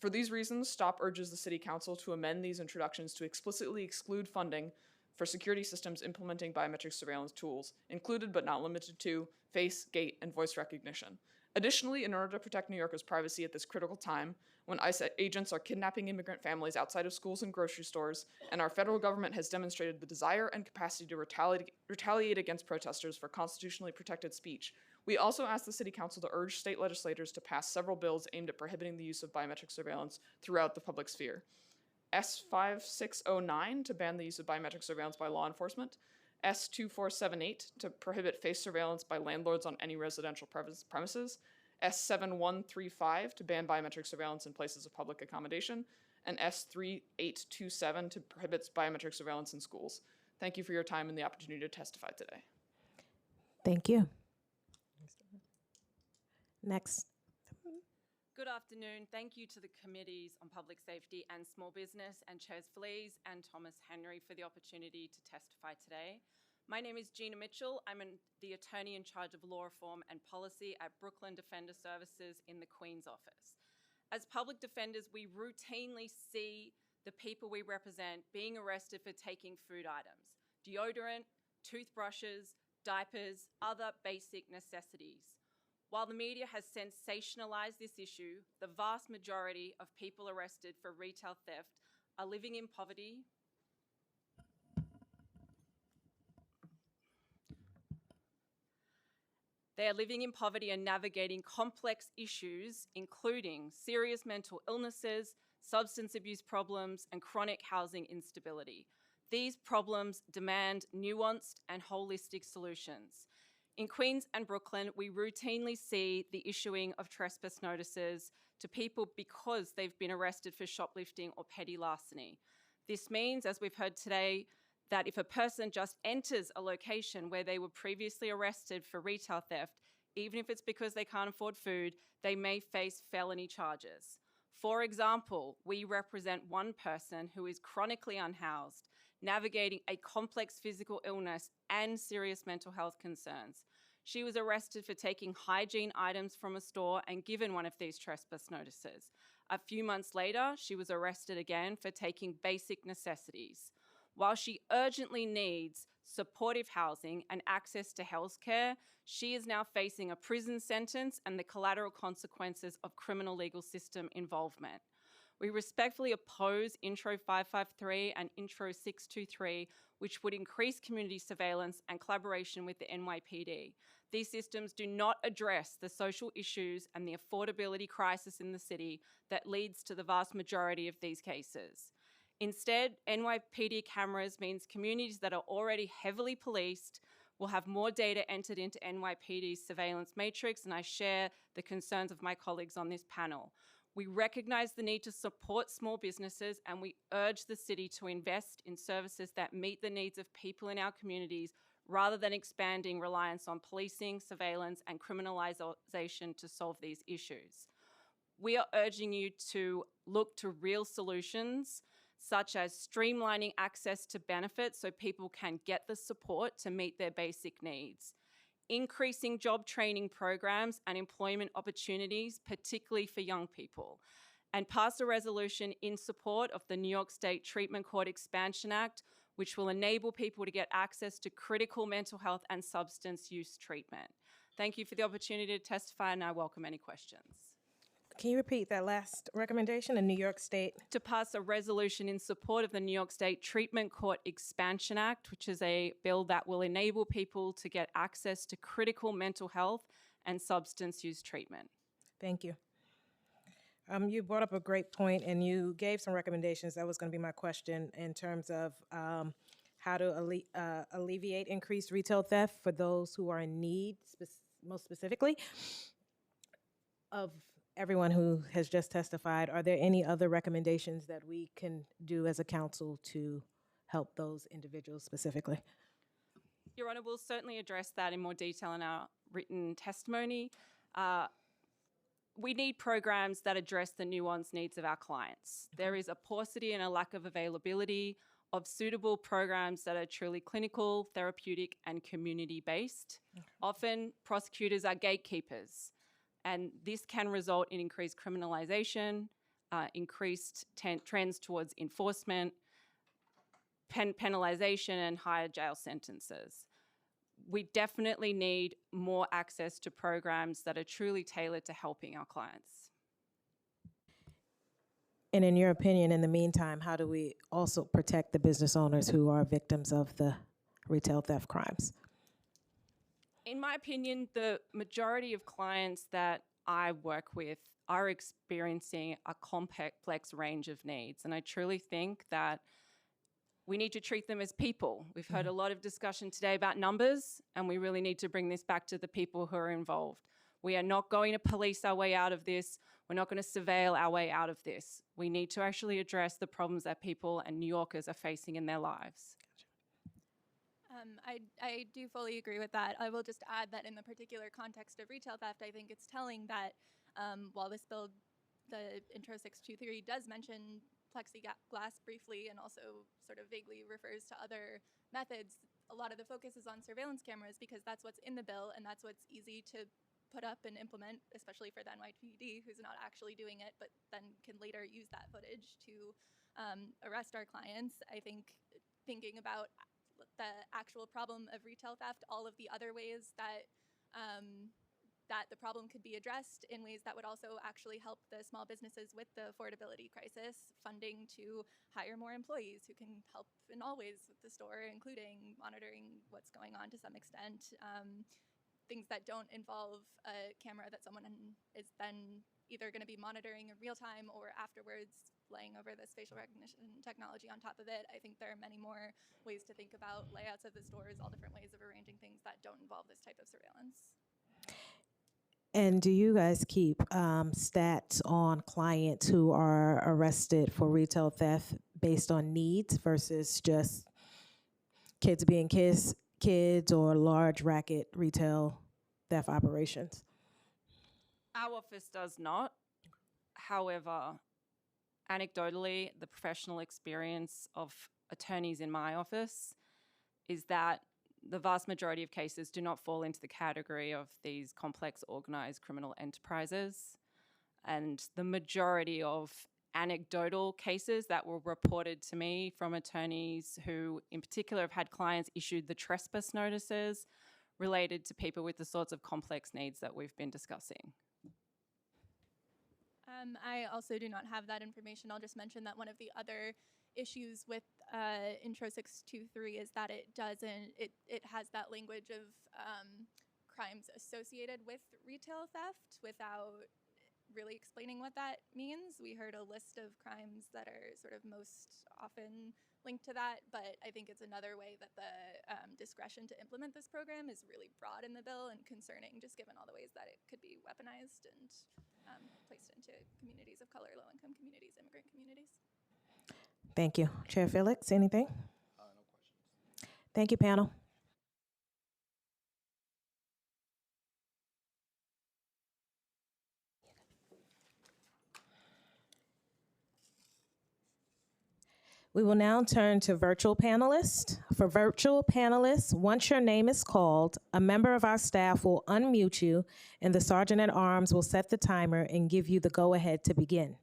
[SPEAKER 15] For these reasons, STOP urges the City Council to amend these introductions to explicitly exclude funding for security systems implementing biometric surveillance tools, included but not limited to face, gait, and voice recognition. Additionally, in order to protect New Yorkers' privacy at this critical time, when ICE agents are kidnapping immigrant families outside of schools and grocery stores, and our federal government has demonstrated the desire and capacity to retaliate against protesters for constitutionally protected speech, we also ask the City Council to urge state legislators to pass several bills aimed at prohibiting the use of biometric surveillance throughout the public sphere. S5609 to ban the use of biometric surveillance by law enforcement, S2478 to prohibit face surveillance by landlords on any residential premises, S7135 to ban biometric surveillance in places of public accommodation, and S3827 to prohibit biometric surveillance in schools. Thank you for your time and the opportunity to testify today.
[SPEAKER 2] Thank you. Next.
[SPEAKER 17] Good afternoon. Thank you to the Committees on Public Safety and Small Business and Chairs Feliz and Thomas Henry for the opportunity to testify today. My name is Gina Mitchell. I'm the Attorney in charge of Law Reform and Policy at Brooklyn Defender Services in the Queen's Office. As public defenders, we routinely see the people we represent being arrested for taking food items, deodorant, toothbrushes, diapers, other basic necessities. While the media has sensationalized this issue, the vast majority of people arrested for retail theft are living in poverty. They are living in poverty and navigating complex issues, including serious mental illnesses, substance abuse problems, and chronic housing instability. These problems demand nuanced and holistic solutions. In Queens and Brooklyn, we routinely see the issuing of trespass notices to people because they've been arrested for shoplifting or petty larceny. This means, as we've heard today, that if a person just enters a location where they were previously arrested for retail theft, even if it's because they can't afford food, they may face felony charges. For example, we represent one person who is chronically unhoused, navigating a complex physical illness and serious mental health concerns. She was arrested for taking hygiene items from a store and given one of these trespass notices. A few months later, she was arrested again for taking basic necessities. While she urgently needs supportive housing and access to health care, she is now facing a prison sentence and the collateral consequences of criminal legal system involvement. We respectfully oppose Intro 553 and Intro 623, which would increase community surveillance and collaboration with the NYPD. These systems do not address the social issues and the affordability crisis in the city that leads to the vast majority of these cases. Instead, NYPD cameras means communities that are already heavily policed will have more data entered into NYPD's surveillance matrix, and I share the concerns of my colleagues on this panel. We recognize the need to support small businesses, and we urge the city to invest in services that meet the needs of people in our communities rather than expanding reliance on policing, surveillance, and criminalization to solve these issues. We are urging you to look to real solutions, such as streamlining access to benefits so people can get the support to meet their basic needs, increasing job training programs and employment opportunities, particularly for young people, and pass a resolution in support of the New York State Treatment Court Expansion Act, which will enable people to get access to critical mental health and substance use treatment. Thank you for the opportunity to testify, and I welcome any questions.
[SPEAKER 2] Can you repeat that last recommendation in New York State?
[SPEAKER 17] To pass a resolution in support of the New York State Treatment Court Expansion Act, which is a bill that will enable people to get access to critical mental health and substance use treatment.
[SPEAKER 2] Thank you. You brought up a great point, and you gave some recommendations. That was going to be my question in terms of how to alleviate increased retail theft for those who are in need, most specifically, of everyone who has just testified. Are there any other recommendations that we can do as a council to help those individuals specifically?
[SPEAKER 17] Your Honor, we'll certainly address that in more detail in our written testimony. We need programs that address the nuanced needs of our clients. There is a paucity and a lack of availability of suitable programs that are truly clinical, therapeutic, and community-based. Often, prosecutors are gatekeepers, and this can result in increased criminalization, increased trends towards enforcement, penalization, and higher jail sentences. We definitely need more access to programs that are truly tailored to helping our clients.
[SPEAKER 2] And in your opinion, in the meantime, how do we also protect the business owners who are victims of the retail theft crimes?
[SPEAKER 17] In my opinion, the majority of clients that I work with are experiencing a complex range of needs. And I truly think that we need to treat them as people. We've heard a lot of discussion today about numbers, and we really need to bring this back to the people who are involved. We are not going to police our way out of this. We're not going to surveil our way out of this. We need to actually address the problems that people and New Yorkers are facing in their lives.
[SPEAKER 16] I do fully agree with that. I will just add that in the particular context of retail theft, I think it's telling that while this bill, the Intro 623, does mention plexiglass briefly and also sort of vaguely refers to other methods, a lot of the focus is on surveillance cameras because that's what's in the bill and that's what's easy to put up and implement, especially for the NYPD, who's not actually doing it, but then can later use that footage to arrest our clients. I think thinking about the actual problem of retail theft, all of the other ways that that the problem could be addressed in ways that would also actually help the small businesses with the affordability crisis, funding to hire more employees who can help in all ways with the store, including monitoring what's going on to some extent. Things that don't involve a camera that someone is then either going to be monitoring in real time or afterwards laying over this facial recognition technology on top of it. I think there are many more ways to think about layouts of the stores, all different ways of arranging things that don't involve this type of surveillance.
[SPEAKER 2] And do you guys keep stats on clients who are arrested for retail theft based on needs versus just kids being kids or large racket retail theft operations?
[SPEAKER 17] Our office does not. However, anecdotally, the professional experience of attorneys in my office is that the vast majority of cases do not fall into the category of these complex organized criminal enterprises. And the majority of anecdotal cases that were reported to me from attorneys who in particular have had clients issued the trespass notices related to people with the sorts of complex needs that we've been discussing.
[SPEAKER 16] I also do not have that information. I'll just mention that one of the other issues with Intro 623 is that it has that language of crimes associated with retail theft without really explaining what that means. We heard a list of crimes that are sort of most often linked to that, but I think it's another way that the discretion to implement this program is really broad in the bill and concerning, just given all the ways that it could be weaponized and placed into communities of color, low-income communities, immigrant communities.
[SPEAKER 2] Thank you. Chair Felix, anything?
[SPEAKER 3] No questions.
[SPEAKER 2] Thank you, panel. We will now turn to virtual panelists. For virtual panelists, once your name is called, a member of our staff will unmute you and the Sergeant at Arms will set the timer and give you the go-ahead to begin.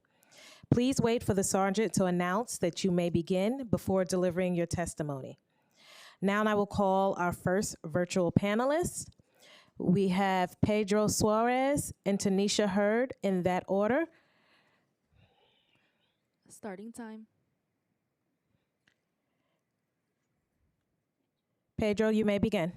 [SPEAKER 2] Please wait for the Sergeant to announce that you may begin before delivering your testimony. Now I will call our first virtual panelist. We have Pedro Suarez and Tanisha Hurd in that order.
[SPEAKER 18] Starting time.
[SPEAKER 2] Pedro, you may begin.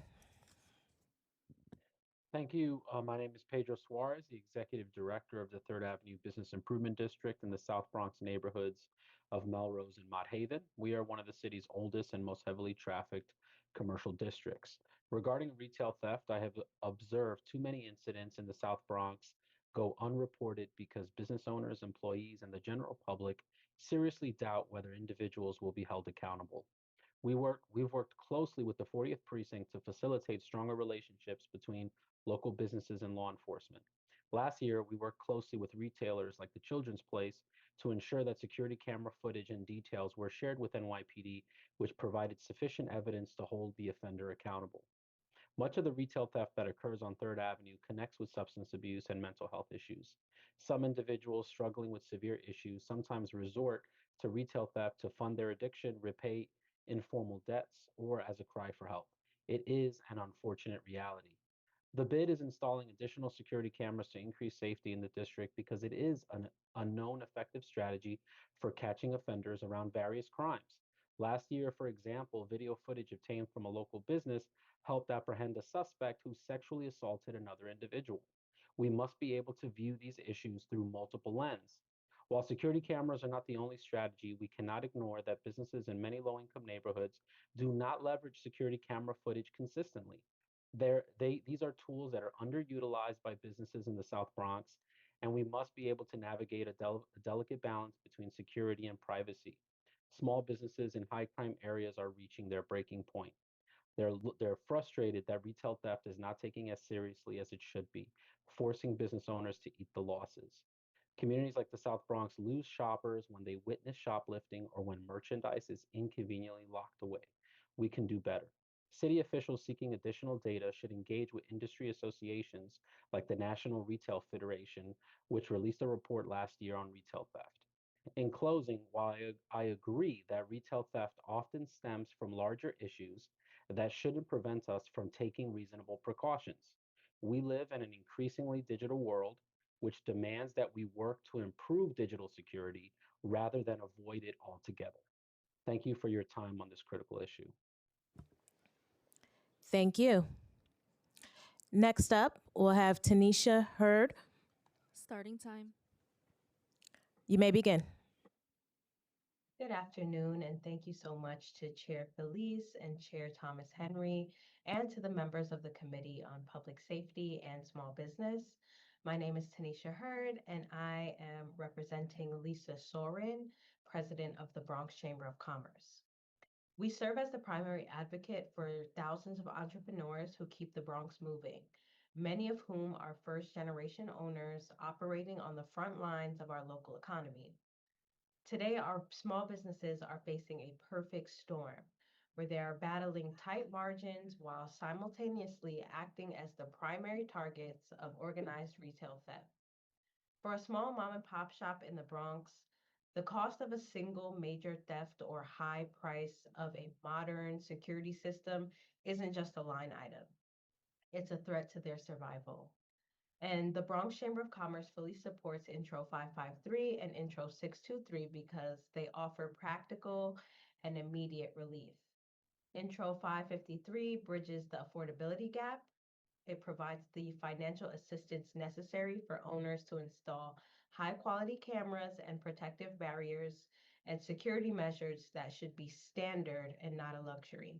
[SPEAKER 19] Thank you. My name is Pedro Suarez, the Executive Director of the Third Avenue Business Improvement District in the South Bronx neighborhoods of Melrose and Mott Haven. We are one of the city's oldest and most heavily trafficked commercial districts. Regarding retail theft, I have observed too many incidents in the South Bronx go unreported because business owners, employees, and the general public seriously doubt whether individuals will be held accountable. We've worked closely with the 40th Precinct to facilitate stronger relationships between local businesses and law enforcement. Last year, we worked closely with retailers like the Children's Place to ensure that security camera footage and details were shared with NYPD, which provided sufficient evidence to hold the offender accountable. Much of the retail theft that occurs on Third Avenue connects with substance abuse and mental health issues. Some individuals struggling with severe issues sometimes resort to retail theft to fund their addiction, repay informal debts, or as a cry for help. It is an unfortunate reality. The bid is installing additional security cameras to increase safety in the district because it is an unknown effective strategy for catching offenders around various crimes. Last year, for example, video footage obtained from a local business helped apprehend a suspect who sexually assaulted another individual. We must be able to view these issues through multiple lenses. While security cameras are not the only strategy, we cannot ignore that businesses in many low income neighborhoods do not leverage security camera footage consistently. These are tools that are underutilized by businesses in the South Bronx, and we must be able to navigate a delicate balance between security and privacy. Small businesses in high crime areas are reaching their breaking point. They're frustrated that retail theft is not taking as seriously as it should be, forcing business owners to eat the losses. Communities like the South Bronx lose shoppers when they witness shoplifting or when merchandise is inconveniently locked away. We can do better. City officials seeking additional data should engage with industry associations like the National Retail Federation, which released a report last year on retail theft. In closing, while I agree that retail theft often stems from larger issues, that shouldn't prevent us from taking reasonable precautions. We live in an increasingly digital world, which demands that we work to improve digital security rather than avoid it altogether. Thank you for your time on this critical issue.
[SPEAKER 2] Thank you. Next up, we'll have Tanisha Hurd.
[SPEAKER 18] Starting time.
[SPEAKER 2] You may begin.
[SPEAKER 20] Good afternoon, and thank you so much to Chair Felice and Chair Thomas Henry, and to the members of the Committee on Public Safety and Small Business. My name is Tanisha Hurd, and I am representing Lisa Sorin, President of the Bronx Chamber of Commerce. We serve as the primary advocate for thousands of entrepreneurs who keep the Bronx moving, many of whom are first-generation owners operating on the front lines of our local economy. Today, our small businesses are facing a perfect storm where they are battling tight margins while simultaneously acting as the primary targets of organized retail theft. For a small mom and pop shop in the Bronx, the cost of a single major theft or high price of a modern security system isn't just a line item. It's a threat to their survival. And the Bronx Chamber of Commerce fully supports Intro 553 and Intro 623 because they offer practical and immediate relief. Intro 553 bridges the affordability gap. It provides the financial assistance necessary for owners to install high quality cameras and protective barriers and security measures that should be standard and not a luxury.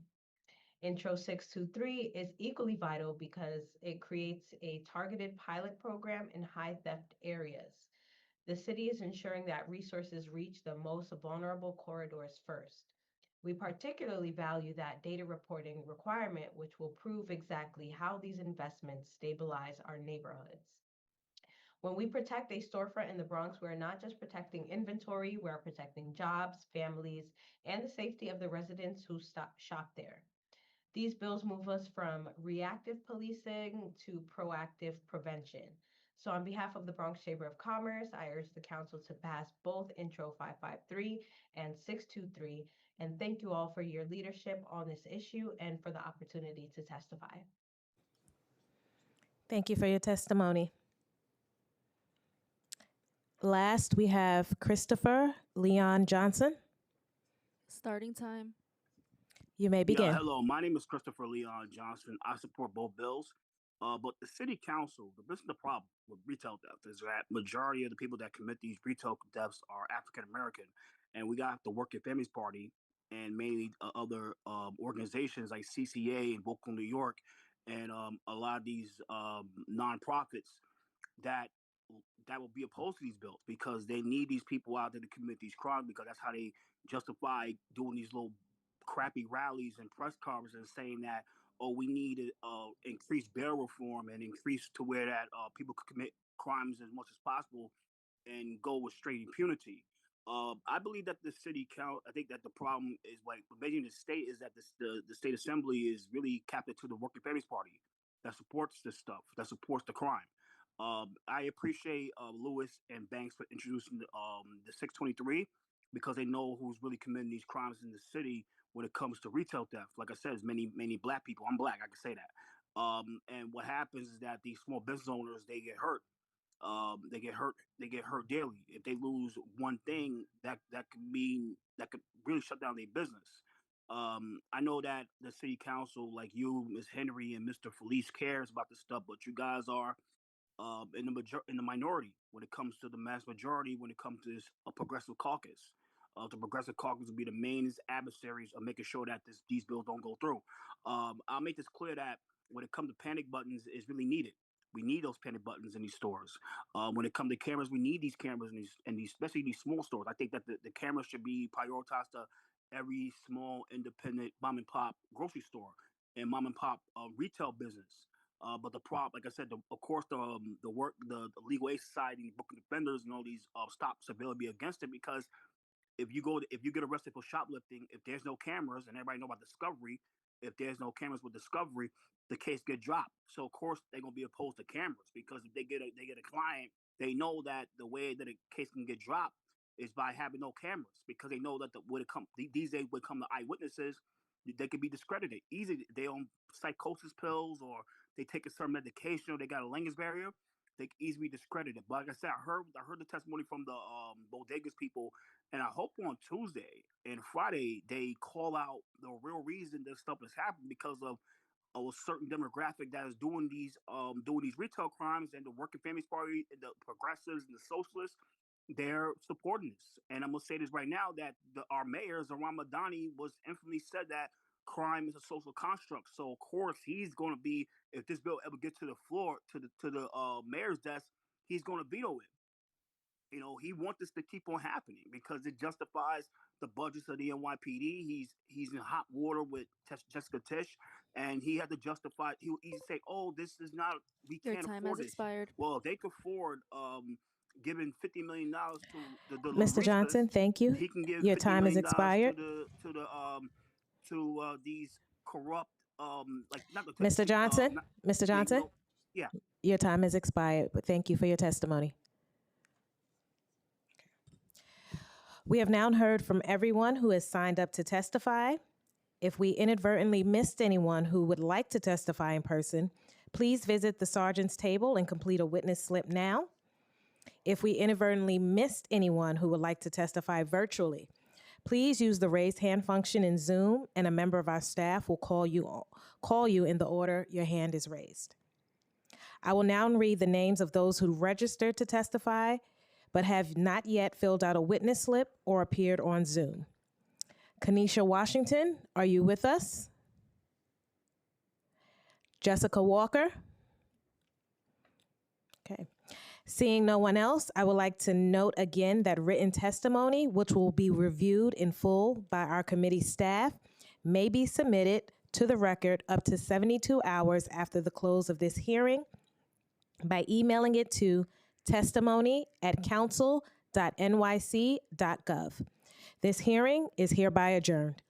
[SPEAKER 20] Intro 623 is equally vital because it creates a targeted pilot program in high theft areas. The city is ensuring that resources reach the most vulnerable corridors first. We particularly value that data reporting requirement, which will prove exactly how these investments stabilize our neighborhoods. When we protect a storefront in the Bronx, we're not just protecting inventory, we're protecting jobs, families, and the safety of the residents who shop there. These bills move us from reactive policing to proactive prevention. So on behalf of the Bronx Chamber of Commerce, I urge the council to pass both Intro 553 and 623. And thank you all for your leadership on this issue and for the opportunity to testify.
[SPEAKER 2] Thank you for your testimony. Last, we have Christopher Leon Johnson.
[SPEAKER 18] Starting time.
[SPEAKER 2] You may begin.
[SPEAKER 19] Yeah, hello. My name is Christopher Leon Johnson. I support both bills. But the city council, this is the problem with retail theft, is that majority of the people that commit these retail thefts are African American, and we got the Working Families Party and mainly other organizations like CCA in Brooklyn, New York, and a lot of these nonprofits that that will be opposed to these bills because they need these people out there to commit these crimes because that's how they justify doing these little crappy rallies and press conferences saying that we need to increase bail reform and increase to where that people could commit crimes as much as possible and go with straight impunity. I believe that the city count. I think that the problem is like measuring the state is that the state assembly is really captive to the Working Families Party that supports this stuff, that supports the crime. I appreciate Lewis and Banks for introducing the 623 because they know who's really committing these crimes in the city when it comes to retail theft. Like I said, it's many black people. I'm black. I can say that. And what happens is that these small business owners they get hurt. They get hurt. They get hurt daily. If they lose one thing, that could mean that could really shut down their business. I know that the city council, like you, Ms. Henry, and Mr. Felice, cares about this stuff, but you guys are in the minority when it comes to the mass majority when it comes to this progressive caucus. The progressive caucus will be the main adversaries of making sure that these bills don't go through. I'll make this clear that when it comes to panic buttons, it's really needed. We need those panic buttons in these stores. When it comes to cameras, we need these cameras in these especially these small stores. I think that the cameras should be prioritized to every small independent mom and pop grocery store and mom and pop retail business. But the prop, like I said, of course, the legal aid society, Brooklyn defenders, and all these stops are will be against it because if you get arrested for shoplifting, if there's no cameras, and everybody know about discovery, if there's no cameras with discovery, the case get dropped. So of course they're gonna be opposed to cameras because if they get a client, they know that the way that a case can get dropped is by having no cameras because they know that when it come these days when it come to eyewitnesses, they could be discredited easily. They on psychosis pills or they take a certain medication or they got a language barrier, they can easily be discredited. But like I said, I heard the testimony from the bodegas people, and I hope on Tuesday and Friday they call out the real reason this stuff is happening because of a certain demographic that is doing these retail crimes and the Working Families Party and the progressives and the socialists they're supporting this. And I'm gonna say this right now that our mayor Zoran Madani was infamously said that crime is a social construct. So of course he's going to be if this bill ever gets to the floor to the mayor's desk, he's going to veto it. You know, he wants this to keep on happening because it justifies the budgets of the NYPD. He's in hot water with Jessica Tisch, and he had to justify. He say, "Oh, this is not. We
[SPEAKER 18] Your
[SPEAKER 19] can't
[SPEAKER 18] time
[SPEAKER 19] afford
[SPEAKER 18] has
[SPEAKER 19] this."
[SPEAKER 18] expired.
[SPEAKER 19] Well, if they could afford giving $50 million to the
[SPEAKER 2] Mr.
[SPEAKER 19] Laristas,
[SPEAKER 2] Johnson, thank you.
[SPEAKER 19] he can give
[SPEAKER 2] Your
[SPEAKER 19] fifty
[SPEAKER 2] time has
[SPEAKER 19] million dollars
[SPEAKER 2] expired.
[SPEAKER 19] to these corrupt like not the
[SPEAKER 2] Mr. Johnson, Mr. Johnson,
[SPEAKER 19] yeah.
[SPEAKER 2] your time has expired, but thank you for your testimony. We have now heard from everyone who has signed up to testify. If we inadvertently missed anyone who would like to testify in person, please visit the sergeant's table and complete a witness slip now. If we inadvertently missed anyone who would like to testify virtually, please use the raise hand function in Zoom and a member of our staff will call you in the order your hand is raised. I will now read the names of those who registered to testify but have not yet filled out a witness slip or appeared on Zoom. Kanisha Washington, are you with us? Jessica Walker? Okay. Seeing no one else, I would like to note again that written testimony, which will be reviewed in full by our committee staff, may be submitted to the record up to 72 hours after the close of this hearing by emailing it to testimony@council.nyc.gov. This hearing is hereby adjourned.